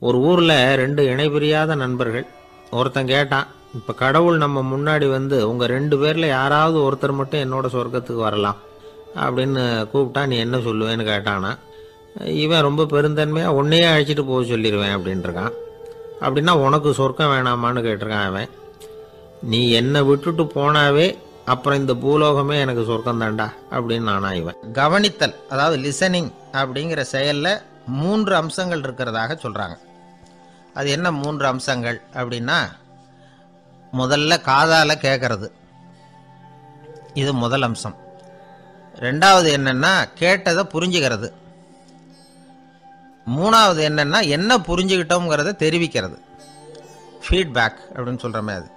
ஒரு ஊரில் 2 இணைபிரியாத நண்பர்கள். ஒருத்தன் கேட்டான், இப்போ கடவுள் நம்ம முன்னாடி வந்து உங்கள் 2 பேரில் யாராவது ஒருத்தர் மட்டும் என்னோட சொர்க்கத்துக்கு வரலாம் அப்படின்னு கூப்பிட்டா நீ என்ன சொல்லுவேன்னு கேட்டானா. இவன் ரொம்ப பெருந்தன்மையாக உன்னையே அழைச்சிட்டு போக சொல்லிடுவேன் அப்படின்ட்டுருக்கான். அப்படின்னா உனக்கு சொர்க்கம் வேணாமான்னு கேட்டிருக்கான் அவன். நீ என்னை விட்டுட்டு போனாவே அப்புறம் இந்த பூலோகமே எனக்கு சொர்க்கம் தாண்டா அப்படின்னு நானா இவன். கவனித்தல், அதாவது லிசனிங் அப்படிங்கிற செயலில் 3 அம்சங்கள் இருக்கிறதாக சொல்கிறாங்க. அது என்ன 3 அம்சங்கள் அப்படின்னா, முதல்ல காதால் கேட்கறது, இது முதல் அம்சம். ரெண்டாவது என்னன்னா கேட்டதை புரிஞ்சுக்கிறது. மூணாவது என்னன்னா என்ன புரிஞ்சுக்கிட்டோங்கிறத தெரிவிக்கிறது, ஃபீட்பேக் அப்படின்னு சொல்கிற மாதிரி.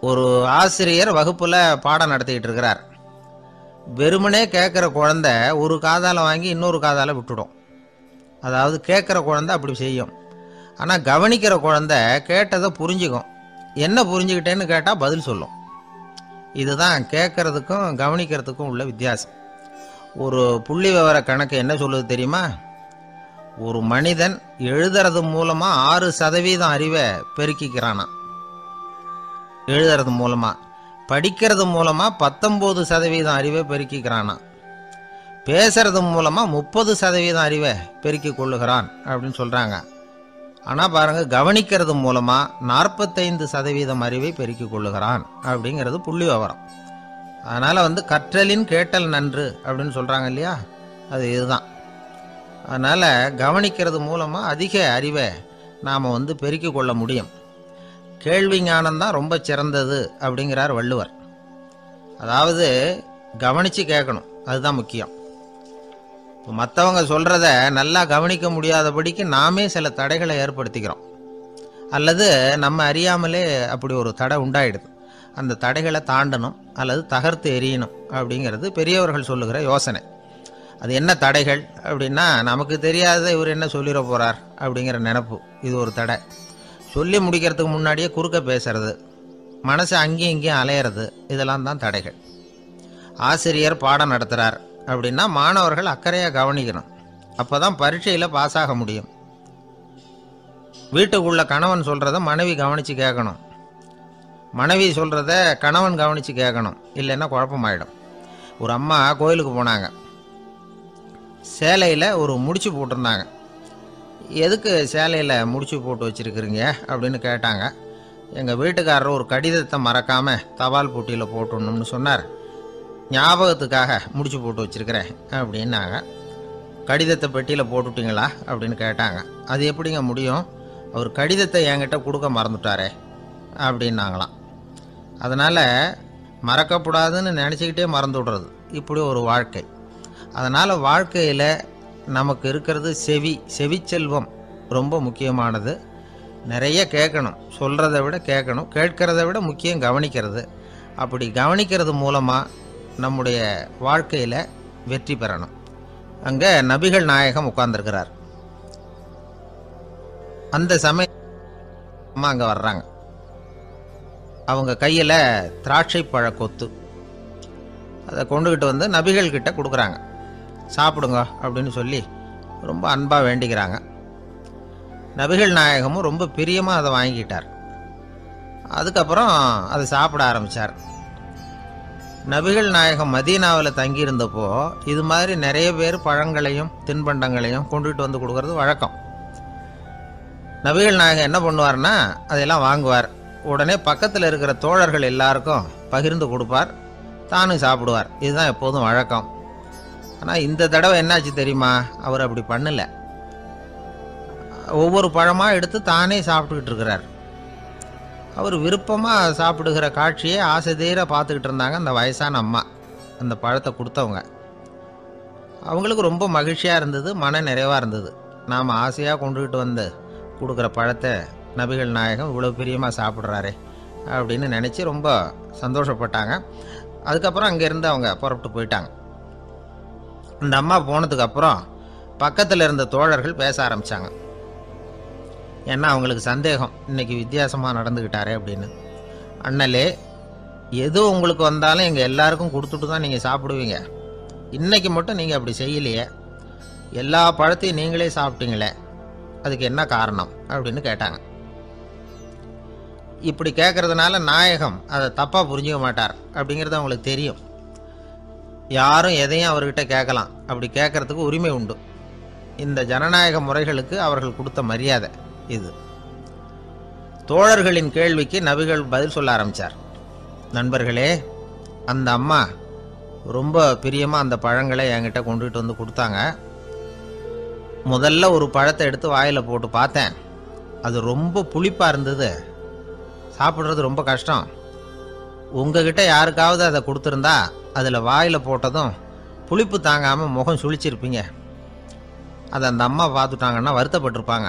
ஒரு ஆசிரியர் வகுப்பில் பாடம் நடத்திக்கிட்டு இருக்கிறார். வெறுமனே கேட்குற குழந்தை ஒரு காதால் வாங்கி இன்னொரு காதால் விட்டுடும். அதாவது கேட்குற குழந்தை அப்படி செய்யும். ஆனால் கவனிக்கிற குழந்தை கேட்டதை புரிஞ்சுக்கும். என்ன புரிஞ்சுக்கிட்டேன்னு கேட்டால் பதில் சொல்லும். இதுதான் கேட்கறதுக்கும் கவனிக்கிறதுக்கும் உள்ள வித்தியாசம். ஒரு புள்ளி விவர கணக்கு என்ன சொல்லுது தெரியுமா? ஒரு மனிதன் எழுதுறது மூலமாக 6% அறிவை பெருக்கிக்கிறானா. எழுதுறது மூலமாக. படிக்கிறது மூலமாக 19% அறிவை பெருக்கிக்கிறானா. பேசுறது மூலமாக 30% அறிவை பெருக்கி கொள்ளுகிறான் அப்படின்னு சொல்கிறாங்க. ஆனால் பாருங்கள், கவனிக்கிறது மூலமாக 45% அறிவை பெருக்கி கொள்ளுகிறான் அப்படிங்கிறது புள்ளி விவரம். அதனால் கற்றலின் கேட்டல் நன்று அப்படின்னு சொல்கிறாங்க இல்லையா, அது இதுதான். அதனால் கவனிக்கிறது மூலமாக அதிக அறிவை நாம் பெருக்கி கொள்ள முடியும். கேள்வி ஞானம்தான் ரொம்ப சிறந்தது அப்படிங்கிறார் வள்ளுவர். அதாவது கவனித்து கேட்கணும், அதுதான் முக்கியம். இப்போ மற்றவங்க சொல்கிறத நல்லா கவனிக்க முடியாதபடிக்கு நாமே சில தடைகளை ஏற்படுத்திக்கிறோம். அல்லது நம்ம அறியாமலே அப்படி ஒரு தடை உண்டாயிடுது. அந்த தடைகளை தாண்டணும் அல்லது தகர்த்து எறியணும் அப்படிங்கிறது பெரியவர்கள் சொல்லுகிற யோசனை. அது என்ன தடைகள் அப்படின்னா, நமக்கு தெரியாத இவர் என்ன சொல்லிட போகிறார் அப்படிங்கிற நினப்பு, இது ஒரு தடை. சொல்லி முடிக்கிறதுக்கு முன்னாடியே குறுக்க பேசுறது, மனசு அங்கேயும் இங்கேயும் அலையிறது, இதெல்லாம் தான் தடைகள். ஆசிரியர் பாடம் நடத்துகிறார் அப்படின்னா மாணவர்கள் அக்கறையாக கவனிக்கணும். அப்போ தான் பரீட்சையில் பாஸ் ஆக முடியும். வீட்டுக்குள்ள கணவன் சொல்கிறத மனைவி கவனித்து கேட்கணும். மனைவி சொல்கிறத கணவன் கவனித்து கேட்கணும், இல்லைன்னா குழப்பமாயிடும். ஒரு அம்மா கோயிலுக்கு போனாங்க. சேலையில் ஒரு முடிச்சு போட்டிருந்தாங்க. எதுக்கு சேலையில் முடிச்சு போட்டு வச்சுருக்குறீங்க அப்படின்னு கேட்டாங்க. எங்கள் வீட்டுக்காரர் ஒரு கடிதத்தை மறக்காமல் தபால் போட்டியில் போட்டுடணும்னு சொன்னார். ஞாபகத்துக்காக முடிச்சு போட்டு வச்சுருக்கிறேன் அப்படின்னாங்க. கடிதத்தை பெட்டியில் போட்டுட்டிங்களா அப்படின்னு கேட்டாங்க. அது எப்படிங்க முடியும், அவர் கடிதத்தை என்கிட்ட கொடுக்க மறந்துட்டாரே அப்படின்னாங்களாம். அதனால் மறக்கப்படாதுன்னு நினச்சிக்கிட்டே மறந்து விடுறது, இப்படி ஒரு வாழ்க்கை. அதனால் வாழ்க்கையில் நமக்கு இருக்கிறது செவிச்செல்வம் ரொம்ப முக்கியமானது. நிறைய கேட்கணும், சொல்கிறத விட கேட்கணும், கேட்கறத விட முக்கியம் கவனிக்கிறது. அப்படி கவனிக்கிறது மூலமாக நம்முடைய வாழ்க்கையில் வெற்றி பெறணும். அங்கே நபிகள் நாயகம் உட்கார்ந்துருக்கிறார். அந்த சமயம் அம்மா அங்கே வர்றாங்க. அவங்க கையில் திராட்சை பழ கொத்து, அதை கொண்டுக்கிட்டு நபிகள் கிட்ட கொடுக்குறாங்க. சாப்பிடுங்க அப்படின்னு சொல்லி ரொம்ப அன்பாக வேண்டிக்கிறாங்க. நபிகள் நாயகமும் ரொம்ப பிரியமாக அதை வாங்கிக்கிட்டார். அதுக்கப்புறம் அதை சாப்பிட ஆரம்பித்தார். நபிகள் நாயகம் மதீனாவில் தங்கியிருந்தப்போ இது மாதிரி நிறைய பேர் பழங்களையும் தின்பண்டங்களையும் கொண்டுகிட்டு கொடுக்கறது வழக்கம். நபிகள் நாயகம் என்ன பண்ணுவார்னா, அதையெல்லாம் வாங்குவார். உடனே பக்கத்தில் இருக்கிற தோழர்கள் எல்லாருக்கும் பகிர்ந்து கொடுப்பார், தானும் சாப்பிடுவார். இதுதான் எப்போதும் வழக்கம். ஆனால் இந்த தடவை என்னாச்சு தெரியுமா, அவர் அப்படி பண்ணலை. ஒவ்வொரு பழமாக எடுத்து தானே சாப்பிட்டுக்கிட்டு இருக்கிறார். அவர் விருப்பமாக சாப்பிடுகிற காட்சியை ஆசை தீர பார்த்துக்கிட்டு இருந்தாங்க அந்த வயசான அம்மா, அந்த பழத்தை கொடுத்தவங்க. அவங்களுக்கு ரொம்ப மகிழ்ச்சியாக இருந்தது, மன நிறைவாக இருந்தது. நாம் ஆசையாக கொண்டுக்கிட்டு கொடுக்குற பழத்தை நபிகள் நாயகம் இவ்வளோ பிரியமாக சாப்பிட்றாரே அப்படின்னு நினச்சி ரொம்ப சந்தோஷப்பட்டாங்க. அதுக்கப்புறம் அங்கேருந்து அவங்க புறப்பட்டு போயிட்டாங்க. இந்த அம்மா போனதுக்கப்புறம் பக்கத்தில் இருந்த தோழர்கள் பேச ஆரம்பித்தாங்க. ஏன்னா அவங்களுக்கு சந்தேகம், இன்றைக்கி வித்தியாசமாக நடந்துக்கிட்டாரே அப்படின்னு. அண்ணலே, எது உங்களுக்கு வந்தாலும் எங்கள் எல்லாருக்கும் கொடுத்துட்டு தான் நீங்கள் சாப்பிடுவீங்க. இன்றைக்கி மட்டும் நீங்கள் அப்படி செய்யலையே, எல்லா பழத்தையும் நீங்களே சாப்பிட்டீங்களே, அதுக்கு என்ன காரணம் அப்படின்னு கேட்டாங்க. இப்படி கேட்கறதுனால நாயகம் அதை தப்பாக புரிஞ்சுக்க மாட்டார் அப்படிங்கிறது அவங்களுக்கு தெரியும். யாரும் எதையும் அவர்கிட்ட கேட்கலாம், அப்படி கேட்கறதுக்கு உரிமை உண்டு. இந்த ஜனநாயக முறைகளுக்கு அவர்கள் கொடுத்த மரியாதை இது. தோழர்களின் கேள்விக்கு நபிகள் பதில் சொல்ல ஆரம்பித்தார். நண்பர்களே, அந்த அம்மா ரொம்ப பிரியமாக அந்த பழங்களை என்கிட்ட கொண்டுகிட்டு வந்து கொடுத்தாங்க. முதல்ல ஒரு பழத்தை எடுத்து வாயில் போட்டு பார்த்தேன். அது ரொம்ப புளிப்பாக இருந்தது, சாப்பிட்றது ரொம்ப கஷ்டம். உங்ககிட்ட யாருக்காவது அதை கொடுத்துருந்தா அதில் வாயில் போட்டதும் புளிப்பு தாங்காமல் முகம் சுழிச்சிருப்பீங்க. அதை அந்த அம்மா பார்த்துட்டாங்கன்னா வருத்தப்பட்டிருப்பாங்க.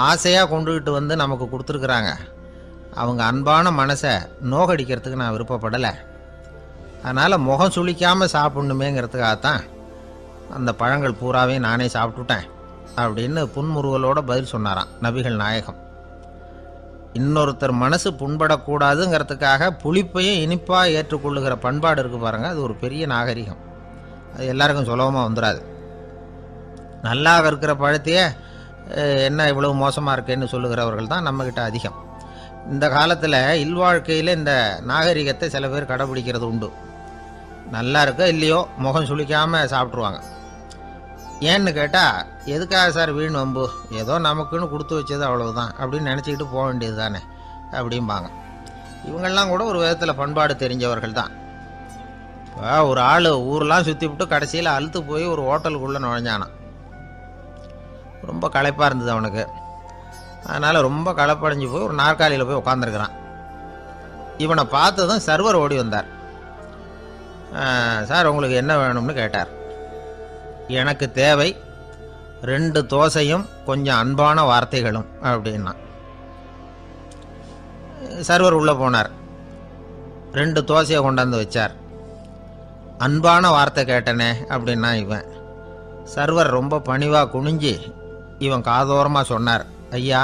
ஆசையாக கொண்டுகிட்டு வந்து நமக்கு கொடுத்துருக்குறாங்க. அவங்க அன்பான மனசை நோகடிக்கிறதுக்கு நான் விருப்பப்படலை. அதனால் முகம் சுளிக்காமல் சாப்பிட்ணுமேங்கிறதுக்காகத்தான் அந்த பழங்கள் பூராவே நானே சாப்பிட்டுட்டேன் அப்படின்னு புன்முறுவலோட பதில் சொன்னாராம் நபிகள் நாயகம். இன்னொருத்தர் மனசு புண்படக்கூடாதுங்கிறதுக்காக புளிப்பையும் இனிப்பாக ஏற்றுக்கொள்ளுகிற பண்பாடு இருக்குது பாருங்கள், அது ஒரு பெரிய நாகரிகம். அது எல்லாருக்கும் சுலபமாக வந்துடாது. நல்லா இருக்கிற பழத்தையே என்ன இவ்வளவு மோசமாக இருக்கேன்னு சொல்லுகிறவர்கள் தான் நம்மக்கிட்ட அதிகம். இந்த காலத்தில் இல்வாழ்க்கையில் இந்த நாகரிகத்தை சில பேர் கடைபிடிக்கிறது உண்டு. நல்லா இருக்க இல்லையோ முகம் சுளிக்காமல் சாப்பிட்ருவாங்க. ஏன்னு கேட்டால், எதுக்காக சார் வீண் வம்பு, ஏதோ நமக்குன்னு கொடுத்து வச்சது அவ்வளவுதான் அப்படின்னு நினச்சிக்கிட்டு போக வேண்டியது தானே அப்படிம்பாங்க. இவங்கெல்லாம் கூட ஒரு விதத்தில் பண்பாடு தெரிஞ்சவர்கள் தான். இப்போ ஒரு ஆள் ஊரெலாம் சுற்றி விட்டு கடைசியில் அழுத்து போய் ஒரு ஹோட்டலுக்குள்ளே நுழைஞ்சானான். ரொம்ப களைப்பாக இருந்தது அவனுக்கு. அதனால் ரொம்ப களைப்படைஞ்சு போய் ஒரு நாற்காலியில் போய் உட்காந்துருக்கிறான். இவனை பார்த்ததும் சர்வர் ஓடி வந்தார். சார் உங்களுக்கு என்ன வேணும்னு கேட்டார். எனக்கு தேவை 2 தோசையும் கொஞ்சம் அன்பான வார்த்தைகளும் அப்படின்னா. சர்வர் உள்ளே போனார். 2 தோசையை கொண்டாந்து வச்சார். அன்பான வார்த்தை கேட்டனே அப்படின்னா இவன். சர்வர் ரொம்ப பணிவாக குனிஞ்சு இவன் காதோரமாக சொன்னார், ஐயா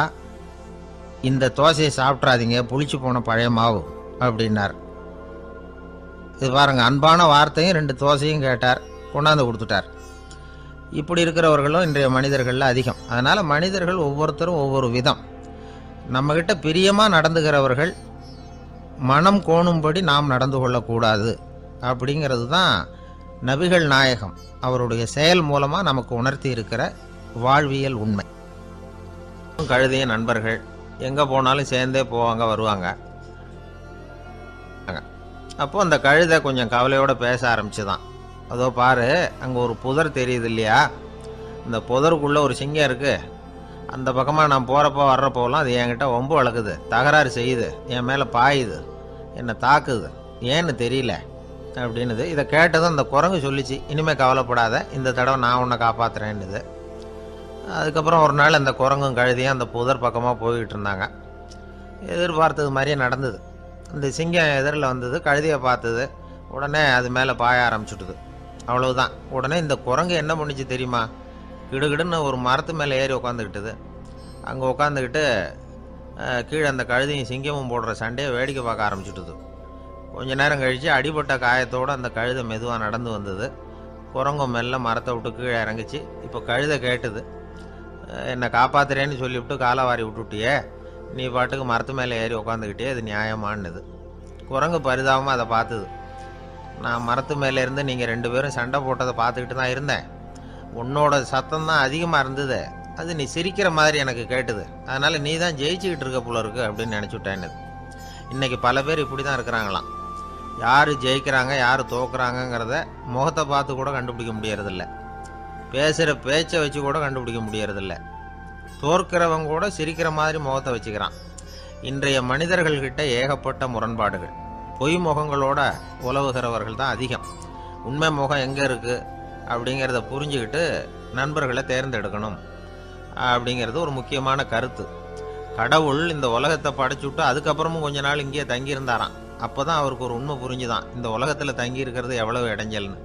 இந்த தோசையை சாப்பிட்றாதீங்க, புளிச்சு போன பழைய மாவு அப்படின்னார். இது பாருங்கள், அன்பான வார்த்தையும் 2 தோசையும் கேட்டார், கொண்டாந்து கொடுத்துட்டார். இப்படி இருக்கிறவர்களும் இன்றைய மனிதர்களில் அதிகம். அதனால் மனிதர்கள் ஒவ்வொருத்தரும் ஒவ்வொரு விதம். நம்மக்கிட்ட பிரியமாக நடந்துகிறவர்கள் மனம் கோணும்படி நாம் நடந்து கொள்ளக்கூடாது அப்படிங்கிறது தான் நபிகள் நாயகம் அவருடைய செயல் மூலமாக நமக்கு உணர்த்தி இருக்கிற வாழ்வியல் உண்மை. கழுதைய நண்பர்கள் எங்கே போனாலும் சேர்ந்தே போவாங்க வருவாங்க. அப்போது அந்த கழுதை கொஞ்சம் கவலையோடு பேச ஆரம்பிச்சுதான். அதோ பாரு, அங்கே ஒரு புதர் தெரியுது இல்லையா, இந்த புதருக்குள்ளே ஒரு சிங்கம் இருக்குது. அந்த பக்கமாக நான் போகிறப்போ வர்றப்போலாம் அது என்கிட்ட வம்பு வளர்க்குது, தகராறு செய்யுது, என் மேலே பாயுது, என்னை தாக்குது, ஏன்னு தெரியல அப்படின்னுது. இதை கேட்டதும் அந்த குரங்கு சொல்லிச்சு, இனிமேல் கவலைப்படாத, இந்த தடவை நான் உன்னை காப்பாற்றுறேன்னுது. அதுக்கப்புறம் ஒரு நாள் அந்த குரங்கும் கழுதியும் அந்த புதர் பக்கமாக போய்கிட்டு இருந்தாங்க. எதிர்பார்த்தது மாதிரியே நடந்தது. அந்த சிங்கம் எதிரில் வந்தது, கழுதியை பார்த்தது, உடனே அது மேலே பாய ஆரம்பிச்சுட்டுது. அவ்வளவுதான். உடனே இந்த குரங்கு என்ன பண்ணிச்சு தெரியுமா, கிடுகிடுன்னு ஒரு மரத்து மேலே ஏறி உட்காந்துக்கிட்டுது. அங்கே உட்காந்துக்கிட்டு கீழே அந்த கழுதியும் சிங்கமும் போடுற சண்டையை வேடிக்கை பார்க்க ஆரம்பிச்சுட்டுது. கொஞ்ச நேரம் கழித்து அடிபட்ட காயத்தோடு அந்த கழுதை மெதுவாக நடந்து வந்தது. குரங்கும் மெல்ல மரத்தை விட்டு கீழே இறங்கிச்சு. இப்போ கழுதை கேட்டுது, என்னை காப்பாத்துறேன்னு சொல்லிவிட்டு காலை வாரி விட்டுட்டியே, நீ பாட்டுக்கு மரத்து மேலே ஏறி உட்காந்துக்கிட்டே, இது நியாயமானது. குரங்கு பரிதாபமாக அதை பார்த்துது. நான் மரத்து மேலே இருந்து நீங்கள் 2 பேரும் சண்டை போட்டதை பார்த்துக்கிட்டு தான் இருந்தேன். உன்னோட சத்தம் தான் அதிகமாக இருந்தது, அது நீ சிரிக்கிற மாதிரி எனக்கு கேட்டுது. அதனால் நீ தான் ஜெயிச்சுக்கிட்டு இருக்க போல இருக்கு அப்படின்னு நினச்சிவிட்டேன்னு. இன்றைக்கி பல பேர் இப்படி தான் இருக்கிறாங்களாம். யார் ஜெயிக்கிறாங்க யார் தோக்குறாங்கங்கிறத முகத்தை பார்த்து கூட கண்டுபிடிக்க முடியறதில்ல. பேசுகிற பேச்சை வச்சு கூட கண்டுபிடிக்க முடியறதில்ல. தோற்கிறவங்க கூட சிரிக்கிற மாதிரி முகத்தை வச்சுக்கிறான். இன்றைய மனிதர்கள்கிட்ட ஏகப்பட்ட முரண்பாடுகள். பொய் முகங்களோட உலவுகிறவர்கள் தான் அதிகம். உண்மை முகம் எங்கே இருக்குது அப்படிங்கிறத புரிஞ்சுக்கிட்டு நண்பர்களை தேர்ந்தெடுக்கணும் அப்படிங்கிறது ஒரு முக்கியமான கருத்து. கடவுள் இந்த உலகத்தை படைச்சுட்டு அதுக்கப்புறமும் கொஞ்ச நாள் இங்கேயே தங்கியிருந்தாராம். அப்போ தான் அவருக்கு ஒரு உண்மை புரிஞ்சுதான், இந்த உலகத்தில் தங்கி இருக்கிறது எவ்வளவு இடைஞ்சல்னு.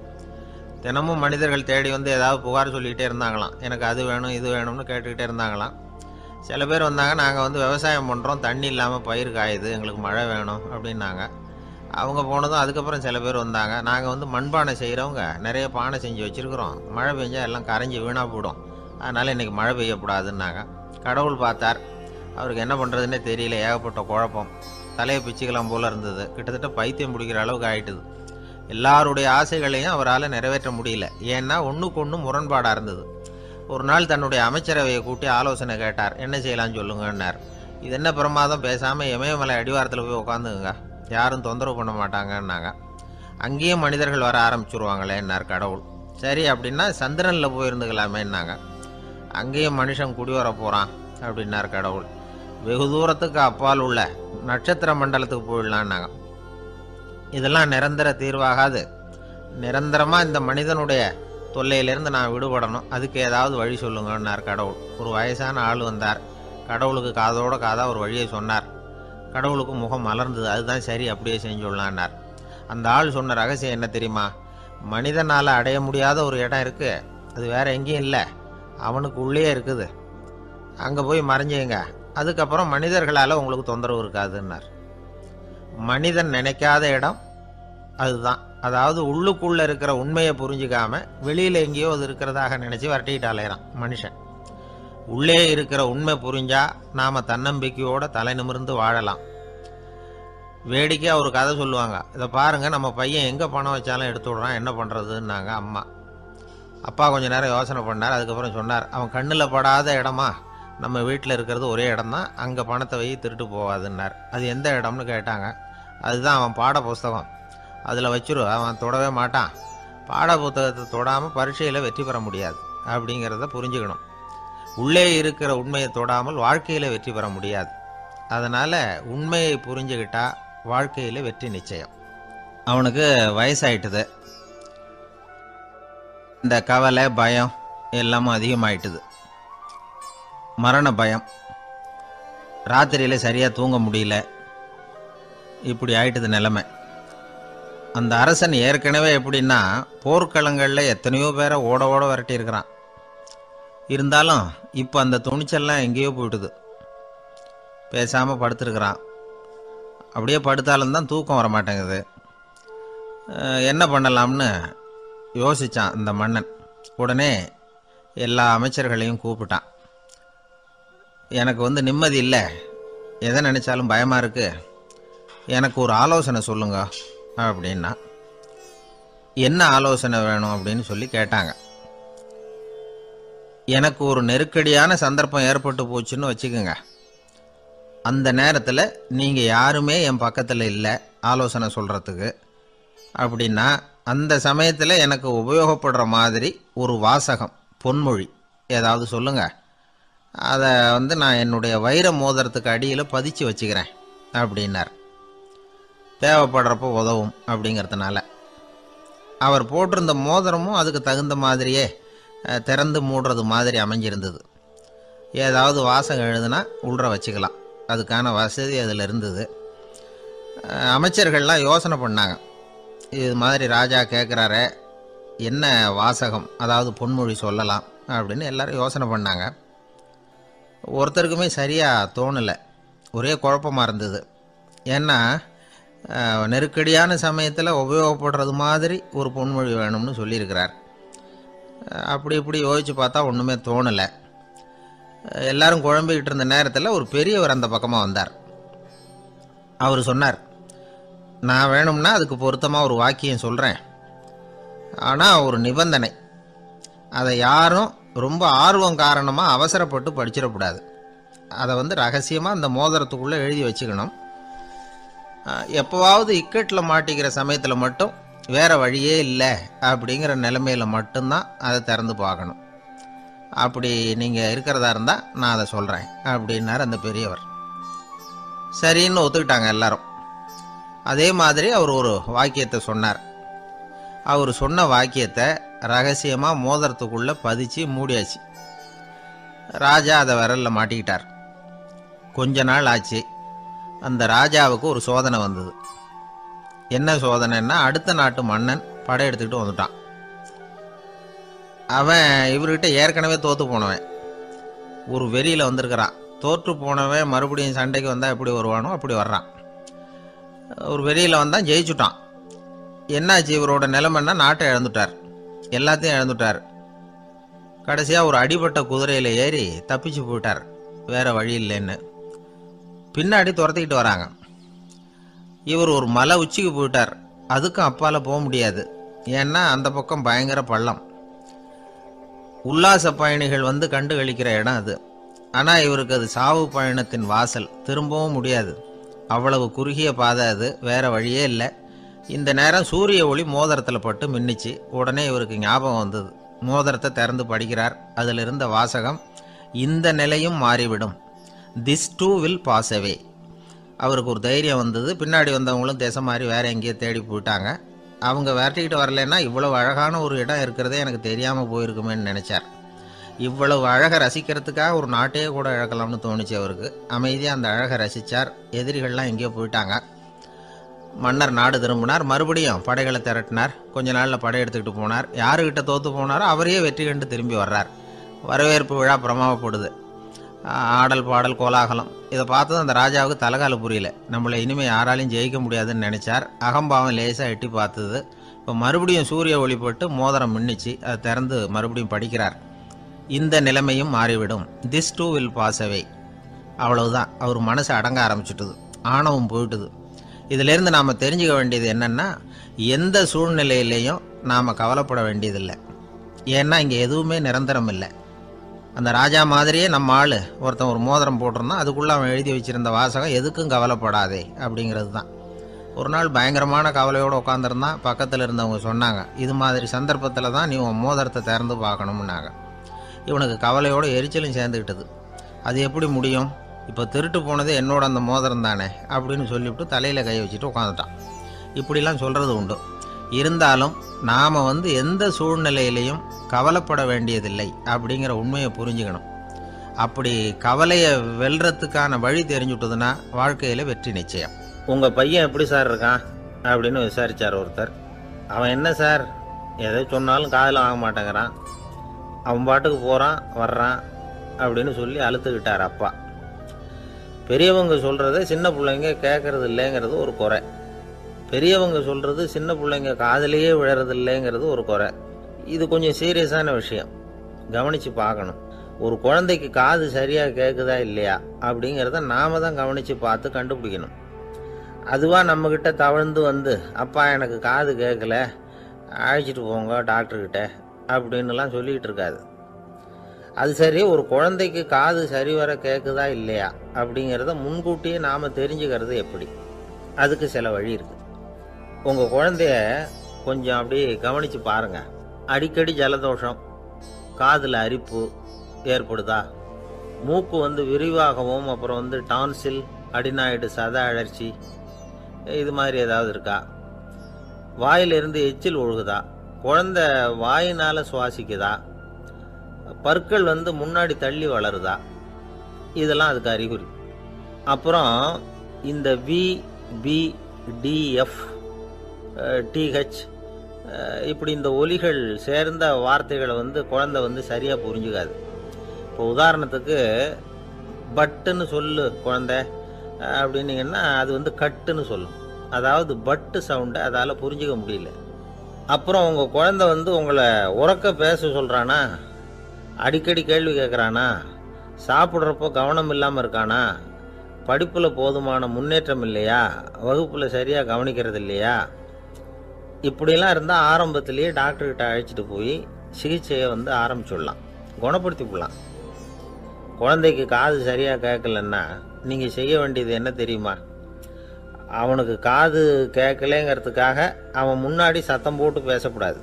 தினமும் மனிதர்கள் தேடி வந்து ஏதாவது புகார் சொல்லிக்கிட்டே இருந்தாங்களாம். எனக்கு அது வேணும் இது வேணும்னு கேட்டுக்கிட்டே இருந்தாங்களாம். சில பேர் வந்தாங்க, நாங்கள் வந்து விவசாயம் பண்ணுறோம், தண்ணி இல்லாமல் பயிர் காயுது, எங்களுக்கு மழை வேணும் அப்படின்னாங்க. அவங்க போனதும் அதுக்கப்புறம் சில பேர் வந்தாங்க, நாங்கள் வந்து மண்பானை செய்கிறவங்க, நிறைய பானை செஞ்சு வச்சுருக்குறோம், மழை பெஞ்சால் எல்லாம் கரைஞ்சி வீணாக போயிடும், அதனால் இன்றைக்கி மழை பெய்யக்கூடாதுன்னாங்க. கடவுள் பார்த்தார், அவருக்கு என்ன பண்ணுறதுன்னே தெரியல, ஏகப்பட்ட குழப்பம், தலையை பிச்சுக்கலாம் போல் இருந்தது, கிட்டத்தட்ட பைத்தியம் பிடிக்கிற அளவுக்கு ஆயிட்டுது. எல்லாருடைய ஆசைகளையும் அவரால் நிறைவேற்ற முடியல, ஏன்னா ஒன்றுக்கு ஒன்று முரண்பாடாக இருந்தது. ஒரு நாள் தன்னுடைய அமைச்சரவையை கூட்டி ஆலோசனை கேட்டார். என்ன செய்யலான்னு சொல்லுங்கன்னார். இது என்ன பிரமாதம், பேசாமல் இமயமலை அடிவாரத்தில் போய் உட்காந்துங்க, யாரும் தொந்தரவு பண்ண மாட்டாங்கன்னாங்க. அங்கேயும் மனிதர்கள் வர ஆரம்பிச்சுருவாங்களேன்னார் கடவுள். சரி அப்படின்னா சந்திரனில் போயிருந்துக்கலாமேன்னாங்க. அங்கேயும் மனுஷன் குடி வர போகிறான் அப்படின்னார் கடவுள். வெகு தூரத்துக்கு அப்பால் உள்ள நட்சத்திர மண்டலத்துக்கு போயிடலான்னாங்க. இதெல்லாம் நிரந்தர தீர்வாகாது, நிரந்தரமாக இந்த மனிதனுடைய தொல்லையிலேருந்து நான் விடுபடணும், அதுக்கு ஏதாவது வழி சொல்லுங்கன்னார் கடவுள். ஒரு வயசான ஆள் வந்தார். கடவுளுக்கு காதோட காதாக ஒரு வழியை சொன்னார். கடவுளுக்கு முகம் மலர்ந்தது. அதுதான் சரி, அப்படியே செஞ்சுடலான்னார். அந்த ஆள் சொன்ன ரகசியம் என்ன தெரியுமா? மனிதனால் அடைய முடியாத ஒரு இடம் இருக்குது, அது வேறு எங்கேயும் இல்லை, அவனுக்கு உள்ளே இருக்குது, அங்கே போய் மறைஞ்சிங்க, அதுக்கப்புறம் மனிதர்களால் உங்களுக்கு தொந்தரவு இருக்காதுன்னார். மனிதன் நினைக்காத இடம் அதுதான். அதாவது உள்ளுக்குள்ளே இருக்கிற உண்மையை புரிஞ்சிக்காம வெளியில் எங்கேயோ அது இருக்கிறதாக நினச்சி வரட்டிக்கிட்டு அலையிறான் மனுஷன். உள்ளே இருக்கிற உண்மை புரிஞ்சா நாம் தன்னம்பிக்கையோடு தலை நிமிர்ந்து வாழலாம். வேடிக்கையாக ஒரு கதை சொல்லுவாங்க. இதை பாருங்கள், நம்ம பையன் எங்கே பணம் வச்சாலும் எடுத்து விடுறான், என்ன பண்ணுறதுன்னாங்க அம்மா. அப்பா கொஞ்சம் நேரம் யோசனை பண்ணார். அதுக்கப்புறம் சொன்னார், அவன் கண்ணில் படாத இடமா நம்ம வீட்டில் இருக்கிறது ஒரே இடம் தான், அங்கே பணத்தை வை திருட்டு போகாதுன்னார். அது எந்த இடம்னு கேட்டாங்க. அதுதான் அவன் பாட புஸ்தகம், அதில் வச்சிரு, அவன் தொடவே மாட்டான். பாட புத்தகத்தை தொடாமல் பரீட்சையில் வெற்றி பெற முடியாது அப்படிங்கிறத புரிஞ்சுக்கணும். உள்ளே இருக்கிற உண்மையை தொடாமல் வாழ்க்கையில் வெற்றி பெற முடியாது. அதனால் உண்மையை புரிஞ்சுக்கிட்டா வாழ்க்கையில் வெற்றி நிச்சயம். அவனுக்கு வயசாயிட்டுது, இந்த கவலை பயம் எல்லாமும் அதிகமாயிட்டுது. மரண பயம், ராத்திரியில் சரியாக தூங்க முடியல, இப்படி ஆயிட்டுது நிலைமை. அந்த அரசன் ஏற்கனவே எப்படின்னா போர்க்களங்களில் எத்தனையோ பேரை ஓட ஓட விரட்டியிருக்கிறான். இருந்தாலும் இப்போ அந்த துணிச்சல்லாம் எங்கேயோ போயிட்டுது. பேசாமல் படுத்துருக்கிறான். அப்படியே படுத்தாலும் தான் தூக்கம் வர மாட்டேங்குது. என்ன பண்ணலாம்னு யோசித்தான் இந்த மன்னன். உடனே எல்லா அமைச்சர்களையும் கூப்பிட்டான். எனக்கு நிம்மதி இல்லை, எதை நினச்சாலும் பயமாக இருக்குது, எனக்கு ஒரு ஆலோசனை சொல்லுங்க அப்படின்னா. என்ன ஆலோசனை வேணும் அப்படின்னு சொல்லி கேட்டாங்க. எனக்கு ஒரு நெருக்கடியான சந்தர்ப்பம் ஏற்பட்டு போச்சுன்னு வச்சுக்கோங்க. அந்த நேரத்தில் நீங்கள் யாருமே என் பக்கத்தில் இல்லை ஆலோசனை சொல்கிறதுக்கு அப்படின்னா, அந்த சமயத்தில் எனக்கு உபயோகப்படுற மாதிரி ஒரு வாசகம், பொன்மொழி ஏதாவது சொல்லுங்கள். அதை நான் என்னுடைய வைர மோதிரத்துக்கு அடியில் பதிச்சு வச்சுக்கிறேன் அப்படின்னார். தேவைப்படுறப்போ உதவும் அப்படிங்கிறதுனால. அவர் போட்டிருந்த மோதிரமும் அதுக்கு தகுந்த மாதிரியே திறந்து மூடுறது மாதிரி அமைஞ்சிருந்தது. ஏதாவது வாசகம் எழுதுனா உள்ற வச்சுக்கலாம், அதுக்கான வசதி அதில் இருந்தது. அமைச்சர்கள்லாம் யோசனை பண்ணாங்க, இது மாதிரி ராஜா கேட்குறாரு, என்ன வாசகம் அதாவது பொன்மொழி சொல்லலாம் அப்படின்னு எல்லாரும் யோசனை பண்ணாங்க. ஒருத்தருக்குமே சரியாக தோணலை, ஒரே குழப்பமாக இருந்தது. ஏன்னா நெருக்கடியான சமயத்தில் உபயோகப்படுறது மாதிரி ஒரு பொன்மொழி வேணும்னு சொல்லியிருக்கிறார். அப்படி இப்படி யோசித்து பார்த்தா ஒன்றுமே தோணலை. எல்லாரும் குழம்பிக்கிட்டு இருந்த நேரத்தில் ஒரு பெரியவர் அந்த பக்கமாக வந்தார். அவர் சொன்னார், நான் வேணும்னா அதுக்கு பொருத்தமாக ஒரு வாக்கியம் சொல்கிறேன், ஆனால் ஒரு நிபந்தனை. அதை யாரும் ரொம்ப ஆர்வம் காரணமாக அவசரப்பட்டு படிச்சிடக்கூடாது. அதை ரகசியமாக அந்த மோதிரத்துக்குள்ளே எழுதி வச்சுக்கணும். எப்போவாவது இக்கட்டில் மாட்டிக்கிற சமயத்தில் மட்டும் வேறு வழியே இல்லை அப்படிங்கிற நிலைமையில் மட்டும்தான் அதை திறந்து பார்க்கணும். அப்படி நீங்கள் இருக்கிறதா இருந்தால் நான் அதை சொல்கிறேன் அப்படின்னார் அந்த பெரியவர். சரின்னு ஒத்துக்கிட்டாங்க எல்லாரும். அதே மாதிரி அவர் ஒரு வாக்கியத்தை சொன்னார். அவர் சொன்ன வாக்கியத்தை ரகசியமாக மோதிரத்துக்குள்ளே பதிச்சு மூடியாச்சு. ராஜா அதை விரலில் மாட்டிக்கிட்டார். கொஞ்ச நாள் ஆச்சு. அந்த ராஜாவுக்கு ஒரு சோதனை வந்தது. என்ன சோதனைன்னா, அடுத்த நாட்டு மன்னன் படையெடுத்துக்கிட்டு வந்துட்டான். அவன் இவர்கிட்ட ஏற்கனவே தோற்று போனவன், ஒரு வெறியில் வந்திருக்கிறான். தோற்று போனவன் மறுபடியும் சண்டைக்கு வந்தால் எப்படி வருவானோ அப்படி வர்றான். ஒரு வெறியில் வந்தான், ஜெயிச்சுட்டான். என்னாச்சு இவரோட நிலைமைன்னா, நாட்டை இழந்துட்டார், எல்லாத்தையும் இழந்துட்டார். கடைசியாக ஒரு அடிபட்ட குதிரையில் ஏறி தப்பிச்சு போயிட்டார், வேற வழி இல்லைன்னு. பின்னாடி துரத்திக்கிட்டு வராங்க. இவர் ஒரு மலை உச்சிக்கு போயிட்டார், அதுக்கும் அப்பால் போக முடியாது, ஏன்னா அந்த பக்கம் பயங்கர பள்ளம். உல்லாச பயணிகள் வந்து கண்டு கழிக்கிற இடம் அது. ஆனால் இவருக்கு அது சாவு பயணத்தின் வாசல், திரும்பவும் முடியாது. அவ்வளவு குறுகிய பாதை அது, வேற வழியே இல்லை. இந்த நேரம் சூரிய ஒளி மோதிரத்தில் பட்டு மின்னிச்சு. உடனே இவருக்கு ஞாபகம் வந்தது. மோதிரத்தை திறந்து படிக்கிறார். அதில் இருந்த வாசகம், இந்த நிலையும் மாறிவிடும், this too will pass away. அவருக்கு ஒரு தைரியம் வந்தது. பின்னாடி வந்தவங்களும் தேசம் மாறி வேற எங்கேயோ தேடி போயிட்டாங்க. அவங்க விரட்டிக்கிட்டு வரலன்னா இவ்வளவு அழகான ஒரு இடம் இருக்கிறதே எனக்கு தெரியாமல் போயிருக்குமேன்னு நினச்சார். இவ்வளவு அழகை ரசிக்கிறதுக்காக ஒரு நாட்டையே கூட இழக்கலாம்னு தோணுச்சு அவருக்கு. அமைதியாக அந்த அழகை ரசித்தார். எதிரிகள்லாம் எங்கேயோ போயிட்டாங்க. மன்னர் நாடு திரும்பினார். மறுபடியும் படைகளை திரட்டினார். கொஞ்ச நாளில் படை எடுத்துக்கிட்டு போனார். யாருக்கிட்ட தோற்று போனாரோ அவரையே வெற்றி கண்டு திரும்பி வர்றார். வரவேற்பு விழா பிரமாவப்படுது. ஆடல் பாடல் கோலாகலம். இதை பார்த்ததும் அந்த ராஜாவுக்கு தலைகால புரியல. நம்மளை இனிமேல் யாராலையும் ஜெயிக்க முடியாதுன்னு நினச்சார். அகம்பாவம் லேசாக எட்டி பார்த்தது. இப்போ மறுபடியும் சூரிய ஒளிப்பட்டு மோதிரம் மின்னிச்சு. அதை திறந்து மறுபடியும் படிக்கிறார். இந்த நிலைமையும் மாறிவிடும், this too will pass away. அவ்வளவுதான், அவர் மனசு அடங்க ஆரம்பிச்சுட்டுது, ஆணவம் போயிட்டுது. இதிலேருந்து நாம் தெரிஞ்சுக்க வேண்டியது என்னென்னா, எந்த சூழ்நிலையிலையும் நாம் கவலைப்பட வேண்டியதில்லை. ஏன்னா இங்கே எதுவுமே நிரந்தரம் இல்லை. அந்த ராஜா மாதிரியே நம்ம ஆள் ஒருத்தன் ஒரு மோதிரம் போட்டிருந்தான், அதுக்குள்ளே அவன் எழுதி வச்சுருந்த வாசகம் எதுக்கும் கவலைப்படாதே அப்படிங்கிறது தான். ஒரு நாள் பயங்கரமான கவலையோடு உட்காந்துருந்தான். பக்கத்தில் இருந்தவங்க சொன்னாங்க, இது மாதிரி சந்தர்ப்பத்தில் தான் நீ உன் மோதிரத்தை திறந்து பார்க்கணும்னாங்க. இவனுக்கு கவலையோடு எரிச்சலும் சேர்ந்துக்கிட்டது. அது எப்படி முடியும், இப்போ திருட்டு போனது என்னோட அந்த மோதிரம் தானே அப்படின்னு சொல்லிவிட்டு தலையில் கை வச்சுட்டு உட்காந்துட்டான். இப்படிலாம் சொல்கிறது உண்டு. இருந்தாலும் நாம் எந்த சூழ்நிலையிலையும் கவலைப்பட வேண்டியதில்லை அப்படிங்கிற உண்மையை புரிஞ்சுக்கணும். அப்படி கவலையை வெல்றதுக்கான வழி தெரிஞ்சுட்டதுன்னா வாழ்க்கையில் வெற்றி நிச்சயம். உங்கள் பையன் எப்படி சார் இருக்கான் அப்படின்னு விசாரித்தார் ஒருத்தர். அவன் என்ன சார், எதை சொன்னாலும் காதில் வாங்க மாட்டேங்கிறான், அவன் பாட்டுக்கு போகிறான் வர்றான் அப்படின்னு சொல்லி அழுத்துக்கிட்டார் அப்பா. பெரியவங்க சொல்கிறத சின்ன பிள்ளைங்க கேட்கறது இல்லைங்கிறது ஒரு குறை. பெரியவங்க சொல்கிறது சின்ன பிள்ளைங்க காதலையே விழறது இல்லைங்கிறது ஒரு குறை. இது கொஞ்சம் சீரியஸான விஷயம், கவனித்து பார்க்கணும். ஒரு குழந்தைக்கு காது சரியாக கேட்குதா இல்லையா அப்படிங்கிறத நாம் தான் கவனித்து பார்த்து கண்டுபிடிக்கணும். அதுவாக நம்மக்கிட்ட தவழ்ந்து அப்பா எனக்கு காது கேட்கல, அழைச்சிட்டு போங்க டாக்டர்கிட்ட அப்படின்னுலாம் சொல்லிக்கிட்டு இருக்காது. அது சரி, ஒரு குழந்தைக்கு காது சரிவர கேட்குதா இல்லையா அப்படிங்கிறத முன்கூட்டியே நாம் தெரிஞ்சுக்கிறது எப்படி? அதுக்கு சில வழி இருக்குது. உங்கள் குழந்தைய கொஞ்சம் அப்படி கவனித்து பாருங்கள். அடிக்கடி ஜலதோஷம், காதில் அரிப்பு ஏற்படுதா, மூக்கு விரிவாகவும், அப்புறம் டான்சில், அடினாய்டு, சத அழற்சி, இது மாதிரி ஏதாவது இருக்கா, வாயிலிருந்து எச்சில் ஒழுகுதா, குழந்தை வாயினால் சுவாசிக்குதா, பற்கள் முன்னாடி தள்ளி வளருதா, இதெல்லாம் அதுக்கு அறிகுறி. அப்புறம் இந்த VBDF TH இப்படி இந்த ஒலிகள் சேர்ந்த வார்த்தைகளை குழந்தை சரியாக புரிஞ்சுக்காது. இப்போ உதாரணத்துக்கு பட்டுன்னு சொல்லு குழந்தை அப்படின்னீங்கன்னா அது கட்டுன்னு சொல்லும். அதாவது பட்டு சவுண்டை அதால் புரிஞ்சுக்க முடியல. அப்புறம் உங்கள் குழந்தை உங்களை உறக்க பேச சொல்கிறானா, அடிக்கடி கேள்வி கேட்குறானா, சாப்பிட்றப்போ கவனம் இல்லாமல் இருக்கானா, படிப்பில் போதுமான முன்னேற்றம் இல்லையா, வகுப்பில் சரியாக கவனிக்கிறது இல்லையா, இப்படிலாம் இருந்தால் ஆரம்பத்திலேயே டாக்டர்கிட்ட அழைச்சிட்டு போய் சிகிச்சையை ஆரம்பிச்சுடலாம், குணப்படுத்தி விடலாம். குழந்தைக்கு காது சரியாக கேட்கலன்னா நீங்கள் செய்ய வேண்டியது என்ன தெரியுமா? அவனுக்கு காது கேட்கலேங்கிறதுக்காக அவன் முன்னாடி சத்தம் போட்டு பேசக்கூடாது.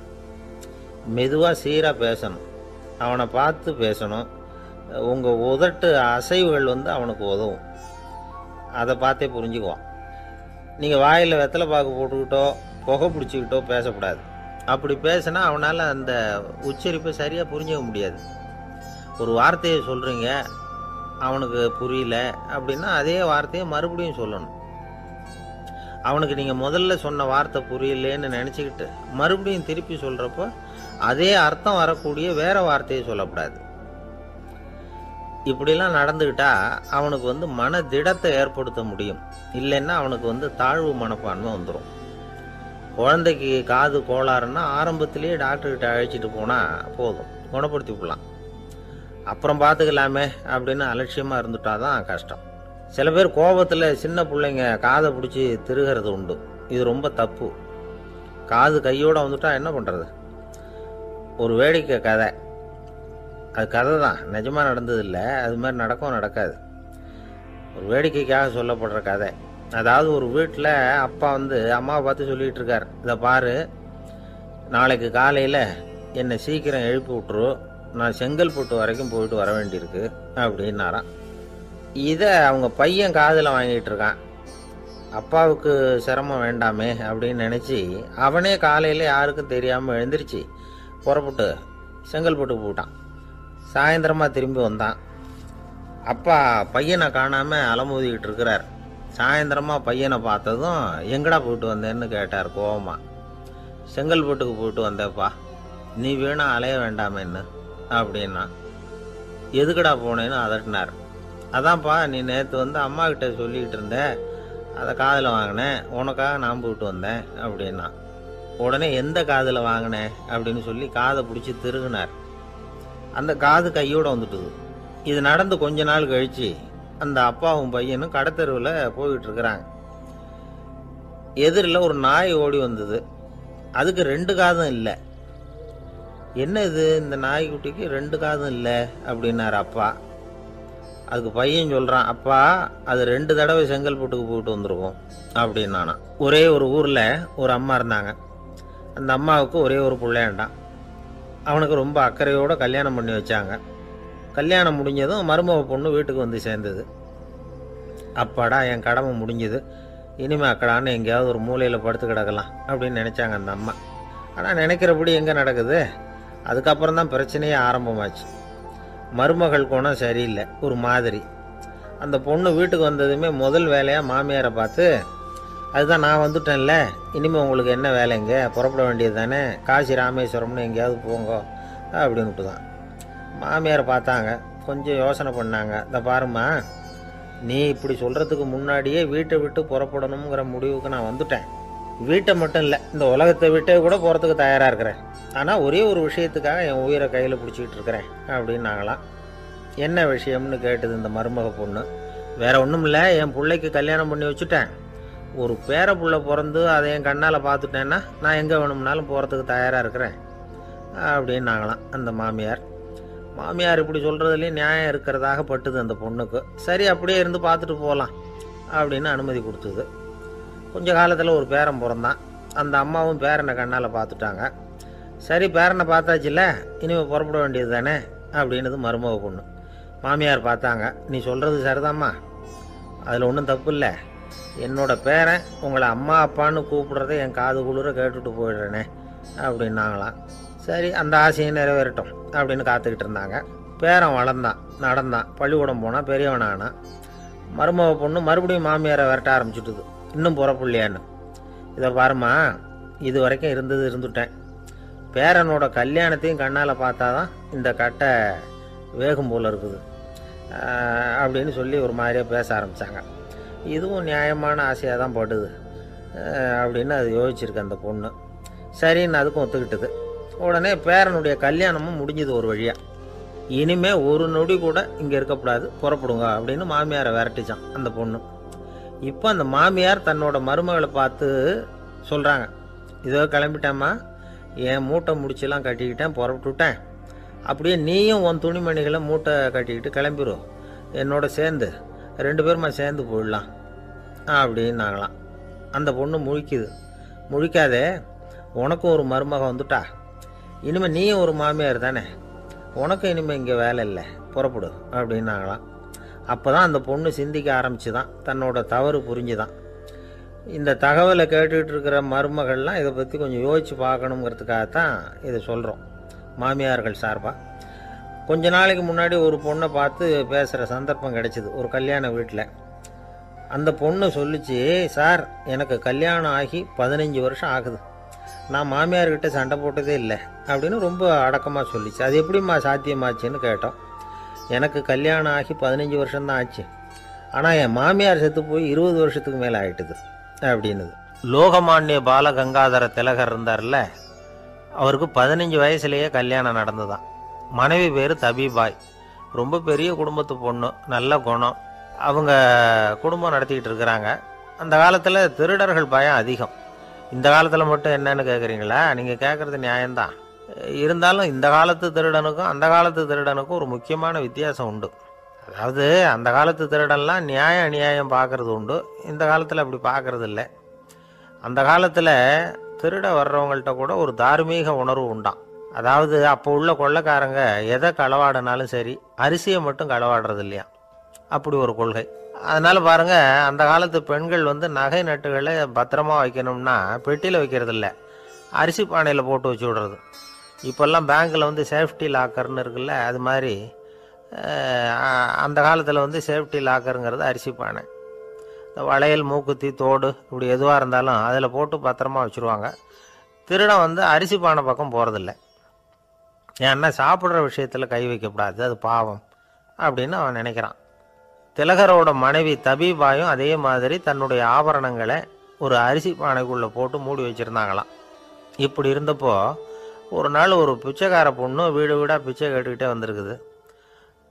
மெதுவாக சீராக பேசணும், அவனை பார்த்து பேசணும். உங்கள் உதட்டு அசைவுகள் அவனுக்கு உதவும், அதை பார்த்தே புரிஞ்சுக்குவான். நீங்கள் வாயில் வெத்தலை பாக்கு போட்டுக்கிட்டோ புகை பிடிச்சிக்கிட்டோ பேசக்கூடாது. அப்படி பேசினா அவனால் அந்த உச்சரிப்பை சரியாக புரிஞ்சிக்க முடியாது. ஒரு வார்த்தையை சொல்கிறீங்க, அவனுக்கு புரியல அப்படின்னா அதே வார்த்தையை மறுபடியும் சொல்லணும். அவனுக்கு நீங்கள் முதல்ல சொன்ன வார்த்தை புரியலேன்னு நினச்சிக்கிட்டு மறுபடியும் திருப்பி சொல்கிறப்போ அதே அர்த்தம் வரக்கூடிய வேற வார்த்தையை சொல்லக்கூடாது. இப்படிலாம் நடந்துக்கிட்டா அவனுக்கு மன திடத்தை ஏற்படுத்த முடியும். இல்லைன்னா அவனுக்கு தாழ்வு மனப்பான்மை வந்துடும். குழந்தைக்கு காது கோளாறுன்னா ஆரம்பத்திலேயே டாக்டர்கிட்ட அழைச்சிட்டு போனால் போதும், குணப்படுத்தி விடலாம். அப்புறம் பார்த்துக்கலாமே அப்படின்னு அலட்சியமாக இருந்துட்டாதான் கஷ்டம். சில பேர் கோபத்தில் சின்ன பிள்ளைங்க காதை பிடிச்சி திருகிறது உண்டு. இது ரொம்ப தப்பு. காது கையோடு வந்துட்டா என்ன பண்ணுறது? ஒரு வேடிக்கை கதை, அது கதை தான், நிஜமாக நடந்ததில்லை. அது மாதிரி நடக்காது. ஒரு வேடிக்கைக்காக சொல்லப்படுற கதை. அதாவது ஒரு வீட்டில் அப்பா அம்மாவை பார்த்து சொல்லிகிட்டு இருக்கார், இதை பாரு, நாளைக்கு காலையில் என்னை சீக்கிரம் எழுப்பி விட்டுரு, நான் செங்கல்பட்டு வரைக்கும் போயிட்டு வர வேண்டியிருக்கு அப்படின்னாராம். இதை அவங்க பையன் காதில் வாங்கிட்டு இருக்கான். அப்பாவுக்கு சிரமம் வேண்டாமே அப்படின்னு நினச்சி அவனே காலையில் யாருக்கும் தெரியாமல் எழுந்திரிச்சு புறப்பட்டு செங்கல்பட்டு போட்டான். சாயந்தரமாக திரும்பி வந்தான். அப்பா பையனை காணாமல் அலமோதிக்கிட்டு இருக்கிறார். சாயந்தரமாக பையனை பார்த்ததும் எங்கடா போயிட்டு வந்தேன்னு கேட்டார் கோவமா. செங்கல்பட்டுக்கு போயிட்டு வந்தேப்பா, நீ வேணா அலைய வேண்டாமேன்னு அப்படின்னா. எதுக்கடா போனேன்னு அதட்டினார். அதான்ப்பா, நீ நேற்று அம்மா கிட்ட சொல்லிக்கிட்டு இருந்த, அதை காதில் வாங்கினேன், உனக்காக நான் போயிட்டு வந்தேன் அப்படின்னா. உடனே எந்த காதில் வாங்கினேன் அப்படின்னு சொல்லி காதை பிடிச்சி திருகினார். அந்த காது கையோடு வந்துட்டுது. இது நடந்து கொஞ்ச நாள் கழித்து அந்த அப்பாவும் பையனும் கடத்தெருவில் போய்கிட்டு இருக்கிறாங்க. எதிரில் ஒரு நாய் ஓடி வந்தது. அதுக்கு 2 காதும் இல்லை. என்ன இது, இந்த நாய்க்குட்டிக்கு 2 காதும் இல்லை அப்படின்னார் அப்பா. அதுக்கு பையன் சொல்கிறான், அப்பா அது 2 தடவை செங்கல்பட்டுக்கு போயிட்டு வந்துருக்கும் அப்படின்னானா. ஒரே ஒரு ஊரில் ஒரு அம்மா இருந்தாங்க. அந்த அம்மாவுக்கு ஒரே ஒரு பிள்ளையாண்டான். அவனுக்கு ரொம்ப அக்கறையோடு கல்யாணம் பண்ணி வச்சாங்க. கல்யாணம் முடிஞ்சதும் மருமக பொண்ணு வீட்டுக்கு வந்து சேர்ந்தது. அப்பாடா, என் கடமை முடிஞ்சது, இனிமேல் அக்கடான்னு எங்கேயாவது ஒரு மூலையில் படுத்து கிடக்கலாம் அப்படின்னு நினச்சாங்க அந்த அம்மா. ஆனால் நினைக்கிறபடி எங்கே நடக்குது? அதுக்கப்புறம் தான் பிரச்சனையே ஆரம்பமாச்சு. மருமகள் குணம் சரியில்லை, ஒரு மாதிரி. அந்த பொண்ணு வீட்டுக்கு வந்ததுமே முதல் வேலையாக மாமியாரை பார்த்து, அதுதான் நான் வந்துட்டேன்ல, இனிமேல் உங்களுக்கு என்ன வேலைங்க, புறப்பட வேண்டியது தானே, காசி ராமேஸ்வரம்னு எங்கேயாவது போங்க அப்படின்ட்டு தான். மாமியாரை பார்த்தாங்க, கொஞ்சம் யோசனை பண்ணாங்க. இந்த பாருமா, நீ இப்படி சொல்கிறதுக்கு முன்னாடியே வீட்டை விட்டு புறப்படணுங்கிற முடிவுக்கு நான் வந்துட்டேன். வீட்டை மட்டும் இல்லை, இந்த உலகத்தை விட்டே கூட போகிறதுக்கு தயாராக இருக்கிறேன். ஆனால் ஒரே ஒரு விஷயத்துக்காக என் உயிரை கையில் பிடிச்சிக்கிட்டு இருக்கிறேன் அப்படின்னாங்களாம். என்ன விஷயம்னு கேட்டது இந்த மருமக பொண்ணு. வேற ஒன்றும் இல்லை, என் பிள்ளைக்கு கல்யாணம் பண்ணி வச்சுட்டேன். ஒரு பேர புள்ள பிறந்து அதை என் கண்ணால் பார்த்துட்டேன்னா நான் எங்கே வேணும்னாலும் போகிறதுக்கு தயாராக இருக்கிறேன் அப்படின்னாங்களாம் அந்த மாமியார். மாமியார் இப்படி சொல்கிறதுலேயும் நியாயம் இருக்கிறதாக பட்டுது அந்த பொண்ணுக்கு. சரி, அப்படியே இருந்து பார்த்துட்டு போகலாம் அப்படின்னு அனுமதி கொடுத்தது. கொஞ்ச காலத்தில் ஒரு பேரன் பிறந்தான். அந்த அம்மாவும் பேரனை கண்ணால் பார்த்துட்டாங்க. சரி, பேரனை பார்த்தாச்சுல்ல, இனிமேல் புறப்பட வேண்டியது தானே அப்படின்னது மருமக பொண்ணு. மாமியார் பார்த்தாங்க, நீ சொல்கிறது சரிதாம்மா, அதில் ஒன்றும் தப்பு இல்லை. என்னோட பேரன் உங்களை அம்மா அப்பான்னு கூப்பிடுறத என் காது குளிர கேட்டுட்டு போயிடுறேனே அப்படின்னாங்களாம். சரி, அந்த ஆசையை நிறைவேறட்டும் அப்படின்னு காத்துக்கிட்டு இருந்தாங்க. பேரன் வளர்ந்தான், நடந்தான், பள்ளிக்கூடம் போனால், பெரியவனானா. மருமக பொண்ணு மறுபடியும் மாமியாரை விரட்ட ஆரம்பிச்சுட்டுது, இன்னும் புறப்புள்ளையான்னு. இதை பாருமா, இது வரைக்கும் இருந்துட்டேன். பேரனோட கல்யாணத்தையும் கண்ணால் பார்த்தா தான் இந்த கட்டை வேகும் போல் இருக்குது அப்படின்னு சொல்லி ஒரு மாதிரியாக பேச ஆரம்பித்தாங்க. இதுவும் நியாயமான ஆசையாக தான் படுது அப்படின்னு அது யோசிச்சிருக்கு அந்த பொண்ணு. சரின்னு அதுக்கும் ஒத்துக்கிட்டது. உடனே பேரனுடைய கல்யாணமும் முடிஞ்சது ஒரு வழியாக. இனிமே ஒரு நொடி கூட இங்கே இருக்கக்கூடாது, புறப்படுங்க அப்படின்னு மாமியாரை விரட்டிச்சான் அந்த பொண்ணு. இப்போ அந்த மாமியார் தன்னோட மருமகளை பார்த்து சொல்கிறாங்க, இதோ கிளம்பிட்டேம்மா, என் மூட்டை முடிச்செல்லாம் கட்டிக்கிட்டேன், புறப்பட்டுவிட்டேன். அப்படியே நீயும் உன் துணிமணிகளை மூட்டை கட்டிக்கிட்டு கிளம்பிடும், என்னோட சேர்ந்து 2 பேருமா சேர்ந்து போயிடலாம் அப்படின்னாங்களாம். அந்த பொண்ணு முழிக்குது. முழிக்காதே, உனக்கும் ஒரு மருமக வந்துட்டா, இனிமேல் நீயும் ஒரு மாமியார் தானே, உனக்கும் இனிமேல் இங்கே வேலை இல்லை, புறப்படு அப்படின்னாங்களாம். அப்போ தான் அந்த பொண்ணு சிந்திக்க ஆரம்பிச்சுதான், தன்னோட தவறு புரிஞ்சுதான். இந்த தகவலை கேட்டுக்கிட்டு இருக்கிற மருமகள்லாம் இதை பற்றி கொஞ்சம் யோசித்து பார்க்கணுங்கிறதுக்காகத்தான் இதை சொல்கிறோம் மாமியார்கள் சார்பாக. கொஞ்ச நாளைக்கு முன்னாடி ஒரு பொண்ணை பார்த்து பேசுகிற சந்தர்ப்பம் கிடைச்சிது ஒரு கல்யாண வீட்டில். அந்த பொண்ணு சொல்லிச்சு, சார் எனக்கு கல்யாணம் ஆகி 15 வருஷம் ஆகுது, நான் மாமியார்கிட்ட சண்டை போட்டதே இல்லை அப்படின்னு ரொம்ப அடக்கமாக சொல்லிச்சு. அது எப்படிம்மா சாத்தியமாச்சுன்னு கேட்டோம். எனக்கு கல்யாணம் ஆகி 15 வருஷம்தான் ஆச்சு, ஆனால் என் மாமியார் செத்து போய் 20 வருஷத்துக்கு மேலே ஆயிட்டுது அப்படின்னுது. லோகமானிய பாலகங்காதர திலகர் இருந்தார்ல, அவருக்கு 15 வயசுலேயே கல்யாணம் நடந்துதான். மனைவி பேர் தபிபாய். ரொம்ப பெரிய குடும்பத்து பொண்ணு, நல்ல குணம். அவங்க குடும்பம் நடத்திக்கிட்டு இருக்கிறாங்க. அந்த காலத்தில் திருடர்கள் பயம் அதிகம். இந்த காலத்தில் மட்டும் என்னன்னு கேட்குறீங்களா? நீங்கள் கேட்குறது நியாயம்தான். இருந்தாலும் இந்த காலத்து திருடனுக்கும் அந்த காலத்து திருடனுக்கும் ஒரு முக்கியமான வித்தியாசம் உண்டு. அதாவது அந்த காலத்து திருடன்லாம் நியாயம் அநியாயம் பார்க்கறது உண்டு, இந்த காலத்தில் அப்படி பார்க்கறது இல்லை. அந்த காலத்தில் திருட வர்றவங்கள்ட்ட கூட ஒரு தார்மீக உணர்வு உண்டாம். அதாவது அப்போ உள்ள கொள்ளைக்காரங்க எதை களவாடினாலும் சரி, அரிசியை மட்டும் களவாடுறது இல்லையா, அப்படி ஒரு கொள்கை. அதனால் பாருங்கள், அந்த காலத்து பெண்கள் நகை நட்டுகளை பத்திரமா வைக்கணும்னா பெட்டியில் வைக்கிறது இல்லை, அரிசி பானையில் போட்டு வச்சு விடுறது. இப்போல்லாம் பேங்க்கில் சேஃப்டி லாக்கர்னு இருக்குல்ல, அது மாதிரி அந்த காலத்தில் சேஃப்டி லாக்கருங்கிறது அரிசி பானை. இந்த வளையல், மூக்குத்தி, தோடு இப்படி எதுவாக இருந்தாலும் அதில் போட்டு பத்திரமா வச்சுருவாங்க. திருடன் அரிசி பானை பக்கம் போகிறதில்ல. ஏன்னா சாப்பிட்ற விஷயத்தில் கை வைக்கக்கூடாது, அது பாவம் அப்படின்னு அவன் நினைக்கிறான். திலகரோட மனைவி தபீபாயும் அதே மாதிரி தன்னுடைய ஆபரணங்களை ஒரு அரிசி பானைக்குள்ளே போட்டு மூடி வச்சுருந்தாங்களாம். இப்படி இருந்தப்போ ஒரு நாள் ஒரு பிச்சைக்கார பொண்ணு வீடு வீடாக பிச்சை கேட்டுக்கிட்டே வந்திருக்குது.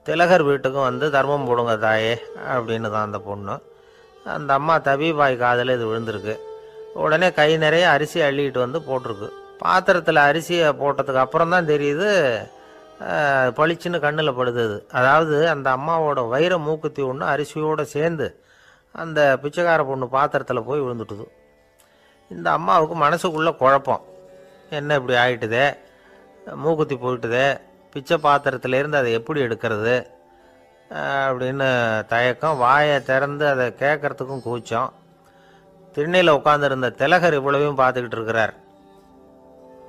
திலகர் வீட்டுக்கும் தர்மம் போடுங்க தாயே அப்படின்னு தான் அந்த பொண்ணு. அந்த அம்மா தபீபாய் காதில் இது விழுந்திருக்கு. உடனே கை நிறைய அரிசி அள்ளிக்கிட்டு போட்டிருக்கு. பாத்திரத்தில் அரிசியை போட்டதுக்கு அப்புறம் தான் தெரியுது, பளிச்சுன்னு கண்ணில் படுது. அதாவது அந்த அம்மாவோட வைர மூக்குத்தி ஒன்று அரிசியோடு சேர்ந்து அந்த பிச்சைக்கார பொண்ணு பாத்திரத்தில் போய் விழுந்துட்டுது. இந்த அம்மாவுக்கு மனசுக்குள்ளே குழப்பம், என்ன இப்படி ஆகிட்டுதே, மூக்குத்தி போயிட்டுதே, பிச்சை பாத்திரத்திலேருந்து அதை எப்படி எடுக்கிறது அப்படின்னு தயக்கம். வாயை திறந்து அதை கேட்கறதுக்கும் கூச்சம். திண்ணையில் உட்காந்துருந்த திலகர் இவ்வளவையும் பார்த்துக்கிட்டு இருக்கிறார்.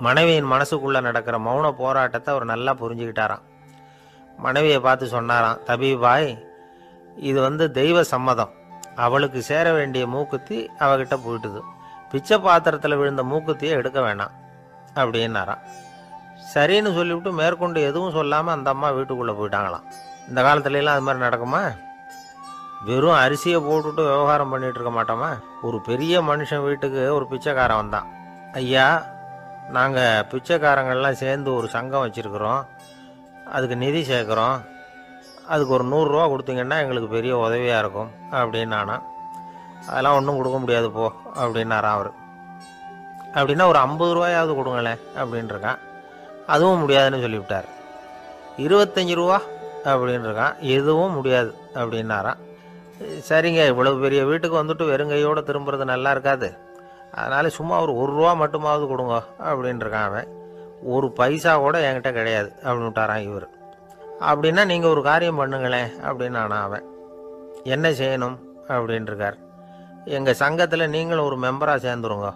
மனைவியின் மனசுக்குள்ளே நடக்கிற மௌன போராட்டத்தை அவர் நல்லா புரிஞ்சுக்கிட்டாராம். மனைவியை பார்த்து சொன்னாராம், தபீபாய், இது தெய்வ சம்மதம், அவளுக்கு சேர வேண்டிய மூக்குத்தி அவகிட்ட போயிட்டுது, பிச்சை பாத்திரத்தில் விழுந்த மூக்குத்தியை எடுக்க வேணாம் அப்படின்னாராம். சரின்னு சொல்லிவிட்டு மேற்கொண்டு எதுவும் சொல்லாமல் அந்த அம்மா வீட்டுக்குள்ளே போயிட்டாங்களாம். இந்த காலத்துலலாம் அது மாதிரி நடக்குமா? வெறும் அரிசியை போட்டுவிட்டு விவகாரம் பண்ணிகிட்டு இருக்க மாட்டோமா? ஒரு பெரிய மனுஷன் வீட்டுக்கு ஒரு பிச்சைக்காரன் வந்தான். ஐயா, நாங்கள் பிச்சைக்காரங்கள்லாம் சேர்ந்து ஒரு சங்கம் வச்சுருக்குறோம், அதுக்கு நிதி சேர்க்குறோம், அதுக்கு ஒரு 100 ரூபா கொடுத்தீங்கன்னா எங்களுக்கு பெரிய உதவியாக இருக்கும் அப்படின்னானா. அதெல்லாம் ஒன்றும் கொடுக்க முடியாது போ அப்படின்னாரான் அவர். அப்படின்னா ஒரு 50 ரூபாயாவது கொடுங்களேன் அப்படின்ட்டுருக்கான். அதுவும் முடியாதுன்னு சொல்லிவிட்டார். 25 ரூபா அப்படின்ட்டுருக்கான். எதுவும் முடியாது அப்படின்னாரான். சரிங்க, இவ்வளவு பெரிய வீட்டுக்கு வெறுங்கையோடு திரும்புறது நல்லா இருக்காது, அதனால் சும்மா ஒரு 1 ரூபா மட்டுமாவது கொடுங்க அப்படின்ட்டுருக்கான் அவன். ஒரு பைசா கூட என்கிட்ட கிடையாது அப்படின்னு விட்டாரான் இவர். அப்படின்னா நீங்கள் ஒரு காரியம் பண்ணுங்களேன் அப்படின்னானா அவன். என்ன செய்யணும் அப்படின்ட்டுருக்கார். எங்கள் சங்கத்தில் நீங்களும் ஒரு மெம்பராக சேர்ந்துருங்க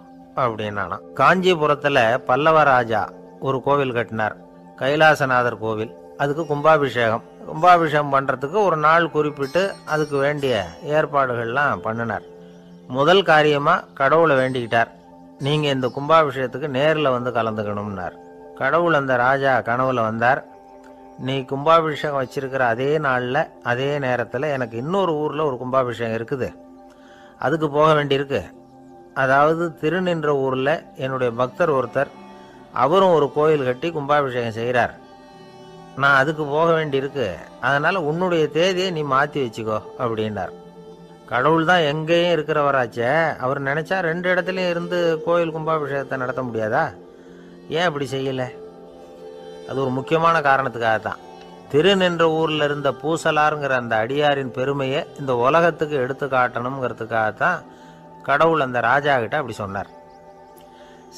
அப்படின்னானா. காஞ்சிபுரத்தில் பல்லவ ராஜா ஒரு கோவில் கட்டினார், கைலாசநாதர் கோவில். அதுக்கு கும்பாபிஷேகம் பண்ணுறதுக்கு ஒரு நாள் குறிப்பிட்டு அதுக்கு வேண்டிய ஏற்பாடுகள்லாம் பண்ணினார். முதல் காரியமாக கடவுளை வேண்டிக்கிட்டார், நீங்கள் இந்த கும்பாபிஷேகத்துக்கு நேரில் கலந்துக்கணும்னார். கடவுள் அந்த ராஜா கனவுல வந்தார். நீ கும்பாபிஷேகம் வச்சிருக்கிற அதே நாளில் அதே நேரத்தில் எனக்கு இன்னொரு ஊரில் ஒரு கும்பாபிஷேகம் இருக்குது, அதுக்கு போக வேண்டியிருக்கு. அதாவது திருநின்ற ஊரில் என்னுடைய பக்தர் ஒருத்தர், அவரும் ஒரு கோயில் கட்டி கும்பாபிஷேகம் செய்கிறார், நான் அதுக்கு போக வேண்டியிருக்கு, அதனால் உன்னுடைய தேதியை நீ மாற்றி வச்சுக்கோ அப்படின்னார். கடவுள் தான் எங்கேயும் இருக்கிறவராச்சே, அவர் நினச்சா 2 இடத்துலையும் இருந்து கோயில் கும்பாபிஷேகத்தை நடத்த முடியாதா? ஏன் அப்படி செய்யலை? அது ஒரு முக்கியமான காரணத்துக்காகத்தான். திருநின்ற ஊரில் இருந்த பூசலாருங்கிற அந்த அடியாரின் பெருமையை இந்த உலகத்துக்கு எடுத்து காட்டணுங்கிறதுக்காகத்தான் கடவுள் அந்த ராஜா கிட்ட அப்படி சொன்னார்.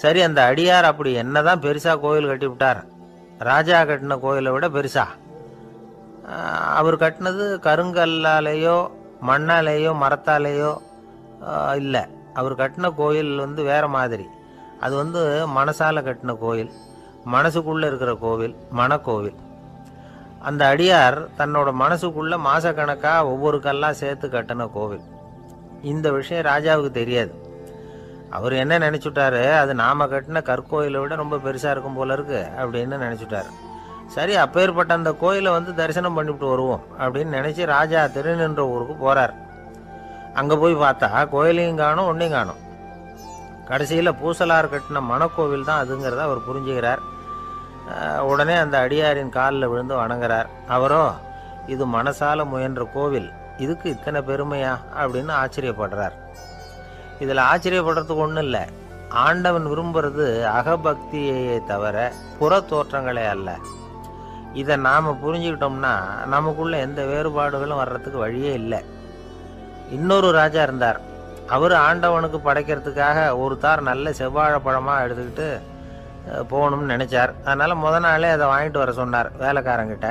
சரி, அந்த அடியார் அப்படி என்னதான் பெருசாக கோயில் கட்டி விட்டார்? ராஜா கட்டின கோயிலை விட பெருசா? அவர் கட்டினது கருங்கல்லாலேயோ மண்ணாலேயோ மரத்தாலேயோ இல்லை. அவர் கட்டின கோயில் வேற மாதிரி. அது மனசால கட்டின கோயில், மனசுக்குள்ளே இருக்கிற கோவில், மனக்கோவில். அந்த அடியார் தன்னோட மனசுக்குள்ளே மாசக்கணக்காக ஒவ்வொரு கல்லாக சேர்த்து கட்டின கோவில். இந்த விஷயம் ராஜாவுக்கு தெரியாது. அவர் என்ன நினச்சுட்டாரு, அது நாம கட்டின கற்கோயிலை விட ரொம்ப பெருசாக இருக்கும் போல இருக்கு அப்படின்னு நினச்சிட்டாரு. சரி, அப்பேற்பட்ட அந்த கோயிலை தரிசனம் பண்ணிவிட்டு வருவோம் அப்படின்னு நினச்சி ராஜா திருநின்ற ஊருக்கு போகிறார். அங்கே போய் பார்த்தா கோயிலையும் காணும், ஒன்றையும் காணும். கடைசியில் பூசலார் கட்டின மணக்கோவில் தான் அதுங்கிறத அவர் புரிஞ்சுக்கிறார். உடனே அந்த அடியாரின் காலில் விழுந்து வணங்குறார். அவரோ, இது மனசால முயன்ற கோவில், இதுக்கு இத்தனை பெருமையா அப்படின்னு ஆச்சரியப்படுறார். இதில் ஆச்சரியப்படுறதுக்கு ஒன்றும் இல்லை. ஆண்டவன் விரும்புறது அகபக்தியையே தவிர புற தோற்றங்களே அல்ல. இதை நாம் புரிஞ்சுக்கிட்டோம்னா நமக்குள்ள எந்த வேறுபாடுகளும் வர்றதுக்கு வழியே இல்லை. இன்னொரு ராஜா இருந்தார். அவர் ஆண்டவனுக்கு படைக்கிறதுக்காக ஒரு தார் நல்ல செவ்வாழைப்பழமாக எடுத்துக்கிட்டு போகணும்னு நினச்சார். அதனால் முத நாளே அதை வாங்கிட்டு வர சொன்னார் வேலைக்காரங்கிட்ட.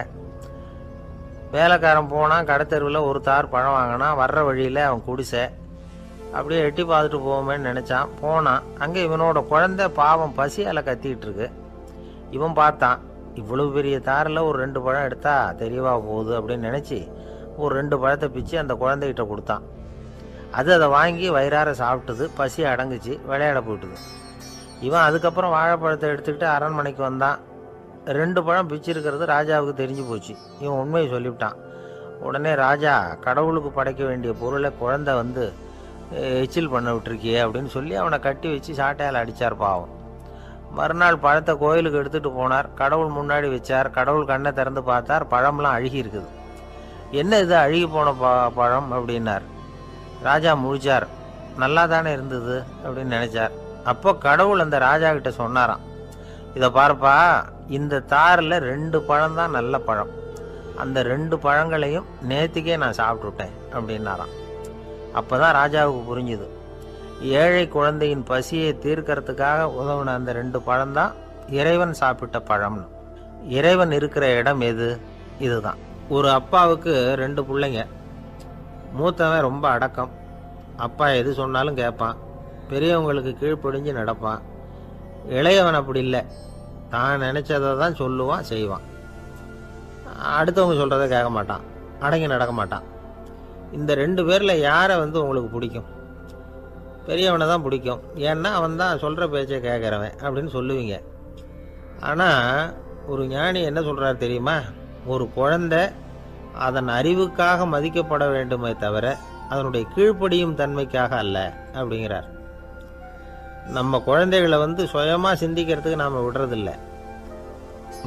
வேலைக்காரன் போனால் கடைத்தெருவில் ஒரு தார் பழம் வாங்கினான். வர்ற வழியில் அவன் குடிசை. அப்படியே எட்டி பார்த்துட்டு போவோமேன்னு நினச்சான். போனான். அங்கே இவனோட குழந்தை பாவம் பசியால் கத்திக்கிட்டு இருக்கு. இவன் பார்த்தான், இவ்வளவு பெரிய தாரில் ஒரு 2 பழம் எடுத்தா தெரியவா போகுது அப்படின்னு நினச்சி ஒரு 2 பழத்தை பிச்சு அந்த குழந்தைகிட்ட கொடுத்தான். அதை வாங்கி வயிறார சாப்பிட்டுது. பசி அடங்குச்சு. விளையாட போயிட்டுது. இவன் அதுக்கப்புறம் வாழைப்பழத்தை எடுத்துக்கிட்டு அரண்மனைக்கு வந்தான். 2 பழம் பிச்சிருக்கிறது ராஜாவுக்கு தெரிஞ்சு போச்சு. இவன் உண்மையை சொல்லிவிட்டான். உடனே ராஜா, கடவுளுக்கு படைக்க வேண்டிய பொருளை குழந்தை வந்து எச்சில் பண்ண விட்டுருக்கியே அப்படின்னு சொல்லி அவனை கட்டி வச்சு சாட்டையால் அடித்தார் பாவம். மறுநாள் பழத்தை கோயிலுக்கு எடுத்துகிட்டு போனார். கடவுள் முன்னாடி வச்சார். கடவுள் கண்ணை திறந்து பார்த்தார். பழம்லாம் அழுகி இருக்குது. என்ன இது அழுகி போன பழம் அப்படின்னார். ராஜா முழிச்சார். நல்லா தானே இருந்தது அப்படின்னு நினச்சார். அப்போ கடவுள் அந்த ராஜா கிட்ட சொன்னாராம், இதை பார்ப்பா, இந்த தாரில் 2 பழம் தான் நல்ல பழம். அந்த 2 பழங்களையும் நேற்றுக்கே நான் சாப்பிட்டுட்டேன் அப்படின்னாராம். அப்போ தான் ராஜாவுக்கு புரிஞ்சுது, ஏழை குழந்தையின் பசியை தீர்க்கறதுக்காக உதவுன அந்த 2 பழம்தான் இறைவன் சாப்பிட்ட பழம்னு. இறைவன் இருக்கிற இடம் எது? இதுதான். ஒரு அப்பாவுக்கு 2 பிள்ளைங்க. மூத்தவன் ரொம்ப அடக்கம். அப்பா எது சொன்னாலும் கேட்பான். பெரியவங்களுக்கு கீழ்ப்படிஞ்சு நடப்பான். இளையவன் அப்படி இல்லை. தான் நினச்சதை தான் சொல்லுவான், செய்வான். அடுத்தவங்க சொல்கிறத கேட்க மாட்டான். அடங்கி நடக்க மாட்டான். இந்த 2 பேரில் யாரை வந்து உங்களுக்கு பிடிக்கும்? பெரியவனை தான் பிடிக்கும். ஏன்னா அவன் தான் சொல்கிற பேச்சை கேட்குறவன் அப்படின்னு சொல்லுவீங்க. ஆனால் ஒரு ஞானி என்ன சொல்கிறார் தெரியுமா? ஒரு குழந்தை அதன் அறிவுக்காக மதிக்கப்பட வேண்டுமே தவிர அதனுடைய கீழ்ப்படியும் தன்மைக்காக அல்ல அப்படிங்கிறார். நம்ம குழந்தைகளை வந்து சுயமாக சிந்திக்கிறதுக்கு நாம் விடுறதில்ல.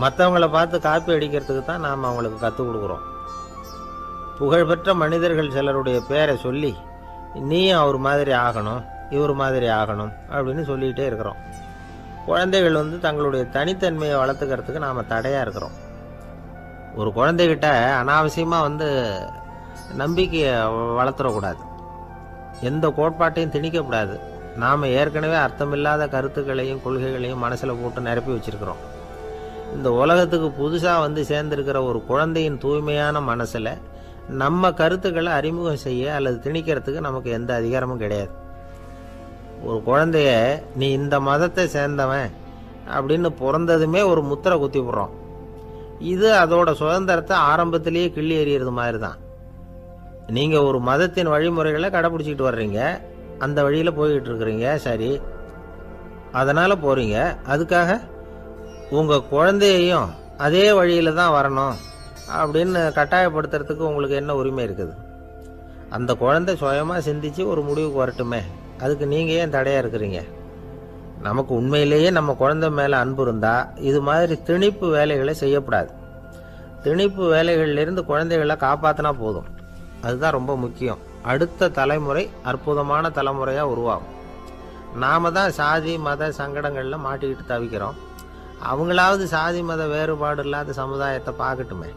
மற்றவங்களை பார்த்து காப்பி அடிக்கிறதுக்கு தான் நாம் அவங்களுக்கு கற்றுக் கொடுக்குறோம். புகழ்பெற்ற மனிதர்கள் சிலருடைய பேரை சொல்லி நீயும் அவர் மாதிரி ஆகணும், இவர் மாதிரி ஆகணும் அப்படின்னு சொல்லிகிட்டே இருக்கிறோம். குழந்தைகள் வந்து தங்களுடைய தனித்தன்மையை வளர்த்துக்கிறதுக்கு நாம் தடையாக இருக்கிறோம். ஒரு குழந்தைகிட்ட அனாவசியமாக வந்து நம்பிக்கையை வளர்த்துடக்கூடாது. எந்த கோட்பாட்டையும் திணிக்கக்கூடாது. நாம் ஏற்கனவே அர்த்தமில்லாத கருத்துக்களையும் கொள்கைகளையும் மனசில் போட்டு நிரப்பி வச்சுருக்கிறோம். இந்த உலகத்துக்கு புதுசாக வந்து சேர்ந்துருக்கிற ஒரு குழந்தையின் தூய்மையான மனசில் நம்ம கருத்துக்களை அறிமுகம் செய்ய அல்லது திணிக்கிறதுக்கு நமக்கு எந்த அதிகாரமும் கிடையாது. ஒரு குழந்தைய நீ இந்த மதத்தை சேர்ந்தவன் அப்படின்னு பிறந்ததுமே ஒரு முத்திரை குத்தி விடுறோம். இது அதோட சுதந்திரத்தை ஆரம்பத்திலேயே கிள்ளி எறிகிறது மாதிரி தான். நீங்கள் ஒரு மதத்தின் வழிமுறைகளை கடைப்பிடிச்சிக்கிட்டு வர்றீங்க, அந்த வழியில் போய்கிட்டு இருக்கிறீங்க, சரி, அதனால் போகிறீங்க. அதுக்காக உங்கள் குழந்தையையும் அதே வழியில் தான் வரணும் அப்படின்னு கட்டாயப்படுத்துறதுக்கு உங்களுக்கு என்ன உரிமை இருக்குது? அந்த குழந்தை சுயமாக சிந்திச்சு ஒரு முடிவுக்கு வரட்டுமே, அதுக்கு நீங்கள் ஏன் தடையாக இருக்கிறீங்க? நமக்கு உண்மையிலேயே நம்ம குழந்தை மேலே அன்பு இருந்தால் இது மாதிரி திணிப்பு வேலைகளை செய்யக்கூடாது. திணிப்பு வேலைகளிலிருந்து குழந்தைகளை காப்பாற்றினா போதும். அதுதான் ரொம்ப முக்கியம். அடுத்த தலைமுறை அற்புதமான தலைமுறையாக உருவாகும். நாம் தான் சாதி மத சங்கடங்களில் மாட்டிக்கிட்டு தவிக்கிறோம். அவங்களாவது சாதி மத வேறுபாடு இல்லாத சமுதாயத்தை பார்க்கட்டுமே,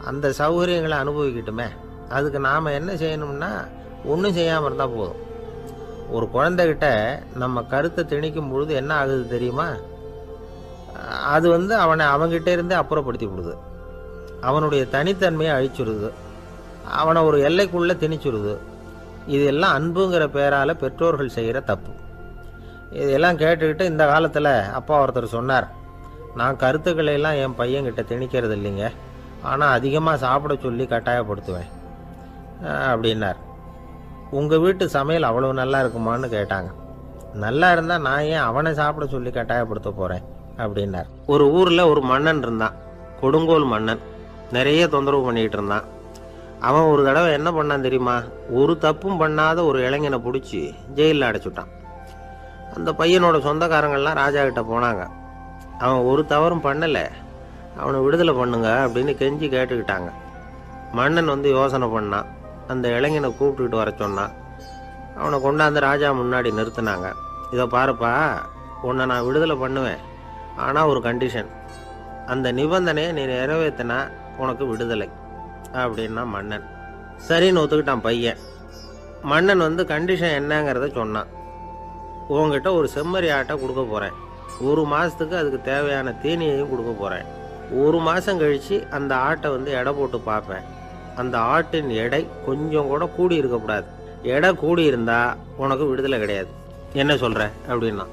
அந்த சௌகரியங்களை அனுபவிக்கட்டுமே. அதுக்கு நாம் என்ன செய்யணும்னா ஒன்றும் செய்யாமல் இருந்தால் போதும். ஒரு குழந்தைகிட்ட நம்ம கருத்தை திணிக்கும் பொழுது என்ன ஆகுது தெரியுமா? அது வந்து அவனை அவங்ககிட்ட இருந்தே அப்புறப்படுத்தி விடுது. அவனுடைய தனித்தன்மையை அழிச்சுடுது. அவனை ஒரு எல்லைக்குள்ளே திணிச்சுடுது. இதெல்லாம் அன்புங்கிற பேரால் பெற்றோர்கள் செய்கிற தப்பு. இதெல்லாம் கேட்டுக்கிட்டு இந்த காலத்தில் அப்பா ஒருத்தர் சொன்னார், நான் கருத்துக்களை எல்லாம் என் பையன்கிட்ட திணிக்கிறது இல்லைங்க, ஆனால் அதிகமாக சாப்பிட சொல்லி கட்டாயப்படுத்துவேன் அப்படின்னார். உங்கள் வீட்டு சமையல் அவ்வளவு நல்லா இருக்குமான்னு கேட்டாங்க. நல்லா இருந்தால் நான் ஏன் அவனை சாப்பிட சொல்லி கட்டாயப்படுத்த போகிறேன் அப்படின்னார். ஒரு ஊரில் ஒரு மன்னன் இருந்தான், கொடுங்கோல் மன்னன். நிறைய தொந்தரவு பண்ணிக்கிட்டு இருந்தான். அவன் ஒரு தடவை என்ன பண்ணான் தெரியுமா? ஒரு தப்பும் பண்ணாத ஒரு இளைஞனை பிடிச்சி ஜெயிலில் அடைச்சுட்டான். அந்த பையனோட சொந்தக்காரங்கள்லாம் ராஜா கிட்ட போனாங்க. அவன் ஒரு தவறும் பண்ணலை, அவனை விடுதலை பண்ணுங்க அப்படின்னு கெஞ்சி கேட்டுக்கிட்டாங்க. மன்னன் வந்து யோசனை பண்ணான். அந்த இளைஞனை கூப்பிட்டுக்கிட்டு வர சொன்னான். அவனை கொண்டாந்து ராஜா முன்னாடி நிறுத்தினாங்க. இதை பாருப்பா, உன்னை நான் விடுதலை பண்ணுவேன், ஆனால் ஒரு கண்டிஷன். அந்த நிபந்தனையை நீ நிறைவேற்றினா உனக்கு விடுதலை அப்படின்னா மன்னன். சரின்னு ஒத்துக்கிட்டான் பையன். மன்னன் வந்து கண்டிஷன் என்னங்கிறத சொன்னான். உங்ககிட்ட ஒரு செம்மறி ஆட்டை கொடுக்க போகிறேன். 1 மாதத்துக்கு அதுக்கு தேவையான தீனியையும் கொடுக்க போகிறேன். 1 மாதம் கழித்து அந்த ஆட்டை வந்து எடை போட்டு பார்ப்பேன். அந்த ஆட்டின் எடை கொஞ்சம் கூட கூடி இருக்கக்கூடாது. எடை கூடி இருந்தால் உனக்கு விடுதலை கிடையாது. என்ன சொல்கிற அப்படின்னா.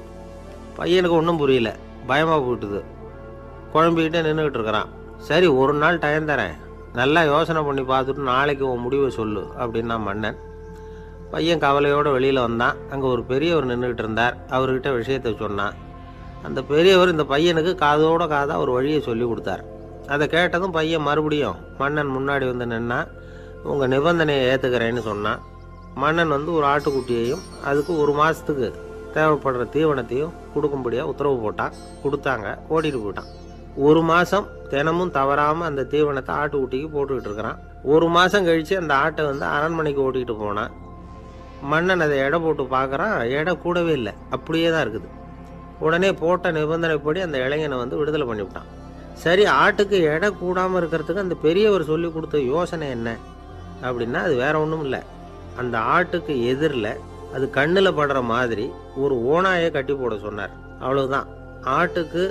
பையனுக்கு ஒன்றும் புரியல, பயமாக போயிட்டுது. குழம்பிக்கிட்டே நின்றுக்கிட்டு இருக்கிறான். சரி, ஒரு நாள் டைம் தரேன், நல்லா யோசனை பண்ணி பார்த்துட்டு நாளைக்கு உன் முடிவை சொல்லு அப்படின்னா மன்னன். பையன் கவலையோடு வெளியில் வந்தான். அங்கே ஒரு பெரியவர் நின்றுக்கிட்டு இருந்தார். அவர்கிட்ட விஷயத்தை சொன்னான். அந்த பெரியவர் இந்த பையனுக்கு காதோட காதாக ஒரு வழியை சொல்லி கொடுத்தார். அதை கேட்டதும் பையன் மறுபடியும் மன்னன் முன்னாடி வந்து நின்னா, உங்கள் நிபந்தனையை ஏற்றுக்கிறேன்னு சொன்னான். மன்னன் வந்து ஒரு ஆட்டுக்குட்டியையும் அதுக்கு 1 மாதத்துக்கு தேவைப்படுற தீவனத்தையும் கொடுக்கும்படியாக உத்தரவு போட்டான். கொடுத்தாங்க. ஓடிட்டு போயிட்டான். 1 மாதம் தினமும் தவறாமல் அந்த தீவனத்தை ஆட்டுக்குட்டிக்கு போட்டுக்கிட்டு இருக்கிறான். 1 மாதம் கழித்து அந்த ஆட்டை வந்து அரண்மனைக்கு ஓட்டிகிட்டு போனான். மன்னன் அதை எடை போட்டு பார்க்குறான். எடை கூடவே இல்லை, அப்படியே தான் இருக்குது. உடனே போட்ட நிபந்தனைப்படி அந்த இளைஞனை வந்து விடுதலை பண்ணிவிட்டான். சரி, ஆட்டுக்கு எடை கூடாமல் இருக்கிறதுக்கு அந்த பெரியவர் சொல்லி கொடுத்த யோசனை என்ன அப்படின்னா, அது வேற ஒன்றும் இல்லை. அந்த ஆட்டுக்கு எதிரில் அது கண்ணில் படுற மாதிரி ஒரு ஓநாயை கட்டி போட சொன்னார். அவ்வளவுதான். ஆட்டுக்கு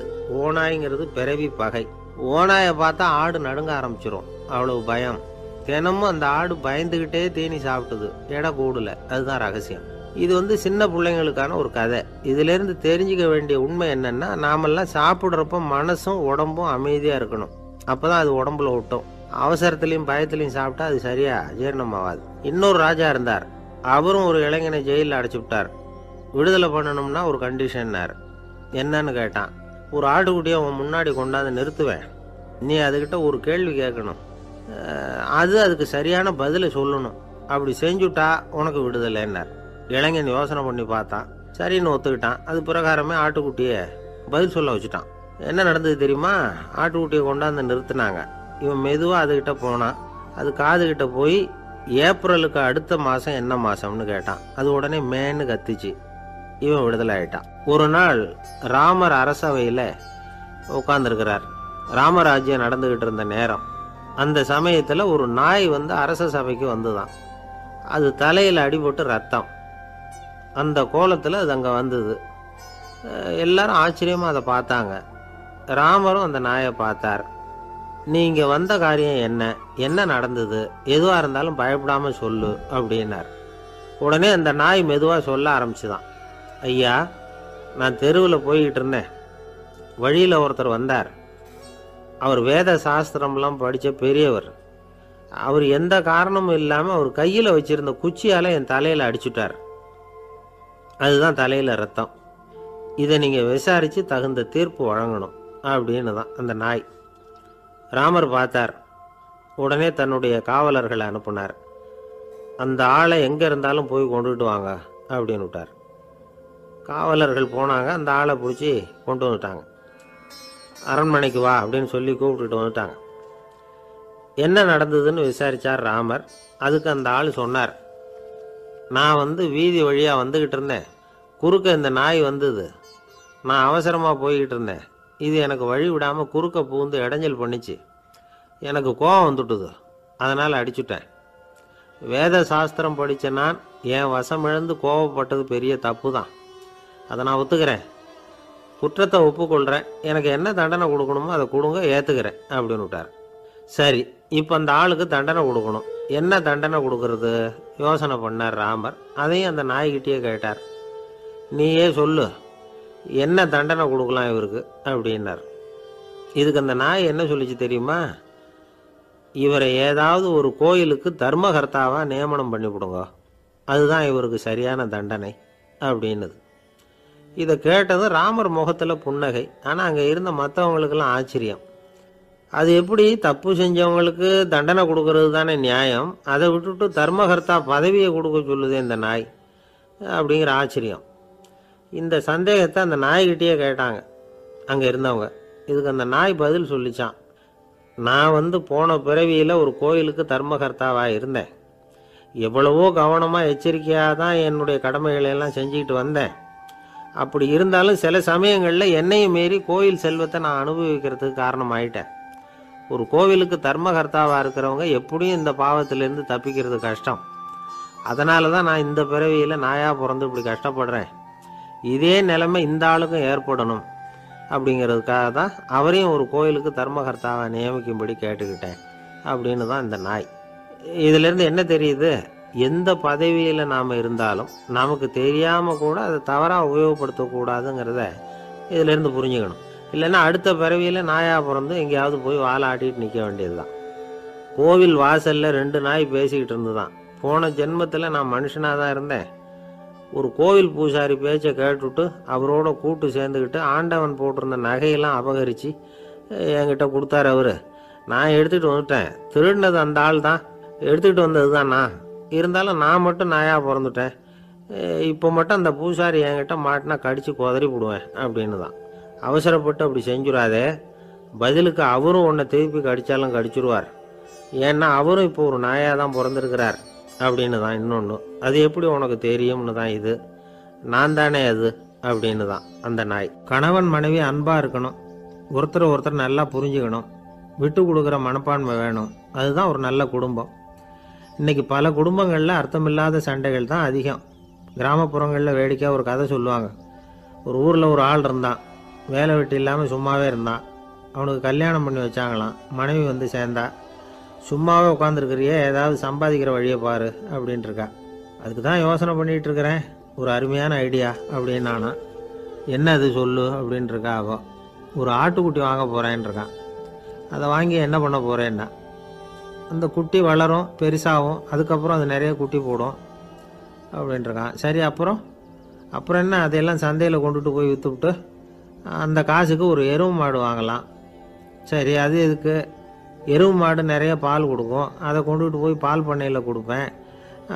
ஓநாய்ங்கிறது பிறவி பகை. ஓநாயை பார்த்தா ஆடு நடுங்க ஆரம்பிச்சிடும், அவ்வளவு பயம். தினமும் அந்த ஆடு பயந்துக்கிட்டே தீனி சாப்பிட்டுது, எடை கூடல. அதுதான் ரகசியம். இது வந்து சின்ன பிள்ளைங்களுக்கான ஒரு கதை. இதிலேருந்து தெரிஞ்சுக்க வேண்டிய உண்மை என்னன்னா, நாமெல்லாம் சாப்பிட்றப்ப மனசும் உடம்பும் அமைதியாக இருக்கணும். அப்போ தான் அது உடம்புல விட்டும். அவசரத்துலையும் பயத்துலையும் சாப்பிட்டா அது சரியா ஜீரணமாகாது. இன்னொரு ராஜா இருந்தார். அவரும் ஒரு இளைஞனை ஜெயிலில் அடைச்சி விட்டார். விடுதலை பண்ணணும்னா ஒரு கண்டிஷன்னார். என்னன்னு கேட்டான். ஒரு ஆட்டுக்குட்டியை அவன் முன்னாடி கொண்டாந்து நிறுத்துவேன், நீ அதுக்கிட்ட ஒரு கேள்வி கேட்கணும், அதுக்கு சரியான பதிலை சொல்லணும். அப்படி செஞ்சுட்டா உனக்கு விடுதலைன்னார். இளைஞன் யோசனை பண்ணி பார்த்தான். சரின்னு ஒத்துக்கிட்டான். அது பிரகாரமே ஆட்டுக்குட்டியை பதில் சொல்ல வச்சுட்டான். என்ன நடந்தது தெரியுமா? ஆட்டுக்குட்டியை கொண்டாந்து நிறுத்தினாங்க. இவன் மெதுவாக அதுக்கிட்ட போனான். அது காதுகிட்ட போய் ஏப்ரலுக்கு அடுத்த மாதம் என்ன மாதம்னு கேட்டான். அது உடனே மேன்னு கத்திச்சு. இவன் விடுதலை ஆயிட்டான். ஒரு நாள் ராமர் அரசவையில் உட்கார்ந்துருக்கிறார். ராமராஜ்யம் நடந்துக்கிட்டு இருந்த நேரம். அந்த சமயத்தில் ஒரு நாய் வந்து அரச சபைக்கு வந்துதான். அது தலையில் அடிபட்டு ரத்தம். அந்த கோலத்தில் அது அங்கே வந்தது. எல்லாரும் ஆச்சரியமாக அதை பார்த்தாங்க. ராமரும் அந்த நாயை பார்த்தார். நீங்கள் வந்த காரியம் என்ன, என்ன நடந்தது, எதுவாக இருந்தாலும் பயப்படாமல் சொல்லு அப்படின்னார். உடனே அந்த நாய் மெதுவாக சொல்ல ஆரம்பிச்சுதான். ஐயா, நான் தெருவில் போய்கிட்டு இருந்தேன். வழியில் ஒருத்தர் வந்தார். அவர் வேத சாஸ்திரம்லாம் படித்த பெரியவர். அவர் எந்த காரணமும் இல்லாமல் அவர் கையில் வச்சிருந்த குச்சியால் என் தலையில் அடிச்சுட்டார். அதுதான் தலையில் ரத்தம். இதை நீங்கள் விசாரித்து தகுந்த தீர்ப்பு வழங்கணும் அப்படின்னு தான் அந்த நாய். ராமர் பார்த்தார். உடனே தன்னுடைய காவலர்களை அனுப்புனார். அந்த ஆளை எங்கே இருந்தாலும் போய் கொண்டுகிட்டு வாங்க அப்படின்னு விட்டார். காவலர்கள் போனாங்க. அந்த ஆளை பிடிச்சி கொண்டு வந்துட்டாங்க. அரண்மனைக்கு வா அப்படின்னு சொல்லி கூப்பிட்டுட்டு வந்துட்டாங்க. என்ன நடந்ததுன்னு விசாரித்தார் ராமர். அதுக்கு அந்த ஆள் சொன்னார், நான் வந்து வீதி வழியாக வந்துக்கிட்டு இருந்தேன். குறுக்க இந்த நாய் வந்தது. நான் அவசரமாக போய்கிட்டு இருந்தேன். இது எனக்கு வழி விடாமல் குறுக்க பூந்து இடைஞ்சல் பண்ணிச்சு. எனக்கு கோபம் வந்துட்டுது. அதனால் அடிச்சுட்டேன். வேத சாஸ்திரம் படித்த நான் என் வசம் இழந்து கோபப்பட்டது பெரிய தப்பு தான். அதை நான் ஒத்துக்கிறேன். குற்றத்தை ஒப்புக்கொள்கிறேன். எனக்கு என்ன தண்டனை கொடுக்கணுமோ அதை கொடுங்க, ஏற்றுக்கிறேன் அப்படின்னு விட்டார். சரி, இப்போ அந்த ஆளுக்கு தண்டனை கொடுக்கணும். என்ன தண்டனை கொடுக்கறது யோசனை பண்ணார் ராமர். அதையும் அந்த நாய்கிட்டே கேட்டார். நீயே சொல்லு, என்ன தண்டனை கொடுக்கலாம் இவருக்கு அப்படின்னார். இதுக்கு அந்த நாய் என்ன சொல்லிச்சு தெரியுமா? இவரை ஏதாவது ஒரு கோயிலுக்கு தர்மகர்த்தாவாக நியமனம் பண்ணிவிடுங்க, அதுதான் இவருக்கு சரியான தண்டனை அப்படின்னுது. இதை கேட்டதும் ராமர் முகத்தில் புன்னகை. ஆனால் அங்கே இருந்த மற்றவங்களுக்கெல்லாம் ஆச்சரியம். அது எப்படி தப்பு செஞ்சவங்களுக்கு தண்டனை கொடுக்கறது தானே நியாயம், அதை விட்டுட்டு தர்மகர்த்தா பதவியை கொடுக்க சொல்லுதே இந்த நாய் அப்படிங்கிற ஆச்சரியம். இந்த சந்தேகத்தை அந்த நாய்கிட்டேயே கேட்டாங்க அங்கே இருந்தவங்க. இதுக்கு அந்த நாய் பதில் சொல்லிச்சான். நான் போன பிறவியில் ஒரு கோயிலுக்கு தர்மகர்த்தாவாக இருந்தேன். எவ்வளவோ கவனமாக எச்சரிக்கையாக தான் என்னுடைய கடமைகளை எல்லாம் செஞ்சுக்கிட்டு வந்தேன். அப்படி இருந்தாலும் சில சமயங்களில் என்னையும் மீறி கோயில் செல்வத்தை நான் அனுபவிக்கிறதுக்கு காரணமாயிட்டேன். ஒரு கோவிலுக்கு தர்மகர்த்தாவாக இருக்கிறவங்க எப்படியும் இந்த பாவத்திலேருந்து தப்பிக்கிறது கஷ்டம். அதனால தான் நான் இந்த பிறவியில் நாயாக பிறந்து இப்படி கஷ்டப்படுறேன். இதே நிலைமை இந்த ஆளுக்கும் ஏற்படணும் அப்படிங்கிறதுக்காக தான் அவரையும் ஒரு கோயிலுக்கு தர்மகர்த்தாவை நியமிக்கும்படி கேட்டுக்கிட்டேன் அப்படின்னு தான் இந்த நாய். இதிலேருந்து என்ன தெரியுது? எந்த பதவியில் நாம் இருந்தாலும் நமக்கு தெரியாமல் கூட அதை தவறாக உபயோகப்படுத்தக்கூடாதுங்கிறத இதிலேருந்து புரிஞ்சுக்கணும். இல்லைன்னா அடுத்த பிறவியில் நாயாக பிறந்து எங்கேயாவது போய் வாழை ஆட்டிகிட்டு நிற்க வேண்டியது தான். கோவில் வாசலில் 2 நாய் பேசிக்கிட்டு இருந்து தான், போன ஜென்மத்தில் நான் மனுஷனாக தான் இருந்தேன். ஒரு கோவில் பூசாரி பேச்சை கேட்டுவிட்டு அவரோட கூட்டு சேர்ந்துக்கிட்டு ஆண்டவன் போட்டிருந்த நகையெல்லாம் அபகரித்து என்கிட்ட கொடுத்தாரு அவர். நான் எடுத்துகிட்டு வந்துட்டேன். திருடினது அந்த ஆள் தான், எடுத்துக்கிட்டு வந்தது தான் நான். இருந்தாலும் நான் மட்டும் நாயாக பிறந்துட்டேன். இப்போ மட்டும் அந்த பூசாரி என்கிட்ட மாட்டினா கடித்து குதறி விடுவேன் அப்படின்னு தான். அவசரப்பட்டு அப்படி செஞ்சுடாதே. பதிலுக்கு அவரும் உன்னை திருப்பி கடித்தாலும் கடிச்சிருவார். ஏன்னா அவரும் இப்போ ஒரு நாயாக தான் பிறந்திருக்கிறார் அப்படின்னு தான் இன்னொன்று. அது எப்படி உனக்கு தெரியும்னு தான் இது. நான் தானே அது அப்படின்னு தான் அந்த நாய். கணவன் மனைவி அன்பாக இருக்கணும், ஒருத்தர் நல்லா புரிஞ்சுக்கணும், விட்டு கொடுக்குற மனப்பான்மை வேணும். அதுதான் ஒரு நல்ல குடும்பம். இன்றைக்கி பல குடும்பங்களில் அர்த்தமில்லாத சண்டைகள் தான் அதிகம். கிராமப்புறங்களில் வேடிக்கையாக ஒரு கதை சொல்லுவாங்க. ஒரு ஊரில் ஒரு ஆள் இருந்தான். வேலை வெட்டி இல்லாமல் சும்மாவே இருந்தான். அவனுக்கு கல்யாணம் பண்ணி வச்சாங்களாம். மனைவி சேர்ந்தா. சும்மாவே உட்காந்துருக்கிறியே, ஏதாவது சம்பாதிக்கிற வழியை பாரு அப்படின்ட்டுருக்கா. அதுக்கு தான் யோசனை பண்ணிகிட்டு இருக்கிறேன், ஒரு அருமையான ஐடியா அப்படின்னு. நானா என்ன அது சொல்லு அப்படின்ட்டுருக்கா. அவன் ஒரு ஆட்டுக்குட்டி வாங்க போகிறேன்ருக்கான். அதை வாங்கி என்ன பண்ண போகிறேன்னா, அந்த குட்டி வளரும், பெருசாகும், அதுக்கப்புறம் அது நிறைய குட்டி போடும் அப்படின்ட்டுருக்கான். சரி, அப்புறம் என்ன, அதையெல்லாம் சந்தையில் கொண்டுட்டு போய் விற்றுவிட்டு அந்த காசுக்கு ஒரு எருவு மாடு வாங்கலாம். சரி, அது எதுக்கு? எருவு மாடு நிறைய பால் கொடுக்கும். அதை கொண்டுகிட்டு போய் பால் பண்ணையில் கொடுப்பேன்,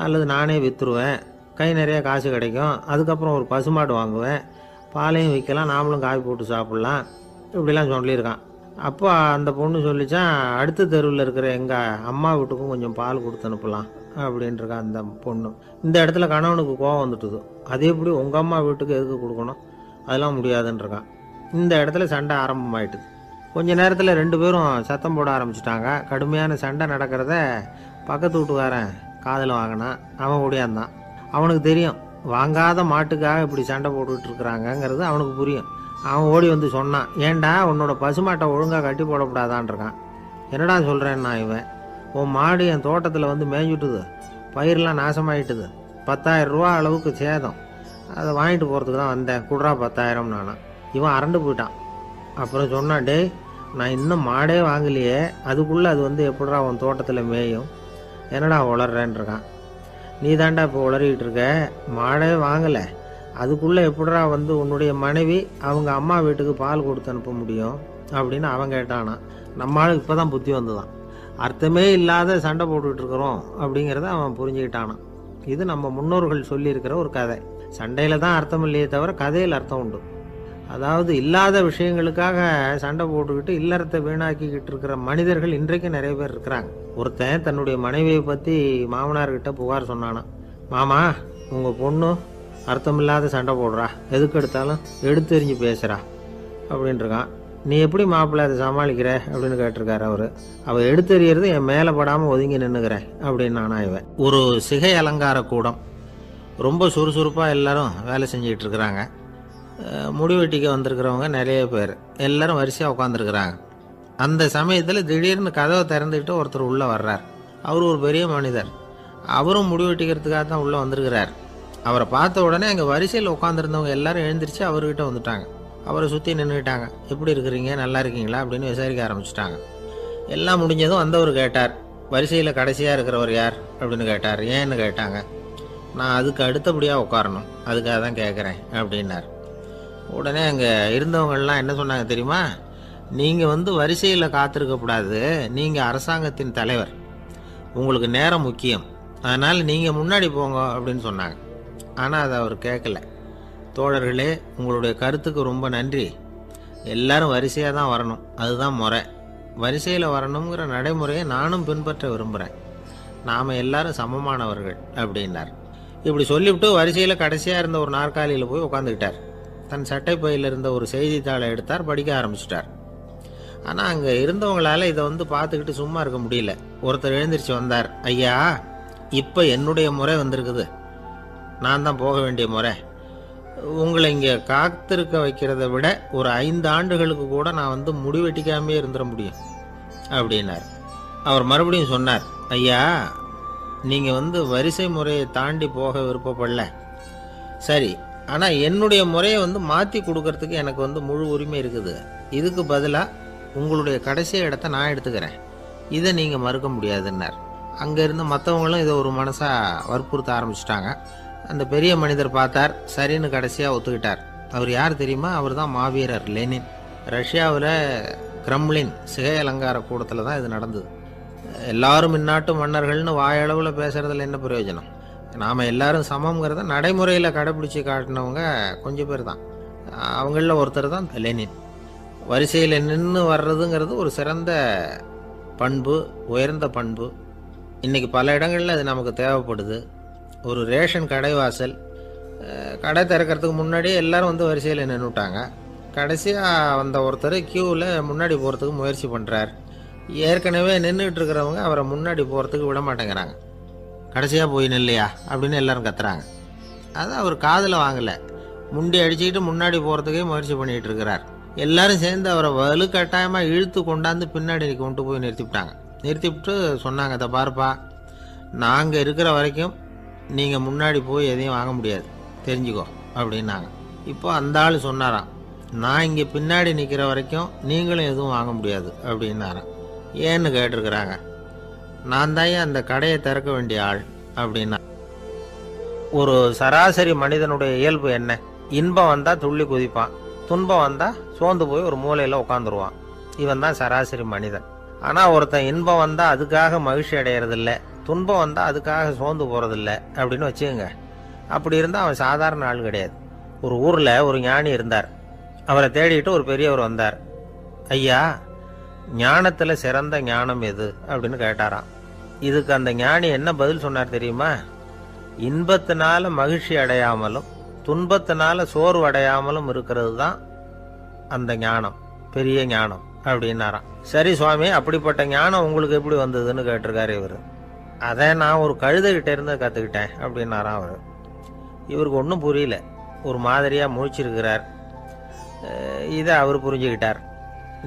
அல்லது நானே விற்றுருவேன், கை நிறைய காசு கிடைக்கும். அதுக்கப்புறம் ஒரு பசுமாடு வாங்குவேன், பாலையும் விற்கலாம், நாமளும் காய் போட்டு சாப்பிட்லாம் இப்படிலாம் சொல்லியிருக்கான். அப்போ அந்த பொண்ணு சொல்லிச்சான், அடுத்த தெருவில் இருக்கிற எங்கள் அம்மா வீட்டுக்கும் கொஞ்சம் பால் கொடுத்து அனுப்பலாம் அப்படின்ட்டுருக்கான் அந்த பொண்ணு. இந்த இடத்துல கணவனுக்கு கோவம் வந்துட்டுது. அது எப்படி உங்கள் அம்மா வீட்டுக்கு எதுக்கு கொடுக்கணும், அதெல்லாம் முடியாதுன்றிருக்கான். இந்த இடத்துல சண்டை ஆரம்பமாயிட்டுது. கொஞ்ச நேரத்தில் 2 பேரும் சத்தம் போட ஆரம்பிச்சிட்டாங்க. கடுமையான சண்டை நடக்கிறத பக்கத்து வீட்டுக்காரன் காதில் வாங்கினான். அவன் ஓடியாந்தான். அவனுக்கு தெரியும், வாங்காத மாட்டுக்காக இப்படி சண்டை போட்டுக்கிட்டு இருக்கிறாங்கங்கிறது அவனுக்கு புரியும். அவன் ஓடி சொன்னான், ஏண்டா உன்னோட பசுமாட்டை ஒழுங்காக கட்டி போடக்கூடாதான்ருக்கான். என்னடா சொல்கிறேன்னா, இவன் உன் மாடு என் தோட்டத்தில் மேய்ஞ்சுட்டுது, பயிரெலாம் நாசமாயிட்டுது, 10,000 ரூபா அளவுக்கு சேதம், அதை வாங்கிட்டு போகிறதுக்கு தான் வந்தேன், குடுறா 10,000 நானா. இவன் அரண்டு போயிட்டான். அப்புறம் சொன்னான், டே நான் இன்னும் மாடே வாங்கலையே, அதுக்குள்ளே அது எப்படிடா உன் தோட்டத்தில் மேயும், என்னடா உளர்றேன்ருக்கான். நீ தாண்டா இப்போ உளறிக்கிட்டு இருக்க, மாடே வாங்கலை, அதுக்குள்ளே எப்படிடா உன்னுடைய மனைவி அவங்க அம்மா வீட்டுக்கு பால் கொடுத்து அனுப்ப முடியும் அப்படின்னு அவன் கேட்டானா. நம்மளுக்கு இப்போ தான் புத்தி வந்துதான். அர்த்தமே இல்லாத சண்டை போட்டுக்கிட்டு இருக்கிறோம் அப்படிங்கிறத அவன் புரிஞ்சுக்கிட்டானான். இது நம்ம முன்னோர்கள் சொல்லியிருக்கிற ஒரு கதை. சண்டையில் தான் அர்த்தம் இல்லையே தவிர கதையில் அர்த்தம் உண்டு. அதாவது இல்லாத விஷயங்களுக்காக சண்டை போட்டுக்கிட்டு இல்லறத்தை வீணாக்கிக்கிட்டு இருக்கிற மனிதர்கள் இன்றைக்கு நிறைய பேர் இருக்கிறாங்க. ஒருத்தன் தன்னுடைய மனைவியை பற்றி மாமனார்கிட்ட புகார் சொன்னானா, மாமா உங்கள் பொண்ணு அர்த்தமில்லாத சண்டை போடுறா, எதுக்கு எடுத்தாலும் எடுத்தெறிஞ்சு பேசுகிறா அப்படின்ட்டுருக்கான். நீ எப்படி மாப்பிள்ளை அதை சமாளிக்கிற அப்படின்னு கேட்டிருக்காரு அவர். அவள் எடுத்தெறியறது என் மேலே படாமல் ஒதுங்கி நின்றுக்கிறேன் அப்படின்னு நானா இவன். ஒரு சிகை அலங்கார கூடம், ரொம்ப சுறுசுறுப்பாக எல்லாரும் வேலை செஞ்சுக்கிட்டு இருக்கிறாங்க. முடிவெட்டிக்க வந்திருக்கிறவங்க நிறைய பேர், எல்லாரும் வரிசையாக உட்காந்துருக்குறாங்க. அந்த சமயத்தில் திடீர்னு கதவை திறந்துக்கிட்டு ஒருத்தர் உள்ளே வர்றார். அவர் ஒரு பெரிய மனிதர். அவரும் முடிவெட்டிக்கிறதுக்காக தான் உள்ளே வந்திருக்கிறார். அவரை பார்த்த உடனே அங்கே வரிசையில் உட்காந்துருந்தவங்க எல்லாரும் எழுந்திரிச்சு அவர்கிட்ட வந்துட்டாங்க. அவரை சுற்றி நின்றுக்கிட்டாங்க. எப்படி இருக்கிறீங்க, நல்லா இருக்கீங்களா அப்படின்னு விசாரிக்க ஆரம்பிச்சிட்டாங்க. எல்லாம் முடிஞ்சதும் வந்தவர் கேட்டார், வரிசையில் கடைசியாக இருக்கிறவர் யார் அப்படின்னு கேட்டார். ஏன்னு கேட்டாங்க. நான் அதுக்கு அடுத்தபடியாக உட்காரணும், அதுக்காக தான் கேட்குறேன் அப்படின்னார். உடனே அங்கே இருந்தவங்கள்லாம் என்ன சொன்னாங்க தெரியுமா, நீங்கள் வரிசையில் காத்திருக்கக்கூடாது, நீங்கள் அரசாங்கத்தின் தலைவர், உங்களுக்கு நேரம் முக்கியம், அதனால் நீங்கள் முன்னாடி போங்க அப்படின்னு சொன்னாங்க. ஆனால் அதை அவர் கேட்கல. தோழர்களே, உங்களுடைய கருத்துக்கு ரொம்ப நன்றி, எல்லாரும் வரிசையாக தான் வரணும், அதுதான் முறை வரிசையில் வரணுங்கிற நடைமுறையை நானும் பின்பற்ற விரும்புகிறேன். நாம் எல்லாரும் சமமானவர்கள் அப்படின்னார். இப்படி சொல்லிவிட்டு வரிசையில் கடைசியாக இருந்த ஒரு நாற்காலியில் போய் உட்காந்துக்கிட்டார். தன் சட்டை பையில் இருந்த ஒரு செய்தித்தாளை எடுத்தார், படிக்க ஆரம்பிச்சிட்டார். ஆனால் அங்கே இருந்தவங்களால இதை பார்த்துக்கிட்டு சும்மா இருக்க முடியல. ஒருத்தர் எழுந்திரிச்சு வந்தார். ஐயா, இப்போ என்னுடைய முறை வந்திருக்குது, நான் தான் போக வேண்டிய முறை. உங்களை இங்கே காத்திருக்க வைக்கிறத விட ஒரு 5 ஆண்டுகளுக்கு கூட நான் முடிவெட்டிக்காமே இருந்துட முடியும் அப்படின்னார். அவர் மறுபடியும் சொன்னார், ஐயா, நீங்கள் வரிசை முறையை தாண்டி போக விருப்பப்படல, சரி, ஆனால் என்னுடைய முறையை மாற்றி கொடுக்கறதுக்கு எனக்கு முழு உரிமை இருக்குது. இதுக்கு பதிலாக உங்களுடைய கடைசி இடத்த நான் எடுத்துக்கிறேன், இதை நீங்கள் மறுக்க முடியாதுன்னார். அங்கே இருந்த மற்றவங்களும் இதை ஒரு மனசாக வற்புறுத்த ஆரம்பிச்சிட்டாங்க. அந்த பெரிய மனிதர் பார்த்தார், சரின்னு கடைசியாக ஒத்துக்கிட்டார். அவர் யார் தெரியுமா? அவர் தான் மாவீரர் லெனின். ரஷ்யாவில் கிரெம்ளின் சிகை அலங்கார கூடத்தில் தான் இது நடந்தது. எல்லாரும் இந்நாட்டு மன்னர்கள்னு வாயளவில் பேசுகிறதுல என்ன பிரயோஜனம்? நாம் எல்லாரும் சமங்கிறத நடைமுறையில் கடைப்பிடிச்சி காட்டினவங்க கொஞ்சம் பேர் தான். அவங்களில் ஒருத்தர் தான் லெனின். வரிசையில் நின்று வர்றதுங்கிறது ஒரு சிறந்த பண்பு, உயர்ந்த பண்பு. இன்றைக்கி பல இடங்களில் அது நமக்கு தேவைப்படுது. ஒரு ரேஷன் கடைவாசல், கடை திறக்கிறதுக்கு முன்னாடியே எல்லோரும் வரிசையில் நின்றுட்டாங்க. கடைசியாக வந்த ஒருத்தர் க்யூவில் முன்னாடி போகிறதுக்கு முயற்சி பண்ணுறார். ஏற்கனவே நின்றுட்டு இருக்கிறவங்க அவரை முன்னாடி போகிறதுக்கு விட மாட்டேங்கிறாங்க. கடைசியாக போய் நில்லையா அப்படின்னு எல்லோரும் கத்துறாங்க. அது அவர் காதில் வாங்கலை. முண்டி அடிச்சுக்கிட்டு முன்னாடி போகிறதுக்கே முயற்சி பண்ணிகிட்டு இருக்கிறார். எல்லாரும் சேர்ந்து அவரை வலுக்கட்டாயமாக இழுத்து கொண்டாந்து பின்னாடி கொண்டு போய் நிறுத்திவிட்டாங்க. நிறுத்திவிட்டு சொன்னாங்க, அதை பாருப்பா, நாங்கள் இருக்கிற வரைக்கும் நீங்கள் முன்னாடி போய் எதையும் வாங்க முடியாது, தெரிஞ்சுக்கோ அப்படின்னாங்க. இப்போ அந்த ஆள் சொன்னாராம், நான் இங்கே பின்னாடி நிற்கிற வரைக்கும் நீங்களும் எதுவும் வாங்க முடியாது அப்படின்னாராம். ஏன்னு கேட்டிருக்கிறாங்க. நான் தான் அந்த கடையை திறக்க வேண்டிய ஆள் அப்படின்னா. ஒரு சராசரி மனிதனுடைய இயல்பு என்ன? இன்பம் வந்தால் துள்ளி குதிப்பான், துன்பம் வந்தால் சோர்ந்து போய் ஒரு மூலையில் உட்காந்துருவான். இவன் தான் சராசரி மனிதன். ஆனால் ஒருத்தன் இன்பம் வந்தால் அதுக்காக மகிழ்ச்சி அடையிறதில்ல, துன்பம் வந்தால் அதுக்காக சோர்ந்து போகிறதில்ல அப்படின்னு வச்சுக்கோங்க. அப்படி இருந்தால் அவன் சாதாரண ஆள் கிடையாது. ஒரு ஊரில் ஒரு ஞானி இருந்தார். அவரை தேடிட்டு ஒரு பெரியவர் வந்தார். ஐயா, ஞானத்தில் சிறந்த ஞானம் எது அப்படின்னு கேட்டாராம். இதுக்கு அந்த ஞானி என்ன பதில் சொன்னார் தெரியுமா? இன்பத்தினால மகிழ்ச்சி அடையாமலும் துன்பத்தினால சோர்வு அடையாமலும் இருக்கிறது தான் அந்த ஞானம், பெரிய ஞானம் அப்படின்னாராம். சரி சுவாமி, அப்படிப்பட்ட ஞானம் உங்களுக்கு எப்படி வந்ததுன்னு கேட்டிருக்காரு இவர். அதை நான் ஒரு கழுதைகிட்ட இருந்து கற்றுக்கிட்டேன் அப்படின்னாராம் அவர். இவருக்கு ஒன்றும் புரியல, ஒரு மாதிரியாக முழிச்சிருக்கிறார். இதை அவர் புரிஞ்சுக்கிட்டார்.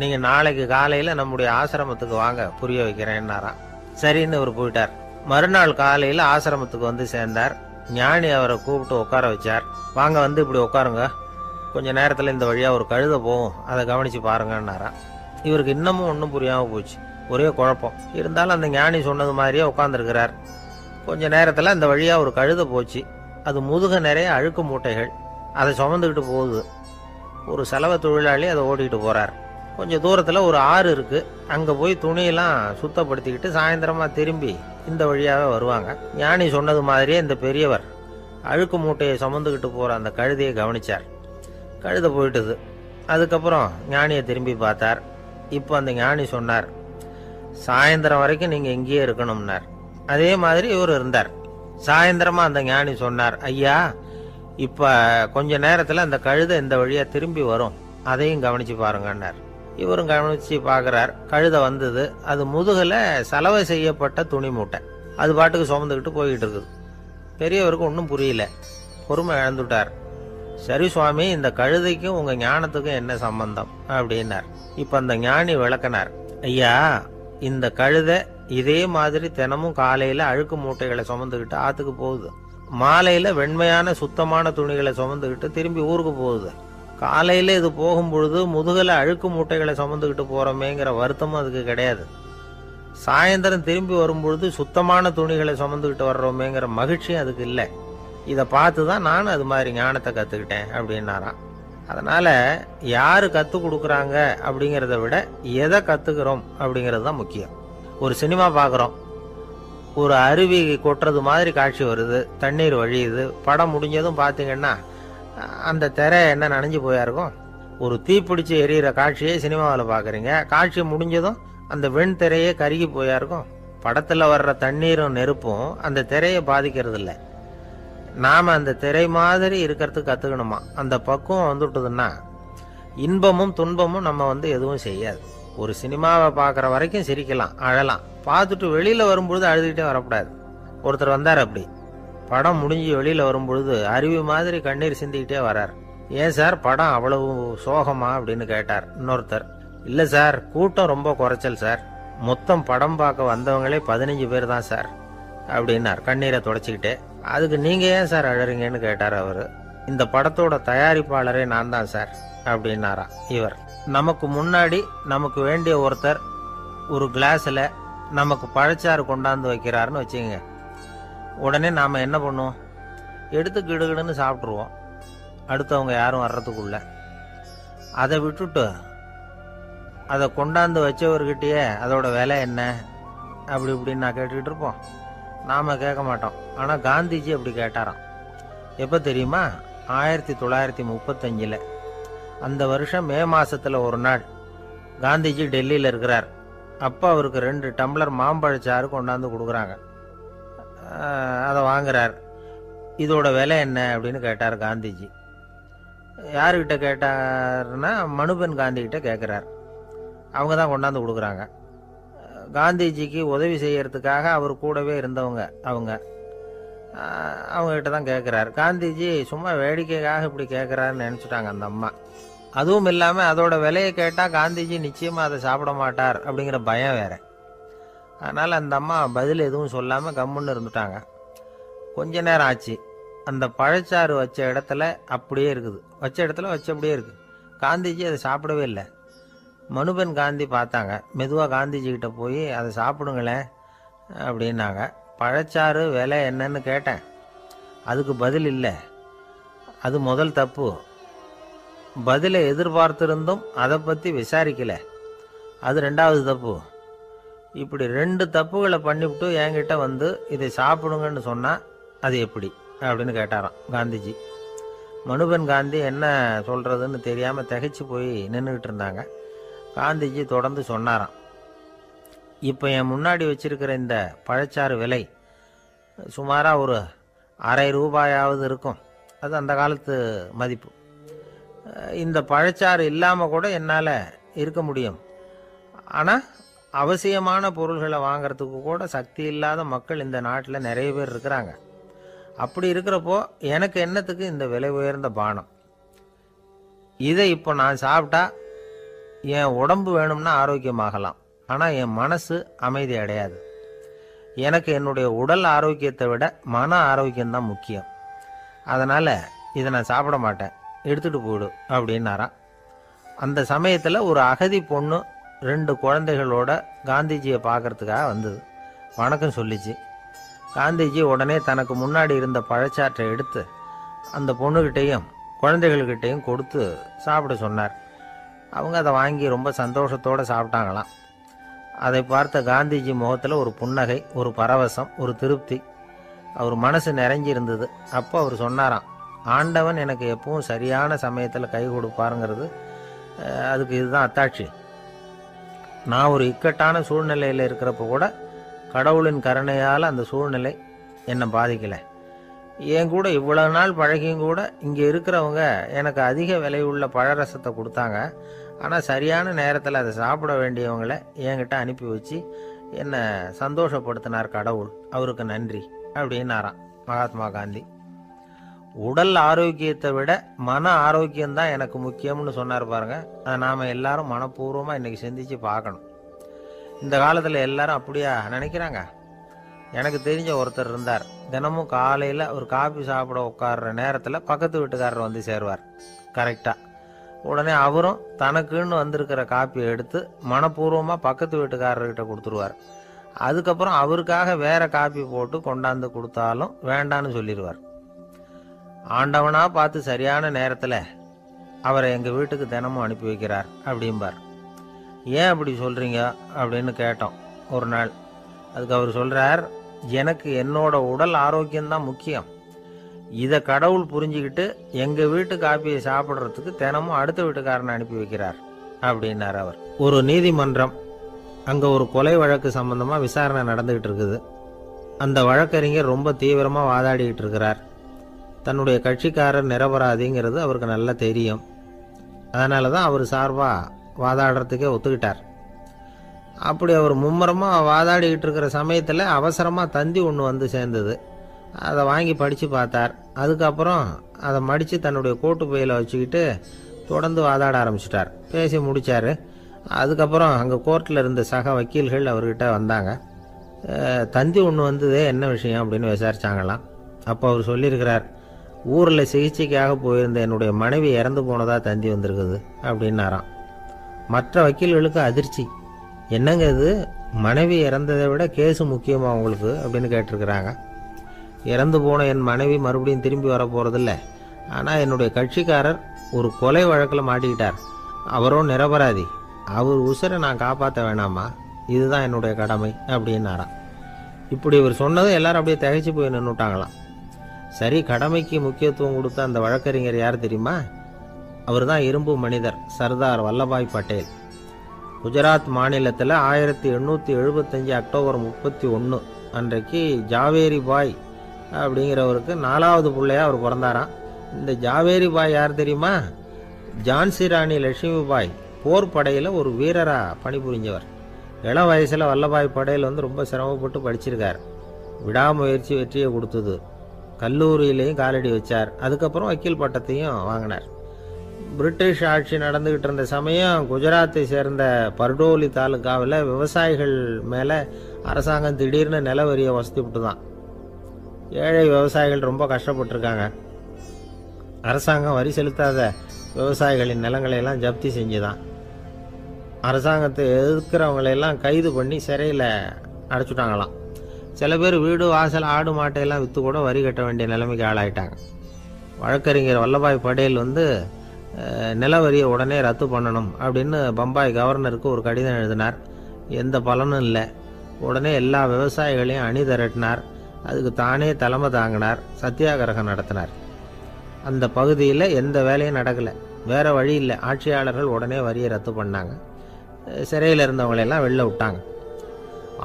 நீங்கள் நாளைக்கு காலையில் நம்முடைய ஆசிரமத்துக்கு வாங்க, புரிய வைக்கிறேன்னாராம். சரின்னு அவர் போயிட்டார். மறுநாள் காலையில் ஆசிரமத்துக்கு சேர்ந்தார். ஞானி அவரை கூப்பிட்டு உட்கார வச்சார். வாங்க, இப்படி உட்காருங்க, கொஞ்ச நேரத்தில் இந்த வழியாக ஒரு கழுதை போகும், அதை கவனித்து பாருங்கன்னாராம். இவருக்கு இன்னமும் ஒன்றும் புரியாமல் போச்சு, ஒரே குழப்பம். இருந்தாலும் அந்த ஞானி சொன்னது மாதிரியே உட்காந்துருக்கிறார். கொஞ்ச நேரத்தில் அந்த வழியாக ஒரு கழுதை போச்சு. அது முதுக நிறைய அழுக்கு மூட்டைகள், அதை சுமந்துக்கிட்டு போகுது. ஒரு செலவு தொழிலாளி அதை ஓட்டிக்கிட்டு போகிறார். கொஞ்சம் தூரத்தில் ஒரு ஆறு இருக்குது. அங்கே போய் துணியெல்லாம் சுத்தப்படுத்திக்கிட்டு சாயந்தரமாக திரும்பி இந்த வழியாகவே வருவாங்க. ஞானி சொன்னது மாதிரியே இந்த பெரியவர் அழுக்கு மூட்டையை சுமந்துக்கிட்டு போகிற அந்த கழுதையை கவனித்தார். கழுதை போயிட்டுது. அதுக்கப்புறம் ஞானியை திரும்பி பார்த்தார். இப்போ அந்த ஞானி சொன்னார், சாயந்தரம் வரைக்கும் நீங்கள் இங்கேயே இருக்கணும்னார். அதே மாதிரி இவர் இருந்தார். சாயந்தரமாக அந்த ஞானி சொன்னார், ஐயா, இப்போ கொஞ்ச நேரத்தில் அந்த கழுதை இந்த வழியாக திரும்பி வரும், அதையும் கவனித்து பாருங்கன்னார். இவரும் கவனித்து பார்க்குறார். கழுதை வந்தது. அது முதுகில் சலவை செய்யப்பட்ட துணி மூட்டை, அது பாட்டுக்கு சுமந்துக்கிட்டு போய்கிட்டு இருக்குது. பெரியவருக்கு ஒன்றும் புரியல, பொறுமை இழந்துட்டார். சரி சுவாமி, இந்த கழுதைக்கும் உங்கள் ஞானத்துக்கும் என்ன சம்பந்தம் அப்படின்னார். இப்போ அந்த ஞானி விளக்கினார். ஐயா, இந்த கழுதை இதே மாதிரி தினமும் காலையில் அழுக்கு மூட்டைகளை சுமந்துக்கிட்டு ஆற்றுக்கு போகுது, மாலையில் வெண்மையான சுத்தமான துணிகளை சுமந்துக்கிட்டு திரும்பி ஊருக்கு போகுது. காலையில் இது போகும்பொழுது முதுகில் அழுக்கு மூட்டைகளை சுமந்துக்கிட்டு போகிறோமேங்கிற வருத்தமும் அதுக்கு கிடையாது. சாயந்தரம் திரும்பி வரும்பொழுது சுத்தமான துணிகளை சுமந்துக்கிட்டு வர்றோமேங்கிற மகிழ்ச்சியும் அதுக்கு இல்லை. இதை பார்த்து தான் நானும் அது மாதிரி ஞானத்தை கற்றுக்கிட்டேன் அப்படின்னாராம். அதனால் யார் கற்றுக் கொடுக்குறாங்க அப்படிங்கிறத விட எதை கற்றுக்கிறோம் அப்படிங்கிறது தான் முக்கியம். ஒரு சினிமா பார்க்குறோம், ஒரு அருவி கொட்டுறது மாதிரி காட்சி வருது, தண்ணீர் வழியுது. படம் முடிஞ்சதும் பார்த்தீங்கன்னா அந்த திரை என்ன நனைஞ்சு போயா இருக்கும். ஒரு தீப்பிடிச்சு எரியிற காட்சியை சினிமாவில் பார்க்குறீங்க, காட்சி முடிஞ்சதும் அந்த வெண் திரையே கருகி போயா இருக்கும். படத்தில் வர்ற தண்ணீரும் நெருப்பும் அந்த திரையை பாதிக்கிறது இல்லை. நாம் அந்த திரை மாதிரி இருக்கிறதுக்கு கற்றுக்கணுமா. அந்த பக்குவம் வந்துட்டுதுன்னா இன்பமும் துன்பமும் நம்ம எதுவும் செய்யாது. ஒரு சினிமாவை பார்க்குற வரைக்கும் சிரிக்கலாம், அழலாம். பார்த்துட்டு வெளியில் வரும்பொழுது அழுதுகிட்டே வரக்கூடாது. ஒருத்தர் வந்தார், அப்படி படம் முடிஞ்சு வெளியில் வரும்பொழுது அருவி மாதிரி கண்ணீர் சிந்திக்கிட்டே வரார். ஏன் சார் படம் அவ்வளவு சோகமா அப்படின்னு கேட்டார். இன்னொருத்தர், இல்லை சார் கூட்டம் ரொம்ப குறைச்சல் சார், மொத்தம் படம் பார்க்க வந்தவங்களே 15 பேர் தான் சார் அப்படின்னார் கண்ணீரை தொடச்சிக்கிட்டே. அதுக்கு நீங்கள் ஏன் சார் அழறீங்கன்னு கேட்டார் அவர். இந்த படத்தோட தயாரிப்பாளரே நான் தான் சார் அப்படின்னாரா இவர். நமக்கு முன்னாடி நமக்கு வேண்டிய ஒருத்தர் ஒரு கிளாஸில் நமக்கு பழச்சாறு கொண்டாந்து வைக்கிறாருன்னு வச்சுக்கோங்க. உடனே நாம் என்ன பண்ணுவோம்? எடுத்து கிடுகிடுன்னு சாப்பிட்ருவோம் அடுத்தவங்க யாரும் வர்றதுக்குள்ள. அதை விட்டுட்டு அதை கொண்டாந்து வச்சவர்கிட்டயே அதோட விலை என்ன அப்படி இப்படின்னு நான் கேட்டுக்கிட்டு இருப்போம். நாம் கேட்க மாட்டோம். ஆனால் காந்திஜி அப்படி கேட்டாராம். எப்போ தெரியுமா? 1935. அந்த வருஷம் மே மாதத்தில் ஒரு நாள் காந்திஜி டெல்லியில் இருக்கிறார். அப்போ அவருக்கு 2 டம்ளர் மாம்பழச்சாறு கொண்டாந்து கொடுக்குறாங்க. அதை வாங்குறார். இதோட விலை என்ன அப்படின்னு கேட்டார் காந்திஜி. யாருக்கிட்ட கேட்டார்னா மனுபென் காந்திகிட்ட கேட்குறார். அவங்க தான் கொண்டாந்து கொடுக்குறாங்க. காந்திஜிக்கு உதவி செய்யறதுக்காக அவர் கூடவே இருந்தவங்க அவங்ககிட்ட தான் கேட்குறார். காந்திஜி சும்மா வேடிக்கைக்காக இப்படி கேட்குறாருன்னு நினச்சிட்டாங்க அந்த அம்மா. அதுவும் இல்லாமல் அதோட விலையை கேட்டால் காந்திஜி நிச்சயமாக அதை சாப்பிட மாட்டார் அப்படிங்கிற பயம் வேற. அதனால் அந்த அம்மா பதில் எதுவும் சொல்லாமல் கம்முன்னு இருந்துட்டாங்க. கொஞ்ச நேரம் ஆச்சு. அந்த பழச்சாறு வச்ச இடத்துல அப்படியே இருக்குது. வச்ச இடத்துல வச்சபடியே இருக்குது. காந்திஜி அதை சாப்பிடவே இல்லை. மனுபென் காந்தி பார்த்தாங்க. மெதுவாக காந்திஜிக்கிட்ட போய் அதை சாப்பிடுங்களேன் அப்படின்னாங்க. பழச்சாறு விலை என்னன்னு கேட்டேன். அதுக்கு பதில் இல்லை. அது முதல் தப்பு. பதிலை எதிர்பார்த்திருந்தும் அதை பற்றி விசாரிக்கல. அது 2வது தப்பு. இப்படி 2 தப்புகளை பண்ணிவிட்டு என்கிட்ட இதை சாப்பிடுங்கன்னு சொன்னால் அது எப்படி அப்படின்னு கேட்டாராம் காந்திஜி. மனுபென் காந்தி என்ன சொல்கிறதுன்னு தெரியாமல் திகைச்சு போய் நின்றுக்கிட்டு இருந்தாங்க. காந்திஜி தொடர்ந்து சொன்னாராம். இப்போ என் முன்னாடி வச்சிருக்கிற இந்த பழச்சாறு விலை சுமாராக ஒரு ₹1/2 இருக்கும். அது அந்த காலத்து மதிப்பு. இந்த பழச்சாறு இல்லாமல் கூட என்னால் இருக்க முடியும். ஆனால் அவசியமான பொருள்களை வாங்கிறதுக்கு கூட சக்தி இல்லாத மக்கள் இந்த நாட்டில் நிறைய பேர் இருக்கிறாங்க. அப்படி இருக்கிறப்போ எனக்கு என்னத்துக்கு இந்த விலை உயர்ந்த பானம்? இதை இப்போ நான் சாப்பிட்டா என் உடம்பு வேணும்னா ஆரோக்கியமாகலாம், ஆனால் என் மனசு அமைதி அடையாது. எனக்கு என்னுடைய உடல் ஆரோக்கியத்தை விட மன ஆரோக்கியம்தான் முக்கியம். அதனால் இதை நான் சாப்பிட மாட்டேன், எடுத்துகிட்டு போயிடு அப்படின்னாராம். அந்த சமயத்தில் ஒரு அகதி பொண்ணு 2 குழந்தைகளோட காந்திஜியை பார்க்கறதுக்காக வந்தது. வணக்கம் சொல்லிச்சு. காந்திஜி உடனே தனக்கு முன்னாடி இருந்த பழச்சாற்றை எடுத்து அந்த பொண்ணுகிட்டையும் குழந்தைகள்கிட்டையும் கொடுத்து சாப்பிட சொன்னார். அவங்க அதை வாங்கி ரொம்ப சந்தோஷத்தோடு சாப்பிட்டாங்களாம். அதை பார்த்த காந்திஜி முகத்தில் ஒரு புன்னகை, ஒரு பரவசம், ஒரு திருப்தி. அவர் மனசு நிறைஞ்சிருந்தது. அப்போ அவர் சொன்னாராம், ஆண்டவன் எனக்கு எப்பவும் சரியான சமயத்தில் கை கொடுப்பாருங்கிறது அதுக்கு இதுதான் அத்தாட்சி. நான் ஒரு இக்கட்டான சூழ்நிலையில் இருக்கிறப்ப கூட கடவுளின் கருணையால் அந்த சூழ்நிலை என்னை பாதிக்கலை. என் கூட இவ்வளவு நாள் பழகியும் கூட இங்கே இருக்கிறவங்க எனக்கு அதிக விலையுள்ள பழரசத்தை கொடுத்தாங்க. ஆனால் சரியான நேரத்தில் அதை சாப்பிட வேண்டியவங்களை என்கிட்ட அனுப்பி வச்சு என்னை சந்தோஷப்படுத்தினார் கடவுள், அவருக்கு நன்றி அப்படின்னாராம் மகாத்மா காந்தி. உடல் ஆரோக்கியத்தை விட மன ஆரோக்கியம்தான் எனக்கு முக்கியம்னு சொன்னார் பாருங்க. அதை நாம் எல்லாரும் மனப்பூர்வமாக இன்றைக்கி சிந்திச்சு பார்க்கணும். இந்த காலத்தில் எல்லாரும் அப்படியா நினைக்கிறாங்க? எனக்கு தெரிஞ்ச ஒருத்தர் இருந்தார். தினமும் காலையில் ஒரு காபி சாப்பிட உட்கார்ற நேரத்தில் பக்கத்து வீட்டுக்காரர் வந்து சேருவார் கரெக்டாக. உடனே அவரும் தனக்குன்னு வந்திருக்கிற காப்பியை எடுத்து மனப்பூர்வமாக பக்கத்து வீட்டுக்காரர்கிட்ட கொடுத்துருவார். அதுக்கப்புறம் அவருக்காக வேற காப்பி போட்டு கொண்டாந்து கொடுத்தாலும் வேண்டான்னு சொல்லிடுவார். ஆண்டவனா பார்த்து சரியான நேரத்தில் அவரை எங்கள் வீட்டுக்கு தினமும் அனுப்பி வைக்கிறார் அப்படிம்பார். ஏன் அப்படி சொல்கிறீங்க அப்படின்னு கேட்டோம் ஒரு நாள். அதுக்கு அவர் சொல்கிறார், எனக்கு என்னோட உடல் ஆரோக்கியம்தான் முக்கியம். இதை கடவுள் புரிஞ்சுக்கிட்டு எங்கள் வீட்டு காப்பியை சாப்பிட்றதுக்கு தினமும் அடுத்த வீட்டுக்காரனை அனுப்பி வைக்கிறார் அப்படின்னார் அவர். ஒரு நீதிமன்றம் அங்கே ஒரு கொலை வழக்கு சம்பந்தமாக விசாரணை நடந்துக்கிட்டு இருக்குது. அந்த வழக்கறிஞர் ரொம்ப தீவிரமாக வாதாடிக்கிட்டு இருக்கிறார். தன்னுடைய கட்சிக்காரர் நிரபராதிங்கிறது அவருக்கு நல்லா தெரியும். அதனால தான் அவர் சார்பாக வாதாடுறதுக்கே ஒத்துக்கிட்டார். அப்படி அவர் மும்முரமாக வாதாடிக்கிட்டு இருக்கிற சமயத்தில் அவசரமாக தந்தி ஒன்று வந்து சேர்ந்தது. அதை வாங்கி படித்து பார்த்தார். அதுக்கப்புறம் அதை மடித்து தன்னுடைய கோட்டு பையில் வச்சுக்கிட்டு தொடர்ந்து வாதாட ஆரம்பிச்சிட்டார். பேசி முடித்தார். அதுக்கப்புறம் அங்கே கோர்ட்டில் இருந்த சக வக்கீல்கள் அவர்கிட்ட வந்தாங்க. தந்தி ஒன்று வந்ததே, என்ன விஷயம் அப்படின்னு விசாரிச்சாங்களாம். அப்போ அவர் சொல்லியிருக்கிறார், ஊரில் சிகிச்சைக்காக போயிருந்த என்னுடைய மனைவி இறந்து போனதாக தந்தி வந்திருக்குது அப்படின்னாராம். மற்ற வக்கீல்களுக்கு அதிர்ச்சி. என்னங்க இது, மனைவி இறந்ததை விட கேஸு முக்கியமாக உங்களுக்கு அப்படின்னு கேட்டிருக்கிறாங்க. இறந்து போன என் மனைவி மறுபடியும் திரும்பி வர போகிறதில்ல. ஆனால் என்னுடைய கட்சிக்காரர் ஒரு கொலை வழக்கில் மாட்டிக்கிட்டார். அவரும் நிரபராதி. அவர் உசுரை நான் காப்பாற்ற வேணாமா? இதுதான் என்னுடைய கடமை அப்படின்னாராம். இப்படி இவர் சொன்னதும் எல்லாரும் அப்படியே திகைச்சு போய் நின்றுட்டாங்களாம். சரி, கடமைக்கு முக்கியத்துவம் கொடுத்த அந்த வழக்கறிஞர் யார் தெரியுமா? அவர் தான் இரும்பு மனிதர் சர்தார் வல்லபாய் பட்டேல். குஜராத் மாநிலத்தில் 1875 அக்டோபர் 31 அன்றைக்கு ஜாவேரி பாய் அப்படிங்கிறவருக்கு 4வது பிள்ளையா அவர் பிறந்தாராம். இந்த ஜாவேரி பாய் யார் தெரியுமா? ஜான்சி ராணி லட்சுமி பாய் போர் படையில் ஒரு வீரராக பணிபுரிஞ்சவர். இளம் வயசில் வல்லபாய் பட்டேல் ரொம்ப சிரமப்பட்டு படிச்சிருக்கார். விடாமுயற்சி வெற்றியை கொடுத்தது. கல்லூரியிலையும் காலடி வச்சார். அதுக்கப்புறம் வக்கீல் பட்டத்தையும் வாங்கினார். பிரிட்டிஷ் ஆட்சி நடந்துக்கிட்டு இருந்த சமயம் குஜராத்தை சேர்ந்த பர்டோலி தாலுக்காவில் விவசாயிகள் மேலே அரசாங்கம் திடீர்னு நில வரியை வசதிவிட்டு தான். ஏழை விவசாயிகள் ரொம்ப கஷ்டப்பட்டுருக்காங்க. அரசாங்கம் வரி செலுத்தாத விவசாயிகளின் நிலங்களையெல்லாம் ஜப்தி செஞ்சுதான். அரசாங்கத்தை எதிர்க்கிறவங்களையெல்லாம் கைது பண்ணி சிறையில் அடைச்சுட்டாங்களாம். சில பேர் வீடு வாசல் ஆடு மாட்டையெல்லாம் விற்று கூட வரி கட்ட வேண்டிய நிலைமைக்கு ஆளாயிட்டாங்க. வழக்கறிஞர் வல்லபாய் பட்டேல் நில வரியை உடனே ரத்து பண்ணணும் அப்படின்னு பம்பாய் கவர்னருக்கு ஒரு கடிதம் எழுதினார். எந்த பலனும் இல்லை. உடனே எல்லா விவசாயிகளையும் அணி திரட்டினார். அதுக்கு தானே தலைமை தாங்கினார். சத்தியாகிரகம் நடத்தினார். அந்த பகுதியில் எந்த வேலையும் நடக்கலை. வேறு வழி இல்லை. ஆட்சியாளர்கள் உடனே வரியை ரத்து பண்ணாங்க. சிறையில் இருந்தவங்களெல்லாம் வெளில விட்டாங்க.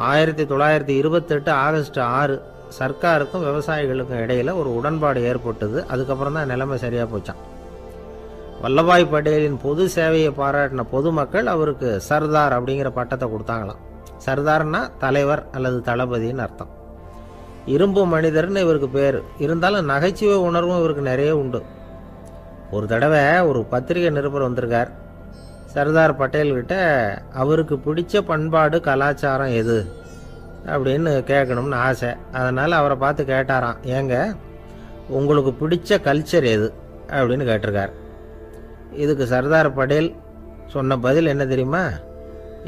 1928 ஆகஸ்ட் 6 சர்க்காருக்கும் விவசாயிகளுக்கும் இடையில் ஒரு உடன்பாடு ஏற்பட்டது. அதுக்கப்புறம் தான் நிலைமை சரியாக போச்சான். வல்லபாய் பட்டேலின் பொது சேவையை பாராட்டின பொதுமக்கள் அவருக்கு சர்தார் அப்படிங்கிற பட்டத்தை கொடுத்தாங்களாம். சர்தார்னா தலைவர் அல்லது தளபதின்னு அர்த்தம். இரும்பு மனிதர்னு இவருக்கு பேர். இருந்தாலும் நகைச்சுவை உணர்வும் இவருக்கு நிறைய உண்டு. ஒரு தடவை ஒரு பத்திரிகை நிருபர் வந்திருக்கார். சர்தார் பட்டேல்கிட்ட அவருக்கு பிடிச்ச பண்பாடு கலாச்சாரம் எது அப்படின்னு கேட்கணும்னு ஆசை. அதனால் அவரை பார்த்து கேட்டாராம், ஏங்க உங்களுக்கு பிடிச்ச கல்ச்சர் எது அப்படின்னு கேட்டிருக்கார். இதுக்கு சர்தார் பட்டேல் சொன்ன பதில் என்ன தெரியுமா?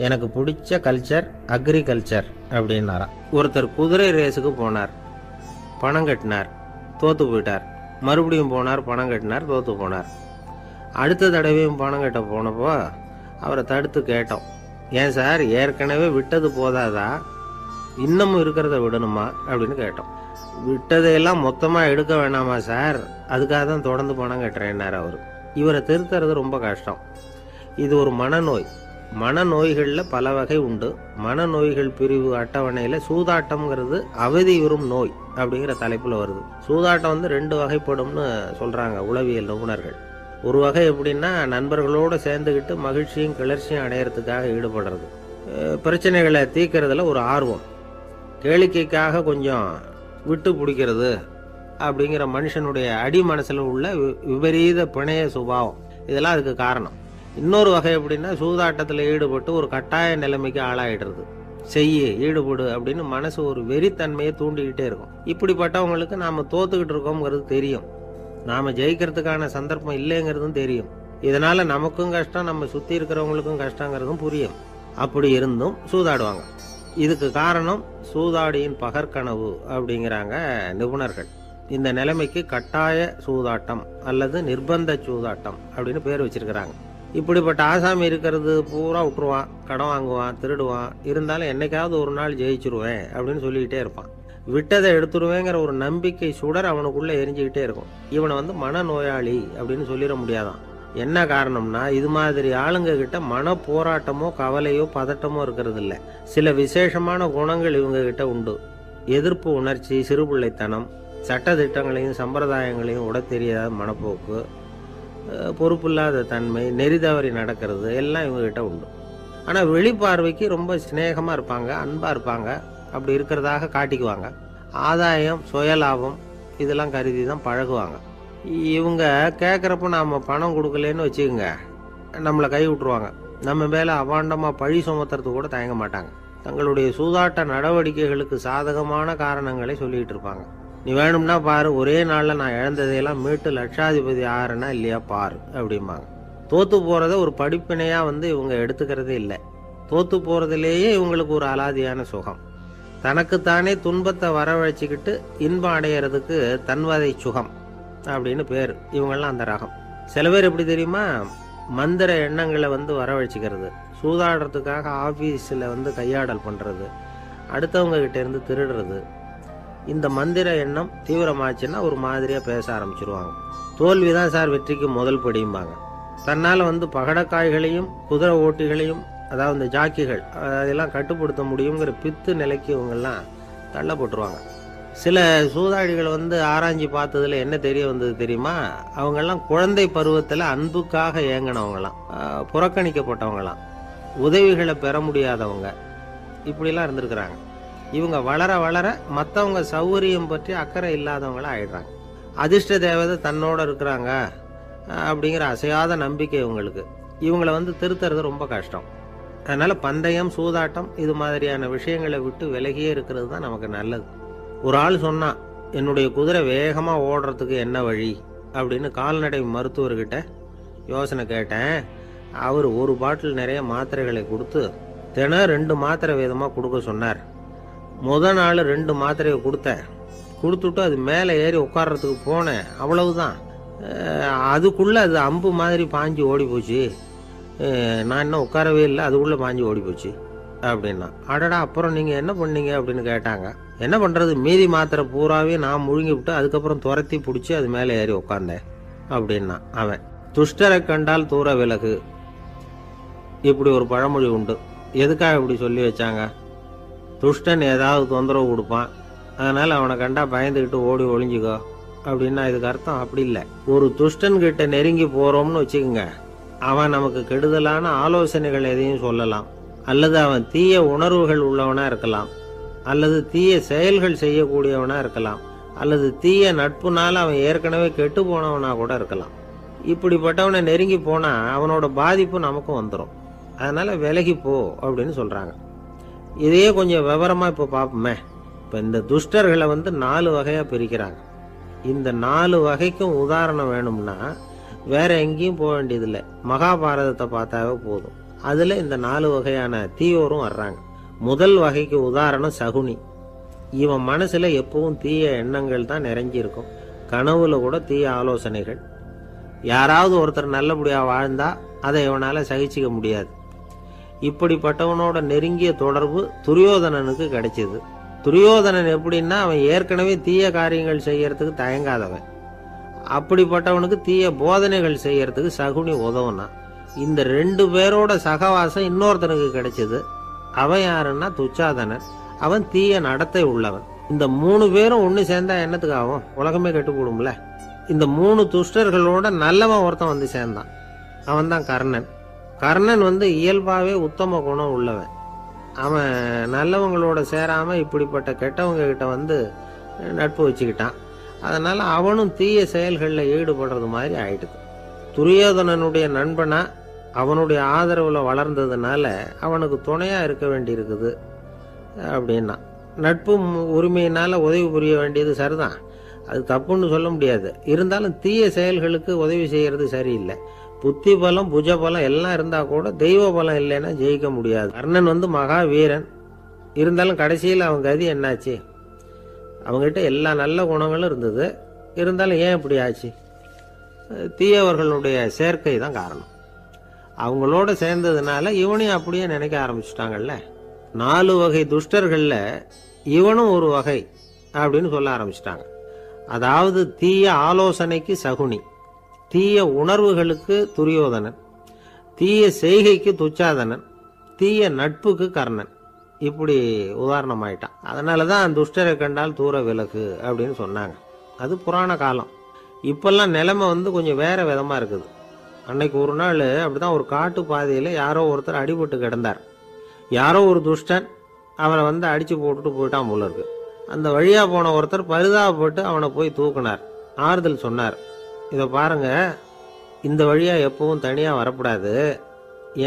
எனக்கு பிடிச்ச கல்ச்சர் அக்ரிகல்ச்சர் அப்படின்னாராம். ஒருத்தர் குதிரை ரேஸுக்கு போனார். பணம் கட்டினார், தோற்று போயிட்டார். மறுபடியும் போனார், பணம் கட்டினார், தோற்று போனார். அடுத்த தடவையும் பணம் கட்ட போனப்போ அவரை தடுத்து கேட்டோம், ஏன் சார் ஏற்கனவே விட்டது போதாதா, இன்னமும் இருக்கிறத விடணுமா அப்படின்னு கேட்டோம். விட்டதையெல்லாம் மொத்தமாக எடுக்க வேணாமா சார், அதுக்காக தான் தொடர்ந்து பணம் கட்டுறேன்னார் அவர். இவரை திருத்துறது ரொம்ப கஷ்டம். இது ஒரு மனநோய். மனநோய்களில் பல வகை உண்டு. மனநோய்கள் பிரிவு அட்டவணையில் சூதாட்டம்ங்கிறது அவதி வரும் நோய் அப்படிங்கிற தலைப்பில் வருது. சூதாட்டம் 2 வகைப்படும்னு சொல்கிறாங்க உளவியல் நிபுணர்கள். ஒரு வகை எப்படின்னா, நண்பர்களோடு சேர்ந்துக்கிட்டு மகிழ்ச்சியும் கிளர்ச்சியும் அடையிறதுக்காக ஈடுபடுறது. பிரச்சனைகளை தீர்க்கறதுல ஒரு ஆர்வம். கேளிக்கைக்காக கொஞ்சம் விட்டு பிடிக்கிறது அப்படிங்கிற மனுஷனுடைய அடி மனசில் உள்ள விபரீத பிணைய சுபாவம், இதெல்லாம் அதுக்கு காரணம். இன்னொரு வகை எப்படின்னா, சூதாட்டத்தில் ஈடுபட்டு ஒரு கட்டாய நிலைமைக்கு ஆளாயிடுறது. ஈடுபடு அப்படின்னு மனசு ஒரு வெறித்தன்மையை தூண்டிக்கிட்டே இருக்கும். இப்படிப்பட்டவங்களுக்கு நாம் தோத்துக்கிட்டு இருக்கோங்கிறது தெரியும். நாம் ஜெயிக்கிறதுக்கான சந்தர்ப்பம் இல்லைங்கிறதும் தெரியும். இதனால் நமக்கும் கஷ்டம், நம்ம சுற்றி இருக்கிறவங்களுக்கும் கஷ்டங்கிறதும் புரியும். அப்படி இருந்தும் சூதாடுவாங்க. இதுக்கு காரணம் சூதாடியின் பகற்கனவு அப்படிங்கிறாங்க நிபுணர்கள். இந்த நிலைமைக்கு கட்டாய சூதாட்டம் அல்லது நிர்பந்த சூதாட்டம் அப்படின்னு பேர் வச்சிருக்கிறாங்க. இப்படிப்பட்ட ஆசாமி இருக்கிறது பூரா விட்டுருவான், கடன் வாங்குவான், திருடுவான். இருந்தாலும் என்னைக்காவது ஒரு நாள் ஜெயிச்சிருவேன் அப்படின்னு சொல்லிக்கிட்டே இருப்பான். விட்டதை எடுத்துருவேங்கிற ஒரு நம்பிக்கை சுடர் அவனுக்குள்ளே எரிஞ்சுக்கிட்டே இருக்கும். இவனை மனநோயாளி அப்படின்னு சொல்லிட முடியாதான். என்ன காரணம்னா, இது மாதிரி ஆளுங்க கிட்ட மன போராட்டமோ கவலையோ பதட்டமோ இருக்கிறது இல்லை. சில விசேஷமான குணங்கள் இவங்க கிட்ட உண்டு. எதிர்ப்பு உணர்ச்சி, சிறுபிள்ளைத்தனம், சட்ட திட்டங்களையும் சம்பிரதாயங்களையும் உட தெரியாத மனப்போக்கு, பொறுப்பில்லாத தன்மை, நெறி தவறி நடக்கிறது எல்லாம் இவங்ககிட்ட உண்டு. ஆனால் வெளிப்பார்வைக்கு ரொம்ப சிநேகமாக இருப்பாங்க, அன்பாக இருப்பாங்க. அப்படி இருக்கிறதாக காட்டிக்குவாங்க. ஆதாயம், சுயலாபம் இதெல்லாம் கருதி தான் பழகுவாங்க. இவங்க கேட்குறப்ப நாம் பணம் கொடுக்கலன்னு வச்சுக்கோங்க, நம்மளை கை விட்டுருவாங்க. நம்ம மேலே அபாண்டமாக பழி சுமத்துறது கூட தயங்க மாட்டாங்க. தங்களுடைய சூதாட்ட நடவடிக்கைகளுக்கு சாதகமான காரணங்களை சொல்லிகிட்டு இருப்பாங்க. நீ வேணும்னா பாரு, ஒரே நாளில் நான் இழந்ததையெல்லாம் மீட்டு லட்சாதிபதி ஆறேன்னா இல்லையா பாரு அப்படிம்பாங்க. தோற்று போகிறத ஒரு படிப்பினையாக இவங்க எடுத்துக்கிறதே இல்லை. தோற்று போகிறதுலேயே இவங்களுக்கு ஒரு அலாதியான சுகம். தனக்குத்தானே துன்பத்தை வரவழைச்சிக்கிட்டு இன்பம் அடையிறதுக்கு தன்வதை சுகம் அப்படின்னு பேர். இவங்கெல்லாம் அந்த ரகம். சில பேர் எப்படி தெரியுமா, மந்திர எண்ணங்களை வரவழைச்சிக்கிறது, சூதாடுறதுக்காக ஆஃபீஸில் கையாடல் பண்ணுறது, அடுத்தவங்க கிட்ட இருந்து திருடுறது. இந்த மந்திர எண்ணம் தீவிரமாச்சுன்னா ஒரு மாதிரியாக பேச ஆரம்பிச்சிருவாங்க. தோல்வி தான் சார் வெற்றிக்கு முதல் படியும்பாங்க. தன்னால் பகடக்காய்களையும் குதிரை ஓட்டிகளையும், அதாவது இந்த ஜாக்கிகள், அதெல்லாம் கட்டுப்படுத்த முடியுங்கிற பித்து நிலைக்கு இவங்கெல்லாம் தள்ளப்பட்டுருவாங்க. சில சூதாடிகள் ஆராய்ச்சி பார்த்ததில் என்ன தெரிய வந்தது தெரியுமா, அவங்கெல்லாம் குழந்தை பருவத்தில் அன்புக்காக ஏங்கினவங்களாம், புறக்கணிக்கப்பட்டவங்களாம், உதவிகளை பெற முடியாதவங்க, இப்படிலாம் இருந்திருக்கிறாங்க. இவங்க வளர வளர மற்றவங்க சௌகரியம் பற்றி அக்கறை இல்லாதவங்களா ஆயிடுறாங்க. அதிர்ஷ்ட தேவதை தன்னோட இருக்கிறாங்க அப்படிங்கிற அசையாத நம்பிக்கை இவங்களுக்கு. இவங்களை திருத்துறது ரொம்ப கஷ்டம். அதனால பந்தயம், சூதாட்டம் இது மாதிரியான விஷயங்களை விட்டு விலகியே இருக்கிறது தான் நமக்கு நல்லது. ஒரு ஆள் சொன்னான், என்னுடைய குதிரை வேகமாக ஓடுறதுக்கு என்ன வழி அப்படின்னு கால்நடை மருத்துவர்கிட்ட யோசனை கேட்டேன். அவர் ஒரு பாட்டில் நிறைய மாத்திரைகளை கொடுத்து தினம் 2 மாத்திரை வேதமாக கொடுக்க சொன்னார். முதல் நாள் 2 மாத்திரையை கொடுத்துட்டு அது மேலே ஏறி உட்கார்றதுக்கு போனேன். அவ்வளவுதான். அதுக்குள்ளே அது அம்பு மாதிரி பாஞ்சு ஓடி போச்சு. நான் இன்னும் உட்காரவே இல்லை, அதுக்குள்ளே பாஞ்சு ஓடி போச்சு அப்படின்னா. அடடா, அப்புறம் நீங்கள் என்ன பண்ணீங்க அப்படின்னு கேட்டாங்க. என்ன பண்ணுறது, மீதி மாத்திரை பூராவே நான் முழுங்கி விட்டு அதுக்கப்புறம் துரத்தி பிடிச்சி அது மேலே ஏறி உட்காந்தேன் அப்படின்னா அவன். துஷ்டரை கண்டால் தூர விலகு, இப்படி ஒரு பழமொழி உண்டு. எதுக்காக இப்படி சொல்லி வச்சாங்க? துஷ்டன் ஏதாவது தொந்தரவு கொடுப்பான், அதனால் அவனை கண்டா பயந்துக்கிட்டு ஓடி ஒளிஞ்சிக்கோ அப்படின்னா இதுக்கு அர்த்தம் அப்படி இல்லை. ஒரு துஷ்டன்கிட்ட நெருங்கி போகிறோம்னு வச்சுக்கோங்க, அவன் நமக்கு கெடுதலான ஆலோசனைகள் எதையும் சொல்லலாம், அல்லது அவன் தீய உணர்வுகள் உள்ளவனாக இருக்கலாம், அல்லது தீய செயல்கள் செய்யக்கூடியவனாக இருக்கலாம், அல்லது தீய நட்புனால அவன் ஏற்கனவே கெட்டு போனவனா கூட இருக்கலாம். இப்படிப்பட்டவனை நெருங்கி போனால் அவனோட பாதிப்பு நமக்கும் வந்துடும். அதனால் விலகி போ அப்படின்னு சொல்கிறாங்க. இதையே கொஞ்சம் விவரமாக இப்போ பார்ப்போமே. இப்போ இந்த துஷ்டர்களை 4 வகையாக பிரிக்கிறாங்க. இந்த 4 வகைக்கும் உதாரணம் வேணும்னா வேற எங்கேயும் போக வேண்டியதில்லை, மகாபாரதத்தை பார்த்தாவே போதும். அதில் இந்த 4 வகையான தீயோரும் வர்றாங்க. முதல் வகைக்கு உதாரணம் சகுனி. இவன் மனசில் எப்பவும் தீய எண்ணங்கள் தான் நிறைஞ்சிருக்கும். கனவுல கூட தீய ஆலோசனைகள். யாராவது ஒருத்தர் நல்லபடியாக வாழ்ந்தா அதை இவனால் சகிச்சிக்க முடியாது. இப்படிப்பட்டவனோட நெருங்கிய தொடர்பு துரியோதனனுக்கு கிடைச்சது. துரியோதனன் எப்படின்னா, அவன் ஏற்கனவே தீய காரியங்கள் செய்யறதுக்கு தயங்காதவன். அப்படிப்பட்டவனுக்கு தீய போதனைகள் செய்யறதுக்கு சகுனி உதவுனான். இந்த 2 பேரோட சகவாசம் இன்னொருத்தனுக்கு கிடைச்சது. அவன் யாருன்னா துச்சாதனன். அவன் தீய நடத்தை உள்ளவன். இந்த 3 பேரும் ஒன்று சேர்ந்தா என்னத்துக்கு ஆகும்? உலகமே கெட்டு போடும்ல. இந்த 3 துஷ்டர்களோட நல்லவன் ஒருத்தன் சேர்ந்தான். அவன் தான் கர்ணன். கர்ணன் இயல்பாகவே உத்தம குணம் உள்ளவன். அவன் நல்லவங்களோட சேராமல் இப்படிப்பட்ட கெட்டவங்க கிட்ட நட்பு வச்சுக்கிட்டான். அதனால் அவனும் தீய செயல்களில் ஈடுபடுறது மாதிரி ஆயிடுது. துரியோதனனுடைய நண்பனா அவனுடைய ஆதரவில் வளர்ந்ததுனால அவனுக்கு துணையாக இருக்க வேண்டி இருக்குது அப்படின்னா. நட்பு உரிமையினால் உதவி புரிய வேண்டியது சரிதான், அது தப்புன்னு சொல்ல முடியாது. இருந்தாலும் தீய செயல்களுக்கு உதவி செய்கிறது சரியில்லை. புத்தி பலம், புஜ பலம் எல்லாம் இருந்தால் கூட தெய்வ பலம் இல்லைன்னா ஜெயிக்க முடியாது. கர்ணன் மகா வீரன். இருந்தாலும் கடைசியில் அவன் கதி என்னாச்சு? அவங்ககிட்ட எல்லா நல்ல குணங்களும் இருந்தது. இருந்தாலும் ஏன் இப்படி ஆச்சு? தீயவர்களுடைய சேர்க்கை தான் காரணம். அவங்களோட சேர்ந்ததுனால இவனையும் அப்படியே நினைக்க ஆரம்பிச்சுட்டாங்கல்ல. 4 வகை துஷ்டர்களில் இவனும் ஒரு வகை அப்படின்னு சொல்ல ஆரம்பிச்சிட்டாங்க. அதாவது தீய ஆலோசனைக்கு சகுனி, தீய உணர்வுகளுக்கு துரியோதனன், தீய செய்கைக்கு துச்சாதனன், தீய நட்புக்கு கர்ணன். இப்படி உதாரணமாயிட்டான். அதனாலதான் துஷ்டரை கண்டால் தூர விலகு அப்படின்னு சொன்னாங்க. அது புராண காலம். இப்பெல்லாம் நிலைமை கொஞ்சம் வேற விதமா இருக்குது. அன்னைக்கு ஒரு நாள் அப்படிதான் ஒரு காட்டு பாதையில யாரோ ஒருத்தர் அடிபட்டு கிடந்தார். யாரோ ஒரு துஷ்டன் அவனை அடிச்சு போட்டுட்டு போயிட்டான் போல இருக்கு. அந்த வழியா போன ஒருத்தர் பரிதாபப்பட்டு அவனை போய் தூக்குனார், ஆறுதல் சொன்னார். இதை பாருங்க, இந்த வழியா எப்பவும் தனியா வரக்கூடாது.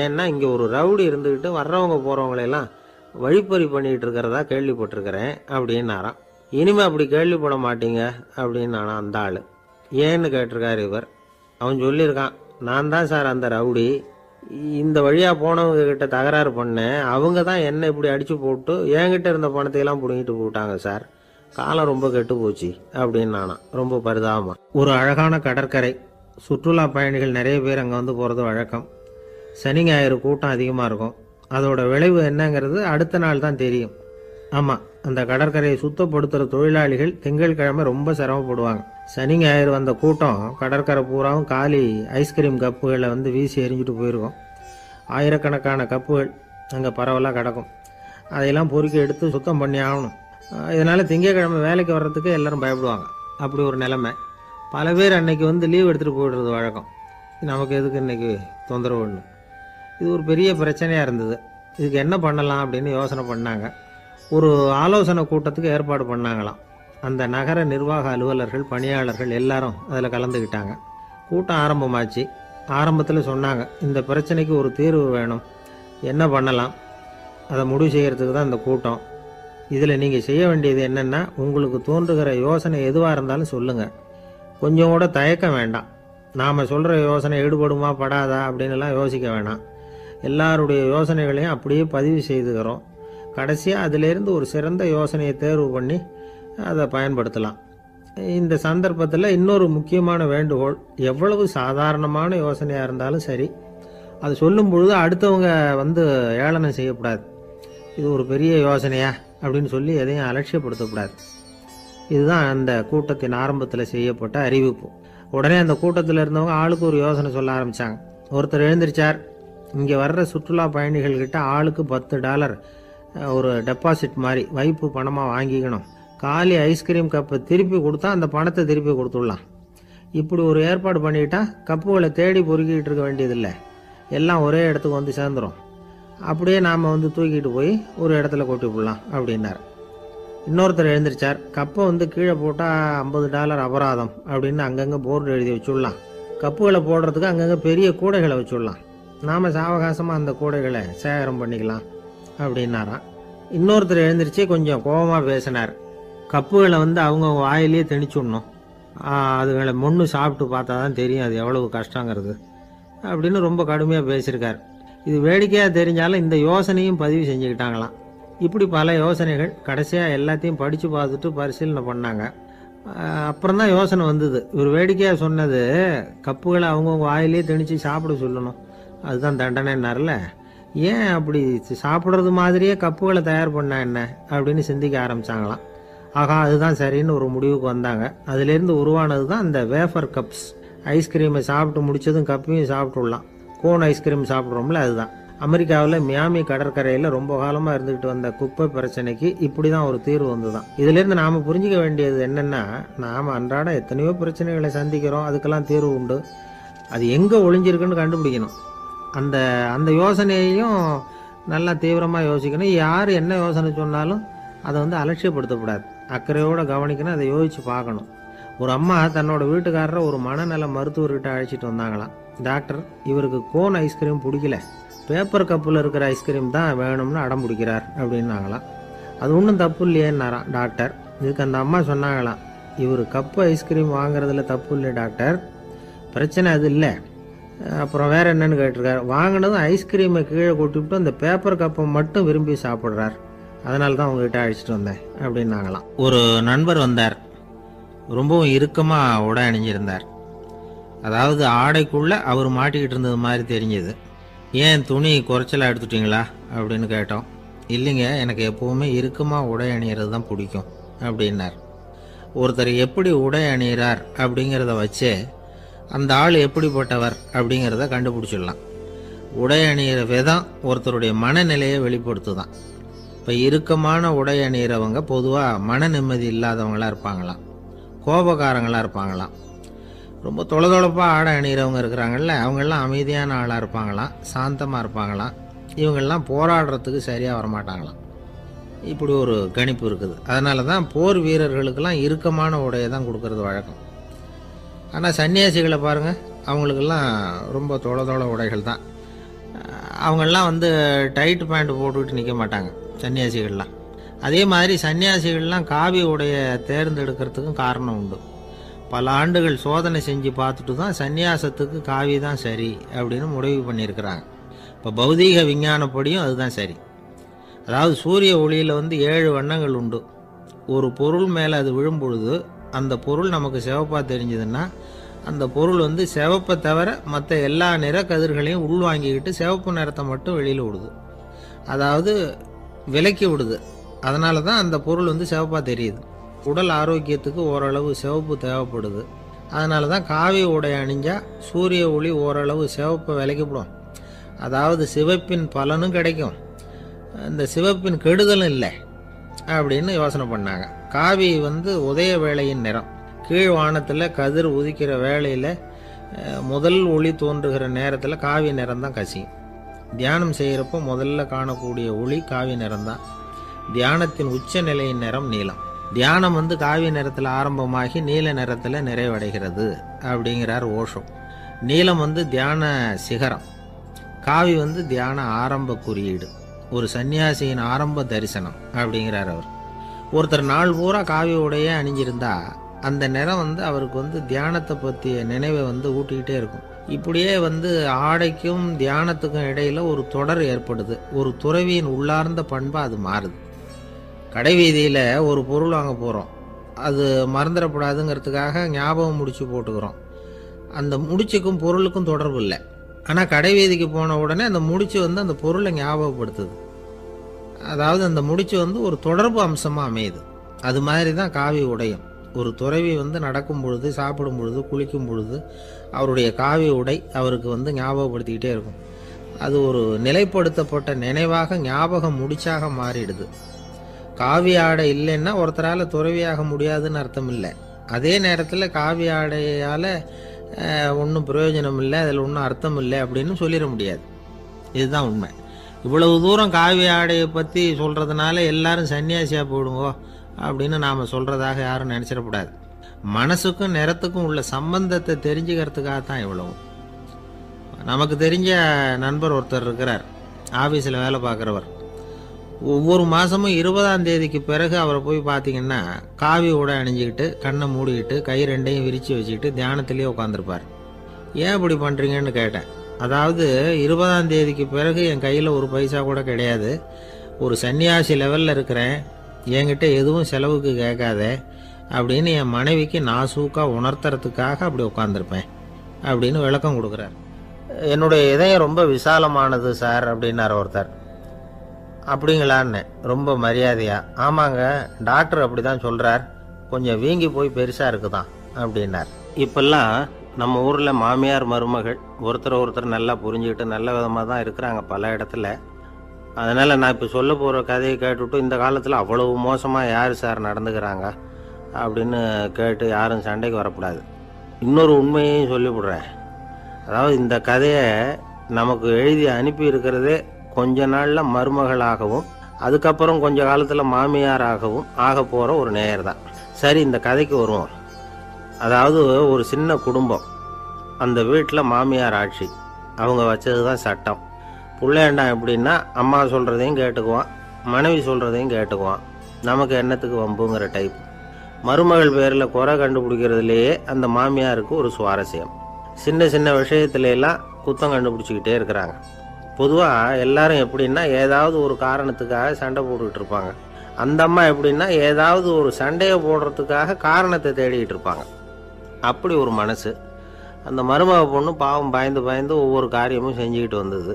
ஏன்னா இங்க ஒரு ரவுடி இருந்துகிட்டு வர்றவங்க போறவங்களெல்லாம் வழிப்பறி பண்ணிட்டு இருக்கிறதா கேள்விப்பட்டிருக்கிறேன் அப்படின்னாராம். இனிமே அப்படி கேள்விப்பட மாட்டீங்க அப்படின்னு அந்த ஆளு. ஏன்னு கேட்டிருக்காரு இவர். அவன் சொல்லியிருக்கான், நான் தான் சார் அந்த ரவுடி. இந்த வழியா போனவங்க கிட்ட தகராறு பண்ணேன். அவங்க தான் என்ன இப்படி அடிச்சு போட்டு என்கிட்ட இருந்த பணத்தையெல்லாம் பிடிங்கிட்டு போட்டாங்க சார். காலம் ரொம்ப கெட்டு போச்சு அப்படின்னு ரொம்ப பரிதாபமா. ஒரு அழகான கடற்கரை. சுற்றுலா பயணிகள் நிறைய பேர் அங்கே போகிறது வழக்கம். சனி ஞாயிறு கூட்டம் அதிகமாக இருக்கும். அதோட விளைவு என்னங்கிறது அடுத்த நாள் தான் தெரியும். ஆமாம், அந்த கடற்கரையை சுத்தப்படுத்துகிற தொழிலாளிகள் திங்கட்கிழமை ரொம்ப சிரமப்படுவாங்க. சனி ஞாயிறு வந்த கூட்டம் கடற்கரை பூராவும் காலி ஐஸ்கிரீம் கப்புகளை வீசி எறிஞ்சிட்டு போயிருக்கும். ஆயிரக்கணக்கான கப்புகள் அங்கே பரவலாக கிடக்கும். அதையெல்லாம் பொறுக்கி எடுத்து சுத்தம் பண்ணி ஆகணும். இதனால் திங்கட்கிழமை வேலைக்கு வர்றதுக்கு எல்லாரும் பயப்படுவாங்க. அப்படி ஒரு நிலைமை. பல பேர் அன்னைக்கு லீவ் எடுத்துகிட்டு போயிடுறது வழக்கம். நமக்கு எதுக்கு இன்னைக்கு தொந்தரவுன்னு. இது ஒரு பெரிய பிரச்சனையாக இருந்தது. இதுக்கு என்ன பண்ணலாம் அப்படின்னு யோசனை பண்ணாங்க. ஒரு ஆலோசனை கூட்டத்துக்கு ஏற்பாடு பண்ணாங்களாம். அந்த நகர நிர்வாக அலுவலர்கள், பணியாளர்கள் எல்லாரும் அதில் கலந்துக்கிட்டாங்க. கூட்டம் ஆரம்பமாச்சு. ஆரம்பத்தில் சொன்னாங்க, இந்த பிரச்சனைக்கு ஒரு தீர்வு வேணும், என்ன பண்ணலாம், அதை முடிவு செய்கிறதுக்கு தான் இந்த கூட்டம். இதில் நீங்கள் செய்ய வேண்டியது என்னென்னா, உங்களுக்கு தோன்றுகிற யோசனை எதுவாக இருந்தாலும் சொல்லுங்கள். கொஞ்சம் கூட தயக்கம் வேண்டாம். நாம் சொல்கிற யோசனை ஈடுபடுமா படாதா அப்படின்லாம் யோசிக்க வேணாம். எல்லாருடைய யோசனைகளையும் அப்படியே பதிவு செய்துக்கிறோம். கடைசியாக அதிலேருந்து ஒரு சிறந்த யோசனையை தேர்வு பண்ணி அதை பயன்படுத்தலாம். இந்த சந்தர்ப்பத்தில் இன்னொரு முக்கியமான வேண்டுகோள், எவ்வளவு சாதாரணமான யோசனையாக இருந்தாலும் சரி, அது சொல்லும் பொழுது அடுத்தவங்க ஏளனம் செய்யக்கூடாது. இது ஒரு பெரிய யோசனையா அப்படின்னு சொல்லி எதையும் அலட்சியப்படுத்தக்கூடாது. இதுதான் அந்த கூட்டத்தின் ஆரம்பத்தில் செய்யப்பட்ட அறிவிப்பு. உடனே அந்த கூட்டத்தில் இருந்தவங்க ஆளுக்கு ஒரு யோசனை சொல்ல ஆரம்பித்தாங்க. ஒருத்தர் எழுந்திருச்சார், இங்கே வர்ற சுற்றுலா பயணிகள்கிட்ட ஆளுக்கு $10 ஒரு டெபாசிட் மாதிரி வைப்பு பணமாக வாங்கிக்கணும். காலி ஐஸ்கிரீம் கப்பை திருப்பி கொடுத்தா அந்த பணத்தை திருப்பி கொடுத்துடலாம். இப்படி ஒரு ஏற்பாடு பண்ணிக்கிட்டா கப்புகளை தேடி பொறுக்கிட்டு இருக்க வேண்டியதில்லை. எல்லாம் ஒரே இடத்துக்கு சேர்ந்துடும். அப்படியே நாம் தூக்கிட்டு போய் ஒரு இடத்துல கொட்டி விடலாம் அப்படின்னார். இன்னொருத்தர் எழுந்திருச்சார், கப்பை கீழே போட்டால் $50 அபராதம் அப்படின்னு அங்கங்கே போர்டு எழுதி வச்சுடலாம். கப்புகளை போடுறதுக்கு அங்கங்கே பெரிய கூடைகளை வச்சுடலாம். நாம் சாவகாசமாக அந்த கூடைகளை சேகரம் பண்ணிக்கலாம் அப்படின்னாராம். இன்னொருத்தர் எழுந்திரிச்சு கொஞ்சம் கோபமாக பேசினார். கப்புகளை அவங்க வாயிலேயே திணிச்சுடணும், அதுகளை மொன்று சாப்பிட்டு பார்த்தா தான் தெரியும் அது எவ்வளவு கஷ்டங்கிறது அப்படின்னு ரொம்ப கடுமையாக பேசியிருக்கார். இது வேடிக்கையாக தெரிஞ்சாலும் இந்த யோசனையும் பதிவு செஞ்சுக்கிட்டாங்களாம். இப்படி பல யோசனைகள். கடைசியாக எல்லாத்தையும் படித்து பார்த்துட்டு பரிசீலனை பண்ணாங்க. அப்புறம் தான் யோசனை வந்தது. இவர் வேடிக்கையாக சொன்னது, கப்புகளை அவங்கவுங்க வாயிலே திணிச்சு சாப்பிட சொல்லணும், அதுதான் தண்டனைன்னார்ல. ஏன் அப்படி சாப்பிட்றது மாதிரியே கப்புகளை தயார் பண்ண என்ன அப்படின்னு சிந்திக்க ஆரம்பித்தாங்களாம். ஆகா, அதுதான் சரின்னு ஒரு முடிவுக்கு வந்தாங்க. அதுலேருந்து உருவானது தான் இந்த வேஃபர் கப்ஸ். ஐஸ்கிரீமை சாப்பிட்டு முடிச்சதும் கப்பையும் சாப்பிட்டுடலாம். கோன் ஐஸ்கிரீம் சாப்பிட்றோம்ல, அதுதான். அமெரிக்காவில் மியாமி கடற்கரையில் ரொம்ப காலமாக இருந்துகிட்டு வந்த குப்பை பிரச்சனைக்கு இப்படி தான் ஒரு தீர்வு வந்துதான். இதுலேருந்து நாம் புரிஞ்சிக்க வேண்டியது என்னென்னா, நாம் அன்றாட எத்தனையோ பிரச்சனைகளை சந்திக்கிறோம், அதுக்கெல்லாம் தீர்வு உண்டு. அது எங்கே ஒளிஞ்சிருக்குன்னு கண்டுபிடிக்கணும். அந்த அந்த யோசனையையும் நல்லா தீவிரமாக யோசிக்கணும். யார் என்ன யோசனை சொன்னாலும் அதை அலட்சியப்படுத்தக்கூடாது. அக்கறையோடு கவனிக்கணும், அதை யோசித்து பார்க்கணும். ஒரு அம்மா தன்னோட வீட்டுக்காரரை ஒரு மனநல மருத்துவர்கிட்ட அழைச்சிட்டு வந்தாங்களாம். டாக்டர், இவருக்கு கோன் ஐஸ்கிரீம் பிடிக்கல, பேப்பர் கப்பில் இருக்கிற ஐஸ்கிரீம் தான் வேணும்னு அடம் பிடிக்கிறார் அப்படின்னாங்களாம். அது ஒன்றும் தப்பு இல்லையேன்னாராம் டாக்டர். இதுக்கு அந்த அம்மா சொன்னாங்களாம், இவர் கப்பு ஐஸ்கிரீம் வாங்குறதுல தப்பு இல்லை டாக்டர், பிரச்சனை அது இல்லை. அப்புறம் வேற என்னன்னு கேட்டிருக்காரு. வாங்கினதும் ஐஸ்கிரீமை கீழே கொட்டிவிட்டு அந்த பேப்பர் கப்பை மட்டும் விரும்பி சாப்பிட்றார், அதனால தான் உங்ககிட்ட அழைச்சிட்டு வந்தேன் அப்படின்னாங்களாம். ஒரு நண்பர் வந்தார். ரொம்பவும் இறுக்கமாக உடை அணிஞ்சிருந்தார். அதாவது ஆடைக்குள்ளே அவர் மாட்டிக்கிட்டு இருந்தது மாதிரி தெரிஞ்சது. ஏன் துணி குறைச்சலாக எடுத்துட்டீங்களா அப்படின்னு கேட்டோம். இல்லைங்க, எனக்கு எப்போவுமே இறுக்கமாக உடை அணிகிறது தான் பிடிக்கும் அப்படின்னார். ஒருத்தர் எப்படி உடை அணிகிறார் அப்படிங்கிறத வச்சே அந்த ஆள் எப்படிப்பட்டவர் அப்படிங்கிறத கண்டுபிடிச்சிடலாம். உடை அணிகிற விதம் ஒருத்தருடைய மனநிலையை வெளிப்படுத்துதான். இப்போ இறுக்கமான உடை அணிகிறவங்க பொதுவாக மன நிம்மதி இல்லாதவங்களாக இருப்பாங்களாம், கோபக்காரங்களாக இருப்பாங்களாம். ரொம்ப தொலைதொலைப்பாக ஆடை அணிகிறவங்க இருக்கிறாங்கல்ல, அவங்கெல்லாம் அமைதியான ஆளாக இருப்பாங்களாம், சாந்தமாக இருப்பாங்களாம். இவங்கெல்லாம் போராடுறதுக்கு சரியாக வரமாட்டாங்களாம். இப்படி ஒரு கணிப்பு இருக்குது. அதனால தான் போர் வீரர்களுக்கெல்லாம் இறுக்கமான உடையை தான் கொடுக்கறது வழக்கம். ஆனால் சன்னியாசிகளை பாருங்கள், அவங்களுக்கெல்லாம் ரொம்ப தொலை உடைகள் தான். அவங்கெல்லாம் டைட் பேண்ட் போட்டுக்கிட்டு நிற்க மாட்டாங்க சன்னியாசிகள்லாம். அதே மாதிரி சன்னியாசிகள்லாம் காவி உடையை தேர்ந்தெடுக்கிறதுக்கும் காரணம் உண்டு. பல ஆண்டுகள் சோதனை செஞ்சு பார்த்துட்டு தான் சன்னியாசத்துக்கு காவி தான் சரி அப்படின்னு முடிவு பண்ணியிருக்கிறாங்க. இப்போ பௌதீக விஞ்ஞானப்படியும் அதுதான் சரி. அதாவது சூரிய ஒளியில் 7 வண்ணங்கள் உண்டு. ஒரு பொருள் மேலே அது விழும் பொழுது அந்த பொருள் நமக்கு சிவப்பாக தெரிஞ்சதுன்னா அந்த பொருள் சிவப்பை தவிர மற்ற எல்லா நிற கதிர்களையும் உள்வாங்கிக்கிட்டு சிவப்பு நிறத்தை மட்டும் வெளியில் விடுது, அதாவது விலக்கி விடுது. அதனால தான் அந்த பொருள் சிவப்பாக தெரியுது. உடல் ஆரோக்கியத்துக்கு ஓரளவு சிவப்பு தேவைப்படுது. அதனால தான் காவி உடை அணிஞ்சால் சூரிய ஒளி ஓரளவு சிவப்பை விலக்கிவிடும். அதாவது சிவப்பின் பலனும் கிடைக்கும், இந்த சிவப்பின் கெடுதலும் இல்லை அப்படின்னு யோசனை பண்ணாங்க. காவி உதய வேளையின் நிறம். கீழ் வானத்தில் கதிர் உதிக்கிற வேளையில் முதல் ஒளி தோன்றுகிற நேரத்தில் காவி நிறம் தான் கசியும். தியானம் செய்கிறப்போ முதல்ல காணக்கூடிய ஒளி காவி நிறம்தான். தியானத்தின் உச்ச நிலையின் நிறம் நீலம். தியானம் காவி நிறத்தில் ஆரம்பமாகி நீல நிறத்தில் நிறைவடைகிறது அப்படிங்கிறார் ஓஷோ. நீலம் தியான சிகரம், காவி தியான ஆரம்ப குறியீடு, ஒரு சன்னியாசியின் ஆரம்ப தரிசனம் அப்படிங்கிறார் அவர். ஒருத்தர் நாள் பூரா காவி உடையே அணிஞ்சிருந்தா அந்த நிறம் அவருக்கு தியானத்தை பற்றிய நினைவை ஊட்டிக்கிட்டே இருக்கும். இப்படியே ஆடைக்கும் தியானத்துக்கும் இடையில ஒரு தொடர் ஏற்படுது. ஒரு துறவியின் உள்ளார்ந்த பண்பாக அது மாறுது. கடை வீதியில் ஒரு பொருள் வாங்க போகிறோம், அது மறந்துடக்கூடாதுங்கிறதுக்காக ஞாபகம் முடிச்சு போட்டுக்கிறோம். அந்த முடிச்சுக்கும் பொருளுக்கும் தொடர்பு இல்லை. ஆனால் கடை வீதிக்கு போன உடனே அந்த முடிச்சு அந்த பொருளை ஞாபகப்படுத்துது. அதாவது அந்த முடிச்சு ஒரு தொடர்பு அம்சமாக அமையுது. அது மாதிரி தான் காவி உடையும். ஒரு துறவி நடக்கும் பொழுது, சாப்பிடும் பொழுது, குளிக்கும் பொழுது அவருடைய காவி உடை அவருக்கு ஞாபகப்படுத்திக்கிட்டே இருக்கும். அது ஒரு நிலைப்படுத்தப்பட்ட நினைவாக ஞாபகம் முடிச்சாக மாறிடுது. காவி ஆடை இல்லைன்னா ஒருத்தரால் துறவியாக முடியாதுன்னு அர்த்தம் இல்லை. அதே நேரத்தில் காவி ஆடையால் ஒன்றும் பிரயோஜனம் இல்லை, அதில் ஒன்றும் அர்த்தம் இல்லை அப்படின்னு சொல்லிட முடியாது. இதுதான் உண்மை. இவ்வளவு தூரம் காவி ஆடையை பற்றி சொல்கிறதுனால எல்லாரும் சன்னியாசியாக போயிடுங்கோ அப்படின்னு நாம் சொல்கிறதாக யாரும் நினச்சிடக்கூடாது. மனசுக்கும் நிறத்துக்கும் உள்ள சம்பந்தத்தை தெரிஞ்சுக்கிறதுக்காக தான் இவ்வளவு. நமக்கு தெரிஞ்ச நண்பர் ஒருத்தர் இருக்கிறார், ஆஃபீஸில் வேலை பார்க்குறவர். ஒவ்வொரு மாதமும் 20ஆம் தேதிக்கு பிறகு அவரை போய் பார்த்தீங்கன்னா காவி உடை அணிஞ்சிக்கிட்டு, கண்ணை மூடிக்கிட்டு, கை ரெண்டையும் விரித்து வச்சுக்கிட்டு தியானத்திலேயே உட்காந்துருப்பார். ஏன் இப்படி பண்ணுறீங்கன்னு கேட்டேன். அதாவது 20ஆம் தேதிக்கு பிறகு என் கையில் ஒரு பைசா கூட கிடையாது, ஒரு சன்னியாசி லெவலில் இருக்கிறேன், என்கிட்ட எதுவும் செலவுக்கு கேட்காத அப்படின்னு என் மனைவிக்கு நாசூக்காக உணர்த்துறதுக்காக அப்படி உட்காந்துருப்பேன் அப்படின்னு விளக்கம் கொடுக்குறார். என்னுடைய இதயம் ரொம்ப விசாலமானது சார் அப்படின்னார் ஒருத்தர். அப்படிங்களான்னு ரொம்ப மரியாதையா, ஆமாங்க டாக்டர் அப்படி தான் சொல்கிறார், கொஞ்சம் வீங்கி போய் பெருசாக இருக்குதான் அப்படின்னார். இப்பெல்லாம் நம்ம ஊரில் மாமியார் மருமகள் ஒருத்தர் நல்லா புரிஞ்சுக்கிட்டு நல்ல விதமாக தான் இருக்கிறாங்க பல இடத்துல. அதனால் நான் இப்போ சொல்ல போகிற கதையை கேட்டுவிட்டு இந்த காலத்தில் அவ்வளவு மோசமாக யார் சார் நடந்துக்கிறாங்க அப்படின்னு கேட்டு யாரும் சண்டைக்கு வரக்கூடாது. இன்னொரு உண்மையையும் சொல்லிவிடுறேன். அதாவது இந்த கதையை நமக்கு எழுதி அனுப்பி இருக்கிறதே கொஞ்ச நாளில் மருமகளாகவும் அதுக்கப்புறம் கொஞ்ச காலத்தில் மாமியாராகவும் ஆக போகிற ஒரு நேயர் தான். சரி, இந்த கதைக்கு வருவோம். அதாவது ஒரு சின்ன குடும்பம், அந்த வீட்டில் மாமியார் ஆட்சி, அவங்க வச்சது தான் சட்டம். பிள்ளையாண்டான் எப்படின்னா அம்மா சொல்கிறதையும் கேட்டுக்குவான், மனைவி சொல்கிறதையும் கேட்டுக்குவான், நமக்கு என்னத்துக்கு வம்புங்கிற டைப். மருமகள் பேரில் குறை கண்டுபிடிக்கிறதுலேயே அந்த மாமியாருக்கு ஒரு சுவாரஸ்யம். சின்ன சின்ன விஷயத்துலாம் குத்தம் கண்டுபிடிச்சிக்கிட்டே இருக்கிறாங்க. பொதுவாக எல்லாரும் எப்படின்னா ஏதாவது ஒரு காரணத்துக்காக சண்டை போட்டுக்கிட்டு இருப்பாங்க. அந்த அம்மா எப்படின்னா ஏதாவது ஒரு சண்டையை போடுறதுக்காக காரணத்தை தேடிக்கிட்டு இருப்பாங்க. அப்படி ஒரு மனசு. அந்த மருமக பொண்ணு பாவம் பயந்து பயந்து ஒவ்வொரு காரியமும் செஞ்சுக்கிட்டு வந்தது.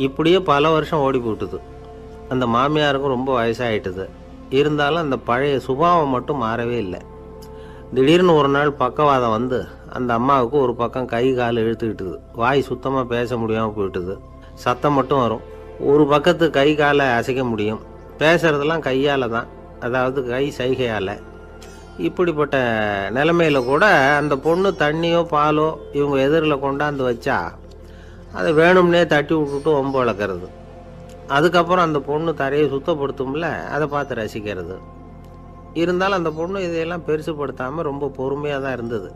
இப்படியே பல வருஷம் ஓடி போட்டுது. அந்த மாமியாருக்கும் ரொம்ப வயசாகிட்டுது. இருந்தாலும் அந்த பழைய சுபாவம் மட்டும் மாறவே இல்லை. திடீர்னு ஒரு நாள் பக்கவாதம் வந்து அந்த அம்மாவுக்கு ஒரு பக்கம் கை கால் இழுத்துக்கிட்டுது, வாய் சுத்தமாக பேச முடியாமல் போயிட்டுது, சத்தம் மட்டும் வரும். ஒரு பக்கத்து கை காலை அசைக்க முடியும், பேசுறதெல்லாம் கையால் தான், அதாவது கை சைகையால். இப்படிப்பட்ட நிலைமையில் கூட அந்த பொண்ணு தண்ணியோ பாலோ இவங்க எதிரில் கொண்டாந்து வச்சா அதை வேணும்னே தட்டி விட்டுட்டு ஒம்பு வளர்க்குறது. அதுக்கப்புறம் அந்த பொண்ணு தரையை சுத்தப்படுத்தும்ல, அதை பார்த்து ரசிக்கிறது. இருந்தாலும் அந்த பொண்ணு இதையெல்லாம் பெருசுப்படுத்தாமல் ரொம்ப பொறுமையாக தான் இருந்தது.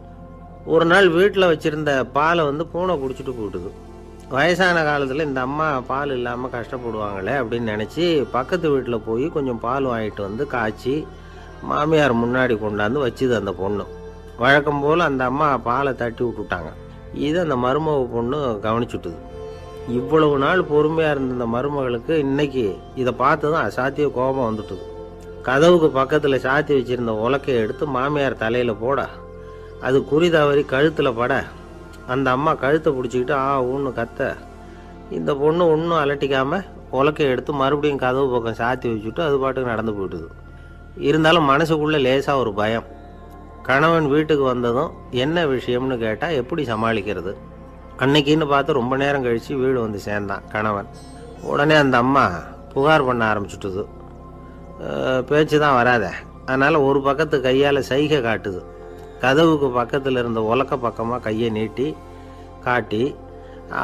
ஒரு நாள் வீட்டில் வச்சுருந்த பாலை பூனை குடிச்சிட்டு போயிட்டுது. வயசான காலத்தில் இந்த அம்மா பால் இல்லாமல் கஷ்டப்படுவாங்களே அப்படின்னு நினச்சி பக்கத்து வீட்டில் போய் கொஞ்சம் பால் வாங்கிட்டு காய்ச்சி மாமியார் முன்னாடி கொண்டாந்து வச்சுது அந்த பொண்ணு. வழக்கம் போல் அந்த அம்மா பாலை தட்டி விட்டுட்டாங்க. இதை அந்த மருமக பொண்ணு கவனிச்சுட்டுது. இவ்வளவு நாள் பொறுமையாக இருந்த இந்த மருமகளுக்கு இன்னைக்கு இதை பார்த்து தான் அசாத்திய கோபம் வந்துட்டுது. கதவுக்கு பக்கத்தில் சாத்தி வச்சிருந்த உலக்கையை எடுத்து மாமியார் தலையில் போட, அது குறி தவறி கழுத்தில் பட, அந்த அம்மா கழுத்தை பிடிச்சிக்கிட்டு ஊன்னு கத்த, இந்த பொண்ணு ஒன்றும் அலட்டிக்காமல் உலக்கையை எடுத்து மறுபடியும் கதவு பக்கம் சாத்தி வச்சுட்டு அது பாட்டுக்கு நடந்து போயிட்டுது. இருந்தாலும் மனசுக்குள்ளே லேசாக ஒரு பயம். கணவன் வீட்டுக்கு வந்ததும் என்ன விஷயம்னு கேட்டால் எப்படி சமாளிக்கிறது? அன்னைக்குன்னு பார்த்து ரொம்ப நேரம் கழித்து வீடு வந்து சேர்ந்தான் கணவன். உடனே அந்த அம்மா புகார் பண்ண ஆரம்பிச்சுட்டுது. பேச்சு தான் வராத, அதனால் ஒரு பக்கத்து கையால் சைகை காட்டுது. கதவுக்கு பக்கத்தில் இருந்த உலக்க பக்கமாக கையை நீட்டி காட்டி,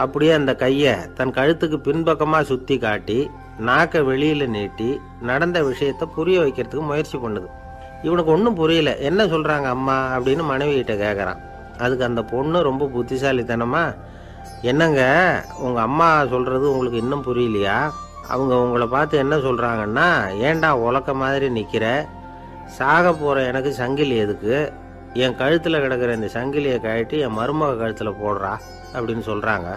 அப்படியே அந்த கையை தன் கழுத்துக்கு பின்பக்கமாக சுற்றி காட்டி, நாக்கை வெளியில் நீட்டி நடந்த விஷயத்தை புரிய வைக்கிறதுக்கு முயற்சி பண்ணுது. இவனுக்கு ஒன்றும் புரியல, என்ன சொல்கிறாங்க அம்மா அப்படின்னு மனைவிகிட்ட கேட்குறான். அதுக்கு அந்த பொண்ணு ரொம்ப புத்திசாலித்தனமா, என்னங்க உங்கள் அம்மா சொல்கிறது உங்களுக்கு இன்னும் புரியலையா? அவங்க உங்களை பார்த்து என்ன சொல்கிறாங்கன்னா, ஏண்டா உலக்க மாதிரி நிற்கிற, சாக போகிற எனக்கு சங்கிலி எதுக்கு, என் கழுத்தில் கிடக்கிற இந்த சங்கிலியை கழட்டி என் மருமக கழுத்தில் போடுறா அப்படின்னு சொல்கிறாங்க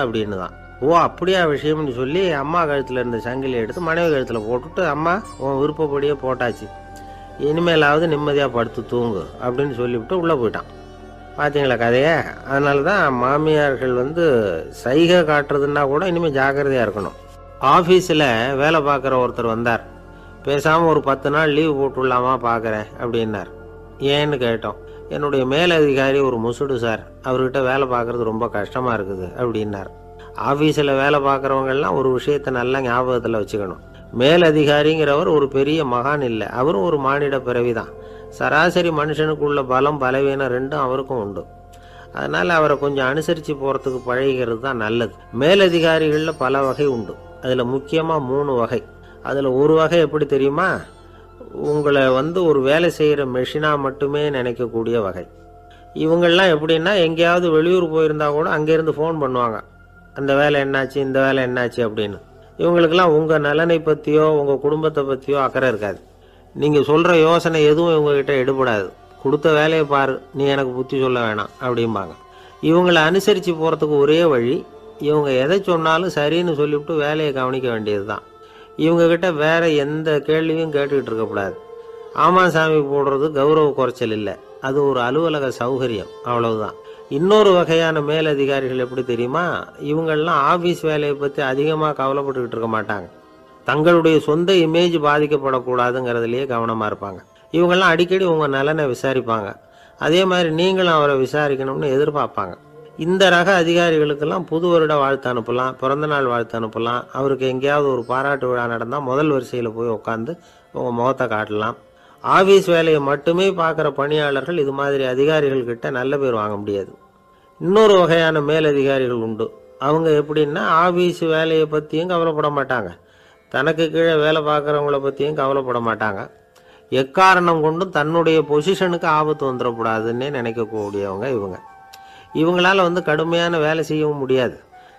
அப்படின்னு தான். ஓ அப்படியா விஷயம்னு சொல்லி அம்மா கழுத்தில் இருந்த சங்கிலியை எடுத்து மனைவி கழுத்தில் போட்டுட்டு, அம்மா உன் விருப்பப்படியே போட்டாச்சு, இனிமேலாவது நிம்மதியாக படுத்து தூங்கு அப்படின்னு சொல்லிவிட்டு உள்ளே போயிட்டான். பார்த்தீங்களா கதையை? அதனால தான் மாமியார்கள் சைகை காட்டுறதுன்னா கூட இனிமேல் ஜாக்கிரதையாக இருக்கணும். ஆஃபீஸில் வேலை பார்க்குற ஒருத்தர் வந்தார். பேசாமல் ஒரு 10 நாள் லீவு போட்டுடலாமா பார்க்குறேன் அப்படின்னார். ஏன்னு கேட்டோம். என்னுடைய மேலதிகாரி ஒரு முசுடு சார், அவர்கிட்ட வேலை பார்க்குறது ரொம்ப கஷ்டமாக இருக்குது அப்படின்னார். ஆஃபீஸில் வேலை பார்க்குறவங்கெல்லாம் ஒரு விஷயத்தை நல்லா ஞாபகத்தில் வச்சுக்கணும். மேலதிகாரிங்கிறவர் ஒரு பெரிய மகான் இல்லை, அவரும் ஒரு மானிட பிறவி தான். சராசரி மனுஷனுக்குள்ள பலம் பலவீனம் ரெண்டும் அவருக்கும் உண்டு. அதனால் அவரை கொஞ்சம் அனுசரித்து போகிறதுக்கு பழகிறது தான் நல்லது. மேலதிகாரிகளில் பல வகை உண்டு. அதில் முக்கியமாக 3 வகை. அதில் ஒரு வகை எப்படி தெரியுமா? உங்களை ஒரு வேலை செய்கிற மெஷினாக மட்டுமே நினைக்கக்கூடிய வகை. இவங்கள்லாம் எப்படின்னா, எங்கேயாவது வெளியூர் போயிருந்தா கூட அங்கேருந்து ஃபோன் பண்ணுவாங்க, அந்த வேலை என்னாச்சு இந்த வேலை என்னாச்சு அப்படின்னு. இவங்களுக்கெல்லாம் உங்கள் நலனை பற்றியோ உங்கள் குடும்பத்தை பற்றியோ அக்கறை இருக்காது. நீங்கள் சொல்கிற யோசனை எதுவும் இவங்ககிட்ட எடுபடாது. கொடுத்த வேலையை பாரு, நீ எனக்கு புத்தி சொல்ல வேணாம் அப்படிம்பாங்க. இவங்களை அனுசரித்து போகிறதுக்கு ஒரே வழி, இவங்க எதை சொன்னாலும் சரின்னு சொல்லிவிட்டு வேலையை கவனிக்க வேண்டியது தான். இவங்ககிட்ட வேறு எந்த கேள்வியும் கேட்டுக்கிட்டு இருக்கக்கூடாது. ஆமாம் சாமி போடுறது கௌரவ குறைச்சல் இல்லை, அது ஒரு அலுவலக சௌகரியம், அவ்வளவுதான். இன்னொரு வகையான மேலதிகாரிகள் எப்படி தெரியுமா? இவங்கெல்லாம் ஆஃபீஸ் வேலையை பற்றி அதிகமாக கவலைப்பட்டுக்கிட்டு இருக்க மாட்டாங்க. தங்களுடைய சொந்த இமேஜ் பாதிக்கப்படக்கூடாதுங்கிறதுலையே கவனமாக இருப்பாங்க. இவங்கெல்லாம் அடிக்கடி உங்கள் நலனை விசாரிப்பாங்க. அதே மாதிரி நீங்களும் அவரை விசாரிக்கணும்னு எதிர்பார்ப்பாங்க. இந்த ரக அதிகாரிகளுக்கெல்லாம் புது வருட வாழ்த்து அனுப்பலாம், பிறந்தநாள் வாழ்த்து அனுப்பலாம். அவருக்கு எங்கேயாவது ஒரு பாராட்டு விழா நடந்தால் முதல் வரிசையில் போய் உட்காந்து உங்கள் முகத்தை காட்டலாம். ஆஃபீஸ் வேலையை மட்டுமே பார்க்குற பணியாளர்கள் இது மாதிரி அதிகாரிகள்கிட்ட நல்ல பேர் வாங்க முடியாது. இன்னொரு வகையான மேலதிகாரிகள் உண்டு. அவங்க எப்படின்னா, ஆஃபீஸ் வேலையை பற்றியும் கவலைப்பட மாட்டாங்க, தனக்கு கீழே வேலை பார்க்குறவங்கள பற்றியும் கவலைப்பட மாட்டாங்க. எக்காரணம் கொண்டும் தன்னுடைய பொசிஷனுக்கு ஆபத்து வந்துடக்கூடாதுன்னே நினைக்கக்கூடியவங்க இவங்க. இவங்களால் கடுமையான வேலை செய்யவும் முடியாது,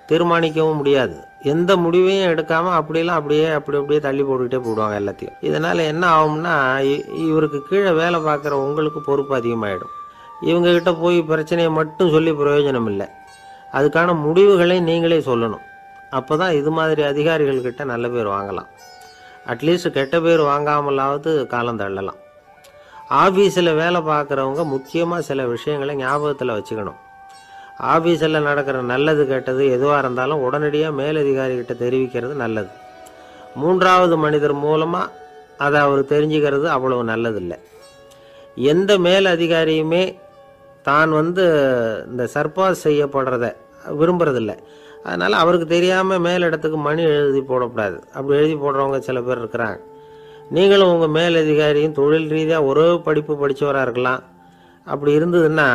தீர்மானிக்கவும் முடியாது. எந்த முடிவையும் எடுக்காமல் அப்படியே தள்ளி போட்டுக்கிட்டே போடுவாங்க எல்லாத்தையும். இதனால் என்ன ஆகும்னா, இவருக்கு கீழே வேலை பார்க்குற உங்களுக்கு பொறுப்பு அதிகமாகிடும். இவங்ககிட்ட போய் பிரச்சனையை மட்டும் சொல்லி பிரயோஜனம் இல்லை, அதுக்கான முடிவுகளை நீங்களே சொல்லணும். அப்போ தான் இது மாதிரி அதிகாரிகள்கிட்ட நல்ல பேர் வாங்கலாம். அட்லீஸ்ட் கெட்ட பேர் வாங்காமலாவது காலம் தள்ளலாம். ஆஃபீஸில் வேலை பார்க்குறவங்க முக்கியமாக சில விஷயங்களை ஞாபகத்தில் வச்சுக்கணும். ஆஃபீஸில் நடக்கிற நல்லது கெட்டது எதுவாக இருந்தாலும் உடனடியாக மேலதிகாரிகிட்ட தெரிவிக்கிறது நல்லது. 3வது மனிதர் மூலமாக அதை அவர் தெரிஞ்சுக்கிறது அவ்வளவு நல்லதில்லை. எந்த மேலதிகாரியுமே தான் இந்த சர்பாஸ் செய்யப்படுறத விரும்புறதில்ல. அதனால் அவருக்கு தெரியாமல் மேலிடத்துக்கு மணி எழுதி போடக்கூடாது. அப்படி எழுதி போடுறவங்க சில பேர் இருக்கிறாங்க. நீங்களும் உங்கள் மேலதிகாரியும் தொழில் ரீதியாக ஒரே படிப்பு படித்தவராக இருக்கலாம். அப்படி இருந்ததுன்னா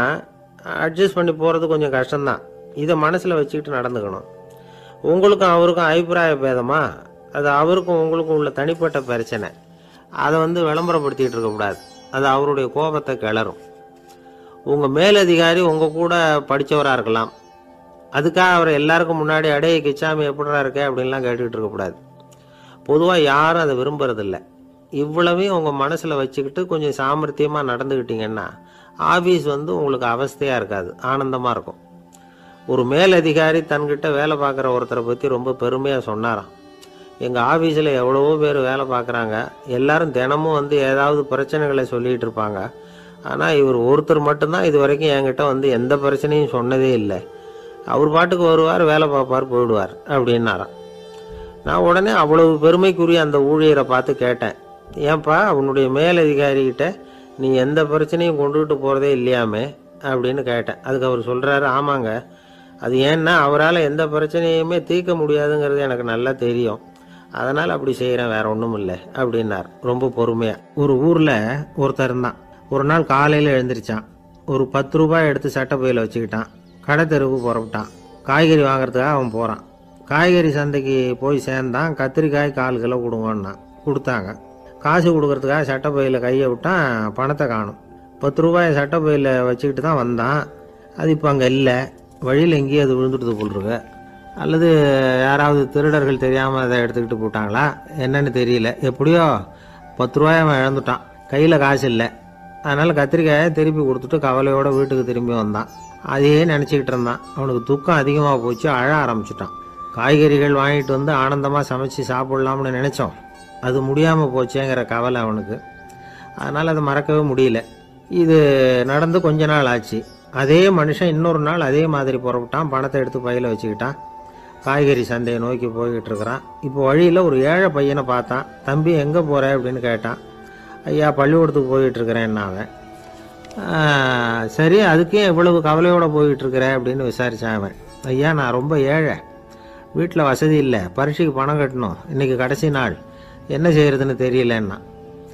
அட்ஜஸ்ட் பண்ணி போகிறது கொஞ்சம் கஷ்டம்தான். இதை மனசில் வச்சுக்கிட்டு நடந்துக்கணும். உங்களுக்கும் அவருக்கும் அபிப்பிராய பேதமா, அது அவருக்கும் உங்களுக்கும் உள்ள தனிப்பட்ட பிரச்சனை. அதை விளம்பரப்படுத்திகிட்டு இருக்கக்கூடாது. அது அவருடைய கோபத்தை கிளறும். உங்கள் மேலதிகாரி உங்கள் கூட படித்தவராக இருக்கலாம். அதுக்காக அவரை எல்லாருக்கும் முன்னாடி அடைய கிச்சாமி எப்படிறா இருக்க அப்படின்லாம் கேட்டுக்கிட்டு இருக்கக்கூடாது. பொதுவாக யாரும் அதை விரும்புறதில்ல. இவ்வளவையும் உங்கள் மனசில் வச்சுக்கிட்டு கொஞ்சம் சாமர்த்தியமாக நடந்துக்கிட்டீங்கன்னா ஆஃபீஸ் உங்களுக்கு அவஸ்தையாக இருக்காது, ஆனந்தமாக இருக்கும். ஒரு மேலதிகாரி தன்கிட்ட வேலை பார்க்குற ஒருத்தரை பற்றி ரொம்ப பெருமையாக சொன்னாராம். எங்கள் ஆஃபீஸில் எவ்வளவோ பேர் வேலை பார்க்குறாங்க, எல்லாரும் தினமும் ஏதாவது பிரச்சனைகளை சொல்லிகிட்டு இருப்பாங்க. ஆனால் இவர் ஒருத்தர் மட்டும்தான் இது வரைக்கும் என்கிட்ட எந்த பிரச்சனையும் சொன்னதே இல்லை. அவர் பாட்டுக்கு வருவார், வேலை பார்ப்பார், போயிடுவார் அப்படின்னாராம். நான் உடனே அவ்வளவு பெருமைக்குரிய அந்த ஊழியரை பார்த்து கேட்டேன், ஏன்பா உன்னுடைய மேலதிகாரிகிட்ட நீ எந்த பிரச்சனையும் கொண்டுகிட்டு போகிறதே இல்லையாமே அப்படின்னு கேட்டேன். அதுக்கு அவர் சொல்கிறாரு, ஆமாங்க, அது ஏன்னா அவரால் எந்த பிரச்சனையுமே தீர்க்க முடியாதுங்கிறது எனக்கு நல்லா தெரியும், அதனால் அப்படி செய்கிறேன், வேற ஒன்றும் இல்லை அப்படின்னார் ரொம்ப பொறுமையாக. ஒரு ஊரில் ஒருத்தர் இருந்தான். ஒரு நாள் காலையில் எழுந்திரிச்சான். ஒரு 10 ரூபாய் எடுத்து சட்டை பையில் வச்சுக்கிட்டான். கடை தெருவுக்கு புறப்பட்டான். காய்கறி வாங்குறதுக்காக அவன் போகிறான். காய்கறி சந்தைக்கு போய் சேர்ந்தான். கத்திரிக்காய் 4 கிலோ கொடுங்கன்னா கொடுத்தாங்க. காசு கொடுக்கறதுக்காக சட்டை பையில் கையை விட்டான். பணத்தை காணும். 10 ரூபாயை சட்டை பையில் வச்சுக்கிட்டு தான் வந்தான். அது இப்போ அங்கே இல்லை. வழியில் எங்கேயும் அது விழுந்துட்டு போல்ருக்கு. அல்லது யாராவது திருடர்கள் தெரியாமல் அதை எடுத்துக்கிட்டு போட்டாங்களா என்னன்னு தெரியல. எப்படியோ 10 ரூபாயை அவன் இழந்துட்டான். கையில் காசு இல்லை. அதனால் கத்திரிக்காயை திருப்பி கொடுத்துட்டு கவலையோடு வீட்டுக்கு திரும்பி வந்தான். அதையே நினச்சிக்கிட்டு இருந்தான். அவனுக்கு துக்கம் அதிகமாக போச்சு. அழ ஆரம்பிச்சிட்டான். காய்கறிகள் வாங்கிட்டு ஆனந்தமாக சமைச்சு சாப்பிட்லாம்னு நினச்சோம். அது முடியாமல் போச்சேங்கிற கவலை அவனுக்கு. அதனால் அதை மறக்கவே முடியல. இது நடந்து கொஞ்ச நாள் ஆச்சு. அதே மனுஷன் இன்னொரு நாள் அதே மாதிரி புறப்பட்டான். பணத்தை எடுத்து பையில் வச்சுக்கிட்டான். காய்கறி சந்தையை நோக்கி போய்கிட்டு இருக்கிறான். இப்போ வழியில் ஒரு ஏழை பையனை பார்த்தான். தம்பி எங்கே போகிற அப்படின்னு கேட்டான். ஐயா பள்ளிக்கூடத்துக்கு போயிட்டுருக்கிறேன்னா அவன். சரி, அதுக்கே எவ்வளவு கவலையோடு போயிட்டுருக்கிற அப்படின்னு விசாரித்தான் அவன். ஐயா நான் ரொம்ப ஏழை, வீட்டில் வசதி இல்லை, பரீட்சைக்கு பணம் கட்டணும், இன்றைக்கி கடைசி நாள், என்ன செய்கிறதுன்னு தெரியலன்னா.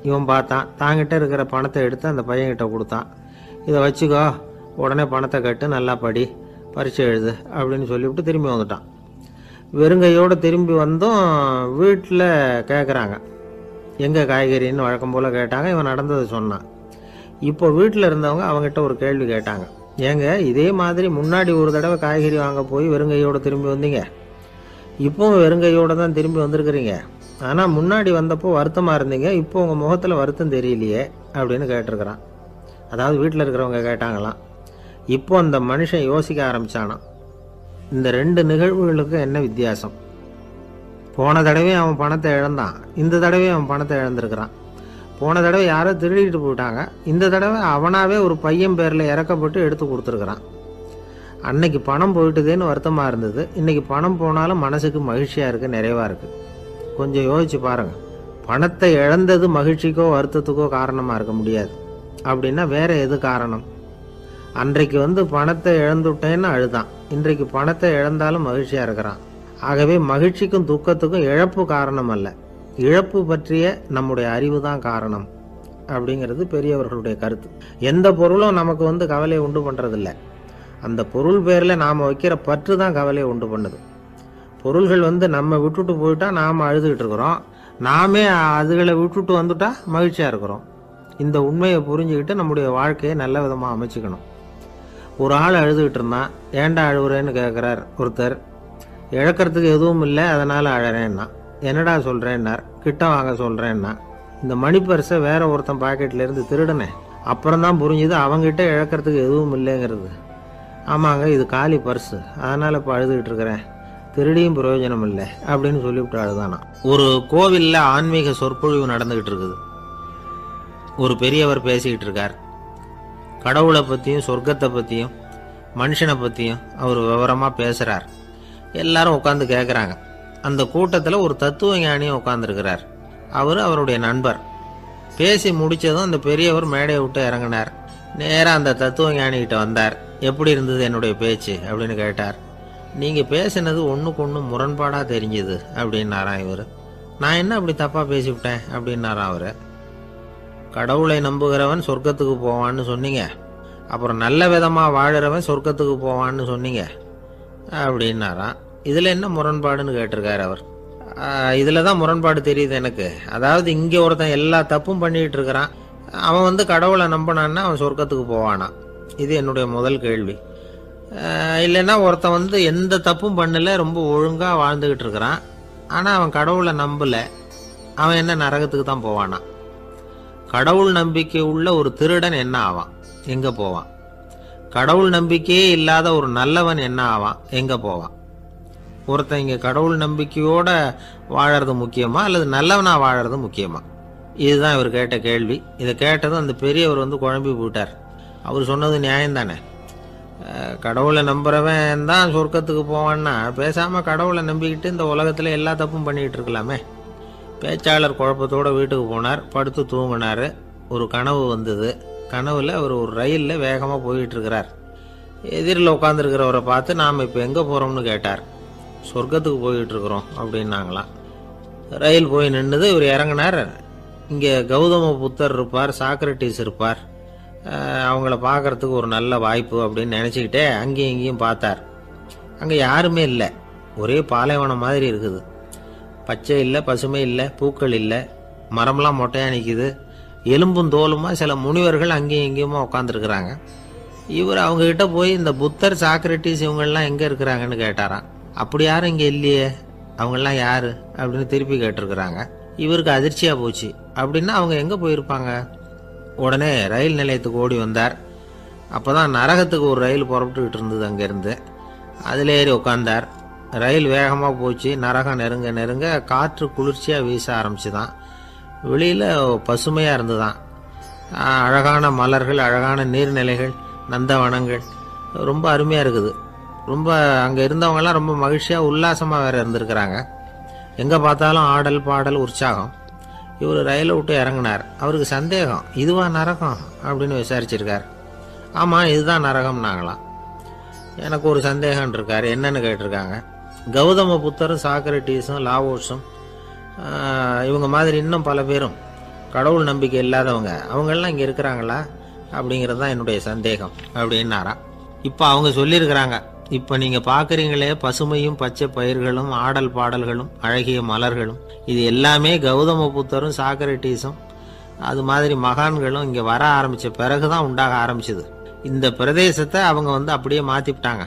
இவன் பார்த்தான். தாங்கிட்ட இருக்கிற பணத்தை எடுத்து அந்த பையன்கிட்ட கொடுத்தான். இதை வச்சுக்கோ, உடனே பணத்தை கட்டு, நல்லா படி, பரீட்சை எழுது அப்படின்னு சொல்லிவிட்டு திரும்பி வந்துட்டான். வெறுங்கையோடு திரும்பி வந்தும் வீட்டில் கேட்குறாங்க, எங்கே காய்கறின்னு வழக்கம் போல் கேட்டாங்க. இவன் நடந்ததை சொன்னான். இப்போ வீட்டில் இருந்தவங்க அவங்ககிட்ட ஒரு கேள்வி கேட்டாங்க. ஏங்க இதே மாதிரி முன்னாடி ஒரு தடவை காய்கறி வாங்க போய் வெறுங்கையோடு திரும்பி வந்தீங்க, இப்போவும் வெறுங்கையோடு தான் திரும்பி வந்திருக்கிறீங்க. ஆனால் முன்னாடி வந்தப்போ வருத்தமாக இருந்தீங்க, இப்போ உங்கள் முகத்தில் வருத்தம் தெரியலையே அப்படின்னு கேட்டிருக்கிறான். அதாவது வீட்டில் இருக்கிறவங்க கேட்டாங்களாம். இப்போ அந்த மனுஷன் யோசிக்க ஆரம்பித்தானான், இந்த 2 நிகழ்வுகளுக்கு என்ன வித்தியாசம்? போன தடவை அவன் பணத்தை இழந்தான், இந்த தடவை அவன் பணத்தை இழந்திருக்கிறான். போன தடவை யாரோ திருடிட்டு போயிட்டாங்க, இந்த தடவை அவனாவே ஒரு பையன் பேரில் இறக்கப்பட்டு எடுத்து கொடுத்துருக்குறான். அன்னைக்கு பணம் போயிட்டுதேன்னு வருத்தமாக இருந்தது, இன்னைக்கு பணம் போனாலும் மனசுக்கு மகிழ்ச்சியாக இருக்குது, நிறைவாக இருக்குது. கொஞ்சம் யோசிச்சு பாருங்கள். பணத்தை இழந்தது மகிழ்ச்சிக்கோ வருத்தத்துக்கோ காரணமாக இருக்க முடியாது. அப்படின்னா வேற எது காரணம்? அன்றைக்கு பணத்தை இழந்துட்டேன்னு அழுதான், இன்றைக்கு பணத்தை இழந்தாலும் மகிழ்ச்சியாக இருக்கிறான். ஆகவே மகிழ்ச்சிக்கும் துக்கத்துக்கும் இழப்பு காரணம் அல்ல, இழப்பு பற்றிய நம்முடைய அறிவு தான் காரணம் அப்படிங்கிறது பெரியவர்களுடைய கருத்து. எந்த பொருளும் நமக்கு கவலையை உண்டு பண்ணுறதில்ல, அந்த பொருள் பேரில் நாம் வைக்கிற பற்று தான் கவலையை உண்டு பண்ணுது. பொருள்கள் நம்ம விட்டுட்டு போயிட்டா நாம் அழுதுகிட்டு இருக்கிறோம், நாமே அதுகளை விட்டுட்டு வந்துட்டா மகிழ்ச்சியாக இருக்கிறோம். இந்த உண்மையை புரிஞ்சுக்கிட்டு நம்முடைய வாழ்க்கையை நல்ல விதமாக அமைச்சிக்கணும். ஒரு ஆள் அழுதுகிட்டு இருந்தான். ஏண்டா அழுகுறேன்னு கேட்குறார் ஒருத்தர். இழக்கிறதுக்கு எதுவும் இல்லை, அதனால் அழறேன்னா. என்னடா சொல்கிறேன்னார். கிட்ட வாங்க சொல்கிறேன்னா. இந்த மணி பர்ஸை வேற ஒருத்தன் பாக்கெட்லேருந்து திருடினேன், அப்புறம் தான் புரிஞ்சுது அவங்ககிட்ட இழக்கிறதுக்கு எதுவும் இல்லைங்கிறது. ஆமாங்க, இது காலி பர்ஸு, அதனால் இப்போ அழுதுகிட்டு இருக்கிறேன், திருடியும் பிரயோஜனம் இல்லை அப்படின்னு சொல்லிவிட்டு அழுதானா. ஒரு கோவிலில் ஆன்மீக சொற்பொழிவு நடந்துக்கிட்டு இருக்குது. ஒரு பெரியவர் பேசிக்கிட்டு இருக்கார். கடவுளை பற்றியும் சொர்க்கத்தை பற்றியும் மனுஷனை பற்றியும் அவர் விவரமாக பேசுகிறார். எல்லாரும் உட்காந்து கேட்குறாங்க. அந்த கூட்டத்தில் ஒரு தத்துவ ஞானியும் உட்காந்துருக்கிறார். அவர் அவருடைய நண்பர். பேசி முடித்ததும் அந்த பெரியவர் மேடையை விட்டு இறங்கினார். நேராக அந்த தத்துவ ஞானிகிட்ட வந்தார். எப்படி இருந்தது என்னுடைய பேச்சு அப்படின்னு கேட்டார். நீங்கள் பேசினது ஒன்றுக்கு ஒன்று முரண்பாடாக தெரிஞ்சுது அப்படின்னாராம் இவர். நான் என்ன அப்படி தப்பாக பேசிவிட்டேன் அப்படின்னாராம் அவர். கடவுளை நம்புகிறவன் சொர்க்கத்துக்கு போவான்னு சொன்னீங்க, அப்புறம் நல்ல விதமாக வாழுறவன் சொர்க்கத்துக்கு போவான்னு சொன்னீங்க அப்படின்னாராம். இதில் என்ன முரண்பாடுன்னு கேட்டிருக்காரு அவர். இதில் தான் முரண்பாடு தெரியுது எனக்கு. அதாவது இங்கே ஒருத்தன் எல்லா தப்பும் பண்ணிகிட்டு இருக்கிறான், அவன் கடவுளை நம்பினான்னா அவன் சொர்க்கத்துக்கு போவானா? இது என்னுடைய முதல் கேள்வி. இல்லைன்னா ஒருத்தன் எந்த தப்பும் பண்ணல, ரொம்ப ஒழுங்காக வாழ்ந்துக்கிட்டு இருக்கிறான், ஆனால் அவன் கடவுளை நம்பலை, அவன் என்ன நரகத்துக்கு தான் போவானா? கடவுள் நம்பிக்கை உள்ள ஒரு திருடன் என்ன ஆவான், எங்கே போவான்? கடவுள் நம்பிக்கையே இல்லாத ஒரு நல்லவன் என்ன ஆவான், எங்கே போவான்? ஒருத்தன் இங்கே கடவுள் நம்பிக்கையோடு வாழறது முக்கியமா அல்லது நல்லவனாக வாழறது முக்கியமா? இதுதான் இவர் கேட்ட கேள்வி. இதை கேட்டதும் அந்த பெரியவர் குழம்பி போட்டார். அவர் சொன்னது நியாயம்தானே. கடவுளை நம்புறவன் தான் சொர்க்கத்துக்கு போவான்னா பேசாமல் கடவுளை நம்பிக்கிட்டு இந்த உலகத்தில் எல்லா தப்பும் பண்ணிக்கிட்டு இருக்கலாமே. பேச்சாளர் குழப்பத்தோடு வீட்டுக்கு போனார். படுத்து தூங்கினார். ஒரு கனவு வந்தது. கனவில் அவர் ஒரு ரயிலில் வேகமாக போயிட்டுருக்கிறார். எதிரில் உட்காந்துருக்கிறவரை பார்த்து நாம் இப்போ எங்கே போகிறோம்னு கேட்டார். சொர்க்கத்துக்கு போயிட்டுருக்குறோம் அப்படின்னாங்களாம். ரயில் போய் நின்றுது. இவர் இறங்கினார். இங்கே கௌதம புத்தர் இருப்பார், சாக்ரட்டிஸ் இருப்பார், அவங்கள பார்க்குறதுக்கு ஒரு நல்ல வாய்ப்பு அப்படின்னு நினச்சிக்கிட்டே அங்கேயும் இங்கேயும் பார்த்தார். அங்கே யாருமே இல்லை. ஒரே பாலைவனம் மாதிரி இருக்குது. பச்சை இல்லை, பசுமை இல்லை, பூக்கள் இல்லை, மரம்லாம் மொட்டையாக நிற்கிது. எலும்பும் தோலுமா சில முனிவர்கள் அங்கேயும் இங்கேயுமா உட்காந்துருக்குறாங்க. இவர் அவங்கக்கிட்ட போய் இந்த புத்தர், சாக்ரட்டிஸ் இவங்கெல்லாம் எங்கே இருக்கிறாங்கன்னு கேட்டாராம். அப்படி யாரும் இங்கே இல்லையே, அவங்கெல்லாம் யார் அப்படின்னு திருப்பி கேட்டிருக்கிறாங்க. இவருக்கு அதிர்ச்சியாக போச்சு. அப்படின்னா அவங்க எங்கே போயிருப்பாங்க? உடனே ரயில் நிலையத்துக்கு ஓடி வந்தார். அப்போ தான் நரகத்துக்கு ஒரு ரயில் புறப்பட்டுக்கிட்டு இருந்தது. அங்கேருந்து அதில் ஏறி உட்காந்தார். ரயில் வேகமாக போச்சு. நரகம் நெருங்க நெருங்க காற்று குளிர்ச்சியாக வீச ஆரம்பிச்சு தான். வெளியில் பசுமையாக இருந்து தான். அழகான மலர்கள், அழகான நீர்நிலைகள், நந்தவனங்கள், ரொம்ப அருமையாக இருக்குது. ரொம்ப அங்கே இருந்தவங்கெல்லாம் ரொம்ப மகிழ்ச்சியாக உல்லாசமாக வேறு இருந்திருக்கிறாங்க. எங்கே பார்த்தாலும் ஆடல் பாடல் உற்சாகம். இவர் ரயிலை விட்டு இறங்கினார். அவருக்கு சந்தேகம், இதுவா நரகம் அப்படின்னு விசாரிச்சிருக்கார். ஆமாம், இதுதான் நரகம்னாங்களாம். எனக்கு ஒரு சந்தேகம் இருக்கார். என்னன்னு கேட்டிருக்காங்க. கௌதம புத்தரும் சாக்ரட்டிஸும் லாவோஸும் இவங்க மாதிரி இன்னும் பல பேரும் கடவுள் நம்பிக்கை இல்லாதவங்க, அவங்கெல்லாம் இங்கே இருக்கிறாங்களா அப்படிங்கிறது தான் என்னுடைய சந்தேகம் அப்படின்னாராம். இப்போ அவங்க சொல்லியிருக்கிறாங்க, இப்போ நீங்கள் பார்க்குறீங்களே பசுமையும் பச்சை பயிர்களும் ஆடல் பாடல்களும் அழகிய மலர்களும், இது எல்லாமே கௌதம புத்தரும் சாக்ரட்டிஸும் அது மாதிரி மகான்களும் இங்கே வர ஆரம்பித்த பிறகு தான் உண்டாக ஆரம்பிச்சுது. இந்த பிரதேசத்தை அவங்க அப்படியே மாற்றிவிட்டாங்க.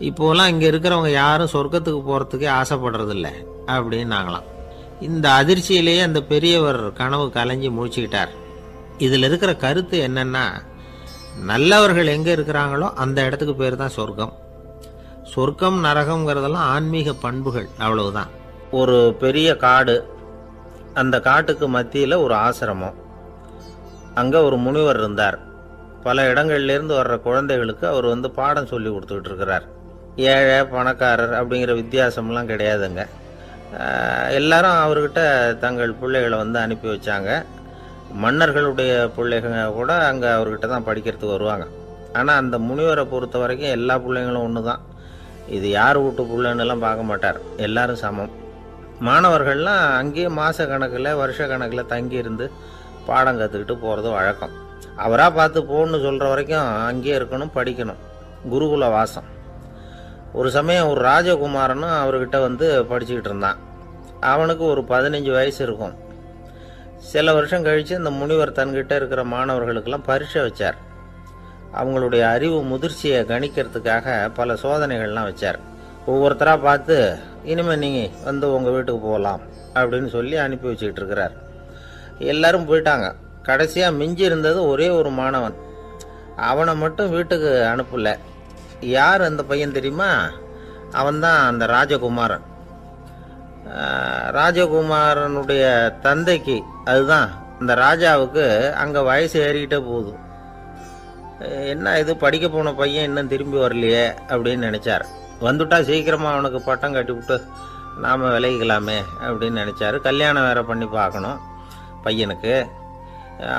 இப்போலாம் இங்கே இருக்கிறவங்க யாரும் சொர்க்கத்துக்கு போகிறதுக்கே ஆசைப்படுறதில்ல அப்படின்னாங்களாம். இந்த அதிர்ச்சியிலேயே அந்த பெரியவர் கனவு கலைஞ்சி முழிச்சுக்கிட்டார். இதில் இருக்கிற கருத்து என்னன்னா, நல்லவர்கள் எங்கே இருக்கிறாங்களோ அந்த இடத்துக்கு பேர் தான் சொர்க்கம். சொர்க்கம் நரகம்ங்கிறதெல்லாம் ஆன்மீக பண்புகள், அவ்வளவுதான். ஒரு பெரிய காடு, அந்த காட்டுக்கு மத்தியில் ஒரு ஆசிரமம். அங்கே ஒரு முனிவர் இருந்தார். பல இடங்கள்லேருந்து வர்ற குழந்தைகளுக்கு அவர் பாடம் சொல்லி கொடுத்துக்கிட்டு இருக்கிறார். ஏழை பணக்காரர் அப்படிங்கிற வித்தியாசம்லாம் கிடையாதுங்க. எல்லாரும் அவர்கிட்ட தங்கள் பிள்ளைகளை அனுப்பி வச்சாங்க. மன்னர்களுடைய பிள்ளைங்க கூட அங்கே அவர்கிட்ட தான் படிக்கிறதுக்கு வருவாங்க. ஆனால் அந்த முனிவரை பொறுத்த வரைக்கும் எல்லா பிள்ளைங்களும் ஒன்று தான். இது யார் வீட்டு பிள்ளைன்னெல்லாம் பார்க்க மாட்டார், எல்லாரும் சமம். மாணவர்கள்லாம் அங்கேயே மாத கணக்கில் வருஷ கணக்கில் தங்கியிருந்து பாடம் கற்றுக்கிட்டு போகிறது வழக்கம். அவராக பார்த்து போன்னு சொல்கிற வரைக்கும் அங்கேயே இருக்கணும், படிக்கணும். குருகுல வாசம். ஒரு சமயம் ஒரு ராஜகுமாரனும் அவர்கிட்ட படிச்சுக்கிட்டு இருந்தான். அவனுக்கு ஒரு 15 வயசு இருக்கும். சில வருஷம் கழித்து இந்த முனிவர் தன்கிட்ட இருக்கிற மாணவர்களுக்கெல்லாம் பரீட்சை வச்சார். அவங்களுடைய அறிவு முதிர்ச்சியை கணிக்கிறதுக்காக பல சோதனைகள்லாம் வச்சார். ஒவ்வொருத்தராக பார்த்து, இனிமேல் நீங்கள் உங்கள் வீட்டுக்கு போகலாம் அப்படின்னு சொல்லி அனுப்பி வச்சுக்கிட்டு இருக்கிறார். எல்லாரும் போயிட்டாங்க. கடைசியாக மிஞ்சி இருந்தது ஒரே ஒரு மாணவன். அவனை மட்டும் வீட்டுக்கு அனுப்பலை. யார் அந்த பையன் தெரியுமா? அவன்தான் அந்த ராஜகுமாரன். ராஜகுமாரனுடைய தந்தைக்கு, அதுதான் இந்த ராஜாவுக்கு, அங்கே வயசு ஏறிக்கிட்டே போகுது. என்ன இது, படிக்க போன பையன் இன்னும் திரும்பி வரலையே அப்படின்னு நினச்சார். வந்துட்டா சீக்கிரமாக அவனுக்கு பட்டம் கட்டி விட்டு நாம் விலகிக்கலாமே அப்படின்னு நினச்சார். கல்யாணம் வேறு பண்ணி பார்க்கணும் பையனுக்கு.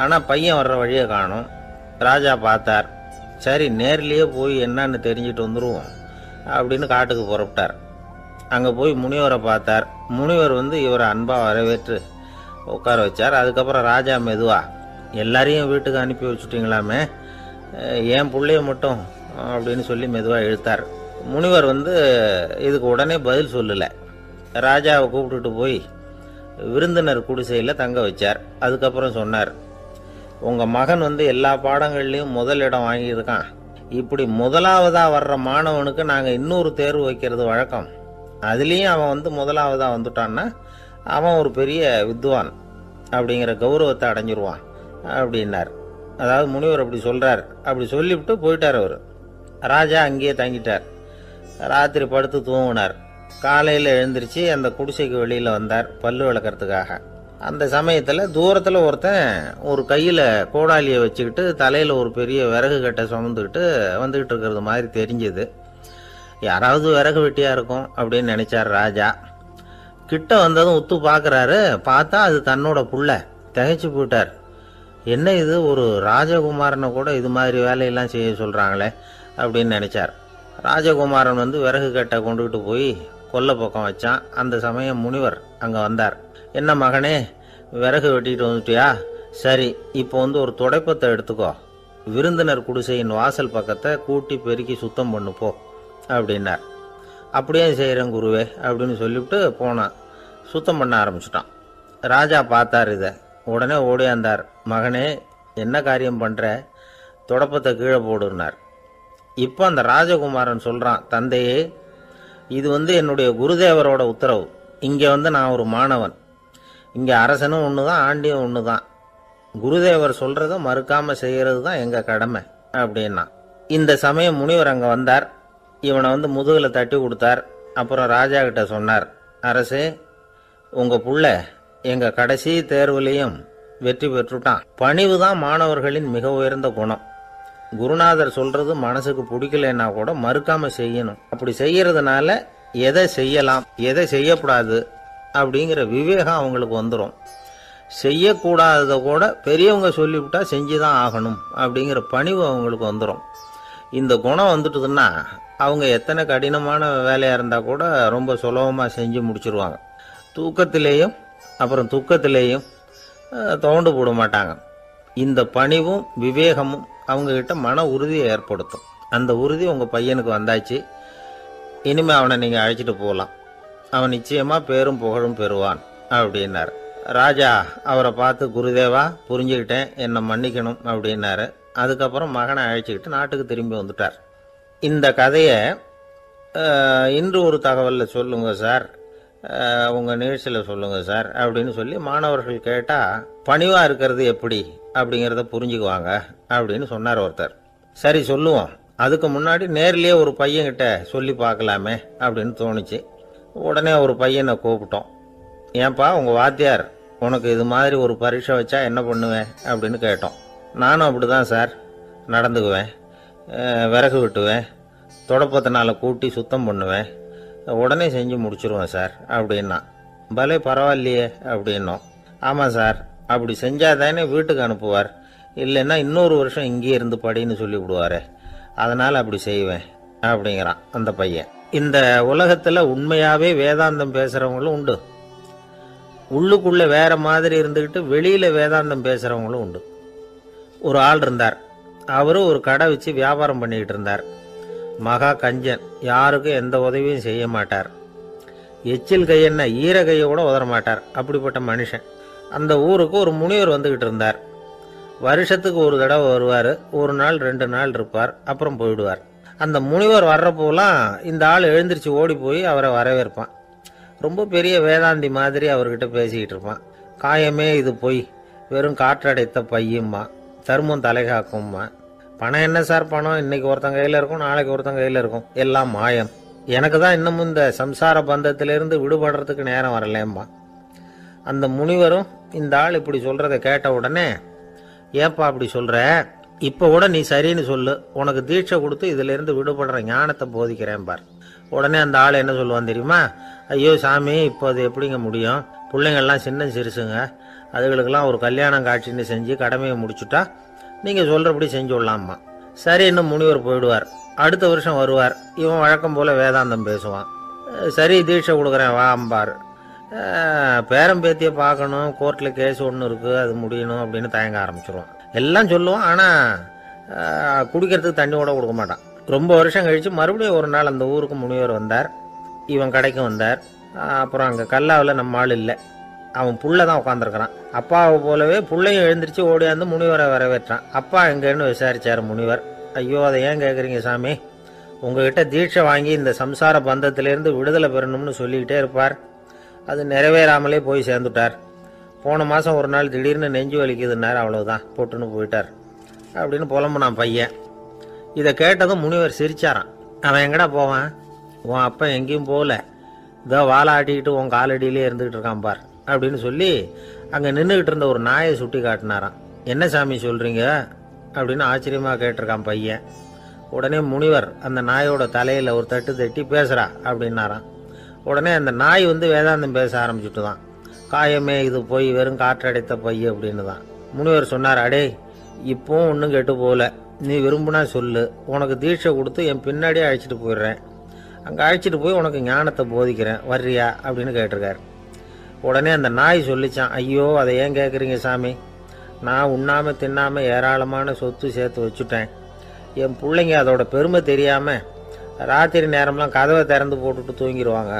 ஆனால் பையன் வர்ற வழியை காணும். ராஜா பார்த்தார். சரி, நேர்லேயே போய் என்னன்னு தெரிஞ்சிட்டு வந்துடுவோம் அப்படின்னு காட்டுக்கு புறப்பட்டார். அங்கே போய் முனிவரை பார்த்தார். முனிவர் இவரை அன்பாக வரவேற்று உட்கார வச்சார். அதுக்கப்புறம் ராஜா மெதுவா, எல்லாரையும் வீட்டுக்கு அனுப்பி வச்சுட்டிங்களாமே, ஏன் பிள்ளைய மட்டும் அப்படின்னு சொல்லி மெதுவாக இழுத்தார். முனிவர் இதுக்கு உடனே பதில் சொல்லலை. ராஜாவை கூப்பிட்டுட்டு போய் விருந்தினர் குடிசையில் தங்க வச்சார். அதுக்கப்புறம் சொன்னார், உங்கள் மகன் எல்லா பாடங்கள்லையும் முதல் இடம் வாங்கியிருக்கான். இப்படி முதலாவதாக வர்ற மாணவனுக்கு நாங்கள் இன்னொரு தேர்வு வைக்கிறது வழக்கம். அதுலேயும் அவன் முதலாவதாக வந்துட்டான்னா அவன் ஒரு பெரிய வித்வான் அப்படிங்கிற கௌரவத்தை அடைஞ்சிருவான் அப்படின்னார். அதாவது முனிவர் அப்படி சொல்கிறார். அப்படி சொல்லிவிட்டு போயிட்டார் அவர். ராஜா அங்கேயே தங்கிட்டார். ராத்திரி படுத்து தூங்கினார். காலையில் எழுந்திரிச்சு அந்த குடிசைக்கு வெளியில் வந்தார் பல்லு விளக்கிறதுக்காக. அந்த சமயத்தில் தூரத்தில் ஒருத்தன் ஒரு கையில் கோடாலியை வச்சுக்கிட்டு தலையில் ஒரு பெரிய விறகு கட்டை சுமந்துக்கிட்டு வந்துக்கிட்டு இருக்கிறது மாதிரி தெரிஞ்சுது. யாராவது விறகு வெட்டியாக இருக்கும் அப்படின்னு நினச்சார் ராஜா. கிட்ட வந்ததும் உத்து பார்க்குறாரு. பார்த்தா அது தன்னோட புள்ள. திகைச்சு போயிட்டார். என்ன இது, ஒரு ராஜகுமாரனை கூட இது மாதிரி வேலையெல்லாம் செய்ய சொல்கிறாங்களே அப்படின்னு நினச்சார். ராஜகுமாரன் விறகு கட்டை கொண்டுகிட்டு போய் கொல்லை பக்கம் வச்சான். அந்த சமயம் முனிவர் அங்கே வந்தார். என்ன மகனே, விறகு வெட்டிட்டு வந்துட்டியா? சரி, இப்போ ஒரு துடைப்பத்தை எடுத்துக்கோ, விருந்தினர் குடிசையின் வாசல் பக்கத்தை கூட்டி பெருக்கி சுத்தம் பண்ணு போ அப்படின்னார். அப்படியே செய்கிறேன் குருவே அப்படின்னு சொல்லிவிட்டு போனான். சுத்தம் பண்ண ஆரம்பிச்சிட்டான். ராஜா பார்த்தார் இதை. உடனே ஓடியாந்தார். மகனே, என்ன காரியம் பண்ணுற? துடைப்பத்தை கீழே போடுனார். இப்போ அந்த ராஜகுமாரன் சொல்கிறான், தந்தையே, இது என்னுடைய குருதேவரோட உத்தரவு. இங்கே நான் ஒரு மாணவன். இங்கே அரசனும் ஒன்று தான், ஆண்டியும் ஒன்று தான். குருதேவர் சொல்கிறத மறுக்காமல் செய்கிறது தான் எங்கள் கடமை அப்படின்னா. இந்த சமயம் முனிவர் அங்கே வந்தார். இவனை முதுகில் தட்டி கொடுத்தார். அப்புறம் ராஜா கிட்ட சொன்னார், அரசே, உங்கள் புள்ள எங்கள் கடைசி தேர்வுலையும் வெற்றி பெற்றுட்டான். பணிவு தான் மாணவர்களின் மிக உயர்ந்த குணம். குருநாதர் சொல்றது மனசுக்கு பிடிக்கலன்னா கூட மறுக்காம செய்யணும். அப்படி செய்யறதுனால எதை செய்யலாம் எதை செய்யக்கூடாது அப்படிங்கிற விவேகம் அவங்களுக்கு வந்துடும். செய்யக்கூடாததை கூட பெரியவங்க சொல்லிவிட்டா செஞ்சுதான் ஆகணும் அப்படிங்கிற பணிவு அவங்களுக்கு வந்துடும். இந்த குணம் வந்துட்டுதுன்னா அவங்க எத்தனை கடினமான வேலையாக இருந்தால் கூட ரொம்ப சுலபமாக செஞ்சு முடிச்சிருவாங்க. தூக்கத்திலேயும் அப்புறம் துக்கத்திலேயும் தோண்டு போட மாட்டாங்க. இந்த பணிவும் விவேகமும் அவங்கக்கிட்ட மன உறுதியை ஏற்படுத்தும். அந்த உறுதி உங்கள் பையனுக்கு வந்தாச்சு. இனிமேல் அவனை நீங்கள் அழைச்சிட்டு போகலாம். அவன் நிச்சயமாக பேரும் புகழும் பெறுவான் அப்படின்னார். ராஜா அவரை பார்த்து, குருதேவா, புரிஞ்சுக்கிட்டேன், என்னை மன்னிக்கணும் அப்படின்னாரு. அதுக்கப்புறம் மகனை அழைச்சிக்கிட்டு நாட்டுக்கு திரும்பி வந்துட்டார். இந்த கதையை இன்று ஒரு தகவலில் சொல்லுங்கள் சார், உங்கள் நிகழ்ச்சியில் சொல்லுங்கள் சார் அப்படின்னு சொல்லி மாணவர்கள் கேட்டால் பணிவாக இருக்கிறது எப்படி அப்படிங்கிறத புரிஞ்சுக்குவாங்க அப்படின்னு சொன்னார் ஒருத்தர். சரி சொல்லுவோம், அதுக்கு முன்னாடி நேர்லேயே ஒரு பையன்கிட்ட சொல்லி பார்க்கலாமே அப்படின்னு தோணுச்சு. உடனே ஒரு பையனை கூப்பிட்டோம். ஏன்பா, உங்கள் வாத்தியார் உனக்கு இது மாதிரி ஒரு பரீட்சை வச்சா என்ன பண்ணுவேன் அப்படின்னு கேட்டோம். நானும் அப்படி தான் சார் நடந்துக்குவேன், விறகு வெட்டுவேன், தொடப்பத்தினால கூட்டி சுத்தம் பண்ணுவேன், உடனே செஞ்சு முடிச்சிருவேன் சார் அப்படின்னா. பலே பரவாயில்லையே அப்படின்னோம். ஆமாம் சார், அப்படி செஞ்சால் தானே வீட்டுக்கு அனுப்புவார், இல்லைன்னா இன்னொரு வருஷம் இங்கேயே இருந்து படின்னு சொல்லி விடுவார், அதனால் அப்படி செய்வேன் அப்படிங்கிறான் அந்த பையன். இந்த உலகத்தில் உண்மையாகவே வேதாந்தம் பேசுகிறவங்களும் உண்டு, உள்ளுக்குள்ளே வேற மாதிரி இருந்துக்கிட்டு வெளியில் வேதாந்தம் பேசுகிறவங்களும் உண்டு. ஒரு ஆள் இருந்தார். அவரும் ஒரு கடை வச்சு வியாபாரம் பண்ணிக்கிட்டு இருந்தார். மகா கஞ்சன், யாருக்கும் எந்த உதவியும் செய்ய மாட்டார். எச்சில் கையென்ன ஈர கையை கூட உதற மாட்டார். அப்படிப்பட்ட மனுஷன். அந்த ஊருக்கு ஒரு முனிவர் வந்துக்கிட்டு இருந்தார். வருஷத்துக்கு ஒரு தடவை வருவார். ஒரு நாள் 2 நாள் இருப்பார், அப்புறம் போயிடுவார். அந்த முனிவர் வர்றப்போலாம் இந்த ஆள் எழுந்திரிச்சு ஓடி போய் அவரை வரவேற்பான். ரொம்ப பெரிய வேதாந்தி மாதிரி அவர்கிட்ட பேசிக்கிட்டு இருப்பான். காயமே இது பொய், வெறும் காற்றடைத்த பையும்மா, தர்மம் தலைகாக்கும்மா. பணம் என்ன சார் பணம், இன்னைக்கு ஒருத்தன் கையில் இருக்கும், நாளைக்கு ஒருத்தன் கையில் இருக்கும், எல்லாம் மாயம். எனக்கு தான் இன்னமும் இந்த சம்சார பந்தத்திலிருந்து விடுபடுறதுக்கு நேரம் வரலேம்மா. அந்த முனிவரும் இந்த ஆள் இப்படி சொல்கிறத கேட்ட உடனே, ஏப்பா அப்படி சொல்கிற, இப்போ கூட நீ சரின்னு சொல்லு, உனக்கு தீட்சை கொடுத்து இதிலிருந்து விடுபடுற ஞானத்தை போதிக்கிறேன் பார். உடனே அந்த ஆள் என்ன சொல்லுவான் தெரியுமா? ஐயோ சாமி, இப்போ அது எப்படிங்க முடியும், பிள்ளைங்கள்லாம் சின்ன சிறுசுங்க, அதுகளுக்கெல்லாம் ஒரு கல்யாணம் காட்சின்னு செஞ்சு கடமையை முடிச்சுட்டா நீங்கள் சொல்கிறபடி செஞ்சு விடலாம்மா. சரி, இன்னும் முனிவர் போயிடுவார். அடுத்த வருஷம் வருவார். இவன் வழக்கம் போல் வேதாந்தம் பேசுவான். சரி, தீட்சை கொடுக்குறேன் வா அம்பார். பேரம்பேத்தியை பார்க்கணும், கோர்ட்டில் கேஸ் ஒன்று இருக்குது, அது முடியணும் அப்படின்னு தயங்க ஆரம்பிச்சிருவான். எல்லாம் சொல்லுவான், ஆனால் குடிக்கிறதுக்கு தண்ணி கூட கொடுக்க மாட்டான். ரொம்ப வருஷம் கழித்து மறுபடியும் ஒரு நாள் அந்த ஊருக்கு முனிவர் வந்தார். இவன் கடைக்கும் வந்தார். அப்புறம் அங்கே கல்லாவில் நம்ம ஆள் இல்லை, அவன் புள்ள தான் உட்காந்துருக்கிறான். அப்பாவை போலவே புள்ளையும் எழுந்திரிச்சு ஓடியாந்து முனிவரை வரவேற்றான். அப்பா எங்கேன்னு விசாரிச்சார் முனிவர். ஐயோ, அதை ஏன் கேட்குறீங்க சாமி? உங்ககிட்ட தீட்சை வாங்கி இந்த சம்சார பந்தத்திலேருந்து விடுதலை பெறணும்னு சொல்லிக்கிட்டே இருப்பார். அது நிறைவேறாமலே போய் சேர்ந்துட்டார். போன மாதம் ஒரு நாள் திடீர்னு நெஞ்சு வலிக்குதுன்னார், அவ்வளோதான் போட்டுன்னு போயிட்டார் அப்படின்னு புலம்புனான் பையன். இதை கேட்டதும் முனிவர் சிரிச்சாரான். அவன் எங்கடா போவான்? உன் அப்பா எங்கேயும் போகல, இதோ வாழை ஆட்டிக்கிட்டு உன் காலடியிலே இருந்துக்கிட்டு இருக்கான் பார் அப்படின்னு சொல்லி அங்கே நின்றுக்கிட்டு இருந்த ஒரு நாயை சுட்டி காட்டினாரான். என்ன சாமி சொல்கிறீங்க அப்படின்னு ஆச்சரியமாக கேட்டிருக்கான் பையன். உடனே முனிவர் அந்த நாயோட தலையில் ஒரு தட்டு தட்டி பேசுகிறா அப்படின்னாரான். உடனே அந்த நாய் வேதாந்தம் பேச ஆரம்பிச்சுட்டு தான். காயமே இது போய் வெறும் காற்றடைத்த பைய அப்படின்னு தான். முனிவர் சொன்னார், அடே இப்போவும் ஒன்றும் கெட்டு போகல, நீ விரும்புனா சொல்லு, உனக்கு தீட்சை கொடுத்து என் பின்னாடியே அழைச்சிட்டு போயிடுறேன், அங்கே அழைச்சிட்டு போய் உனக்கு ஞானத்தை போதிக்கிறேன், வர்றியா அப்படின்னு கேட்டிருக்காரு. உடனே அந்த நாய் சொல்லிச்சான், ஐயோ அதை ஏன் கேட்குறீங்க சாமி, நான் உண்ணாமல் தின்னாமல் ஏராளமான சொத்து சேர்த்து வச்சுட்டேன். என் பிள்ளைங்க அதோட பெருமை தெரியாமல் ராத்திரி நேரம்லாம் கதவை திறந்து போட்டுட்டு தூங்கிடுவாங்க.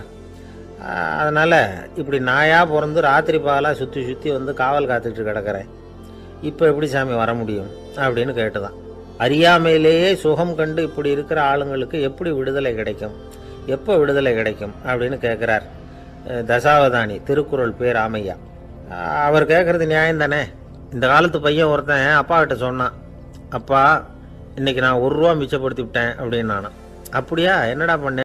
அதனால் இப்படி நாயாக பிறந்து ராத்திரி பாலாக சுற்றி சுற்றி காவல் காத்துக்கிட்டு கிடக்கிறேன். இப்போ எப்படி சாமி வர முடியும் அப்படின்னு கேட்டுதான். அறியாமையிலேயே சுகம் கண்டு இப்படி இருக்கிற ஆளுங்களுக்கு எப்படி விடுதலை கிடைக்கும், எப்போ விடுதலை கிடைக்கும் அப்படின்னு கேட்குறார் தசாவதானி, திருக்குறள் பேர் ராமையா. அவர் கேட்குறது நியாயம் தானே. இந்த காலத்து பையன் ஒருத்தன் அப்பா கிட்ட சொன்னான், அப்பா இன்னைக்கு நான் 1 ரூபா மிச்சப்படுத்தி விட்டேன் அப்படின்னு. நானும் அப்படியா, என்னடா பண்ணேன்?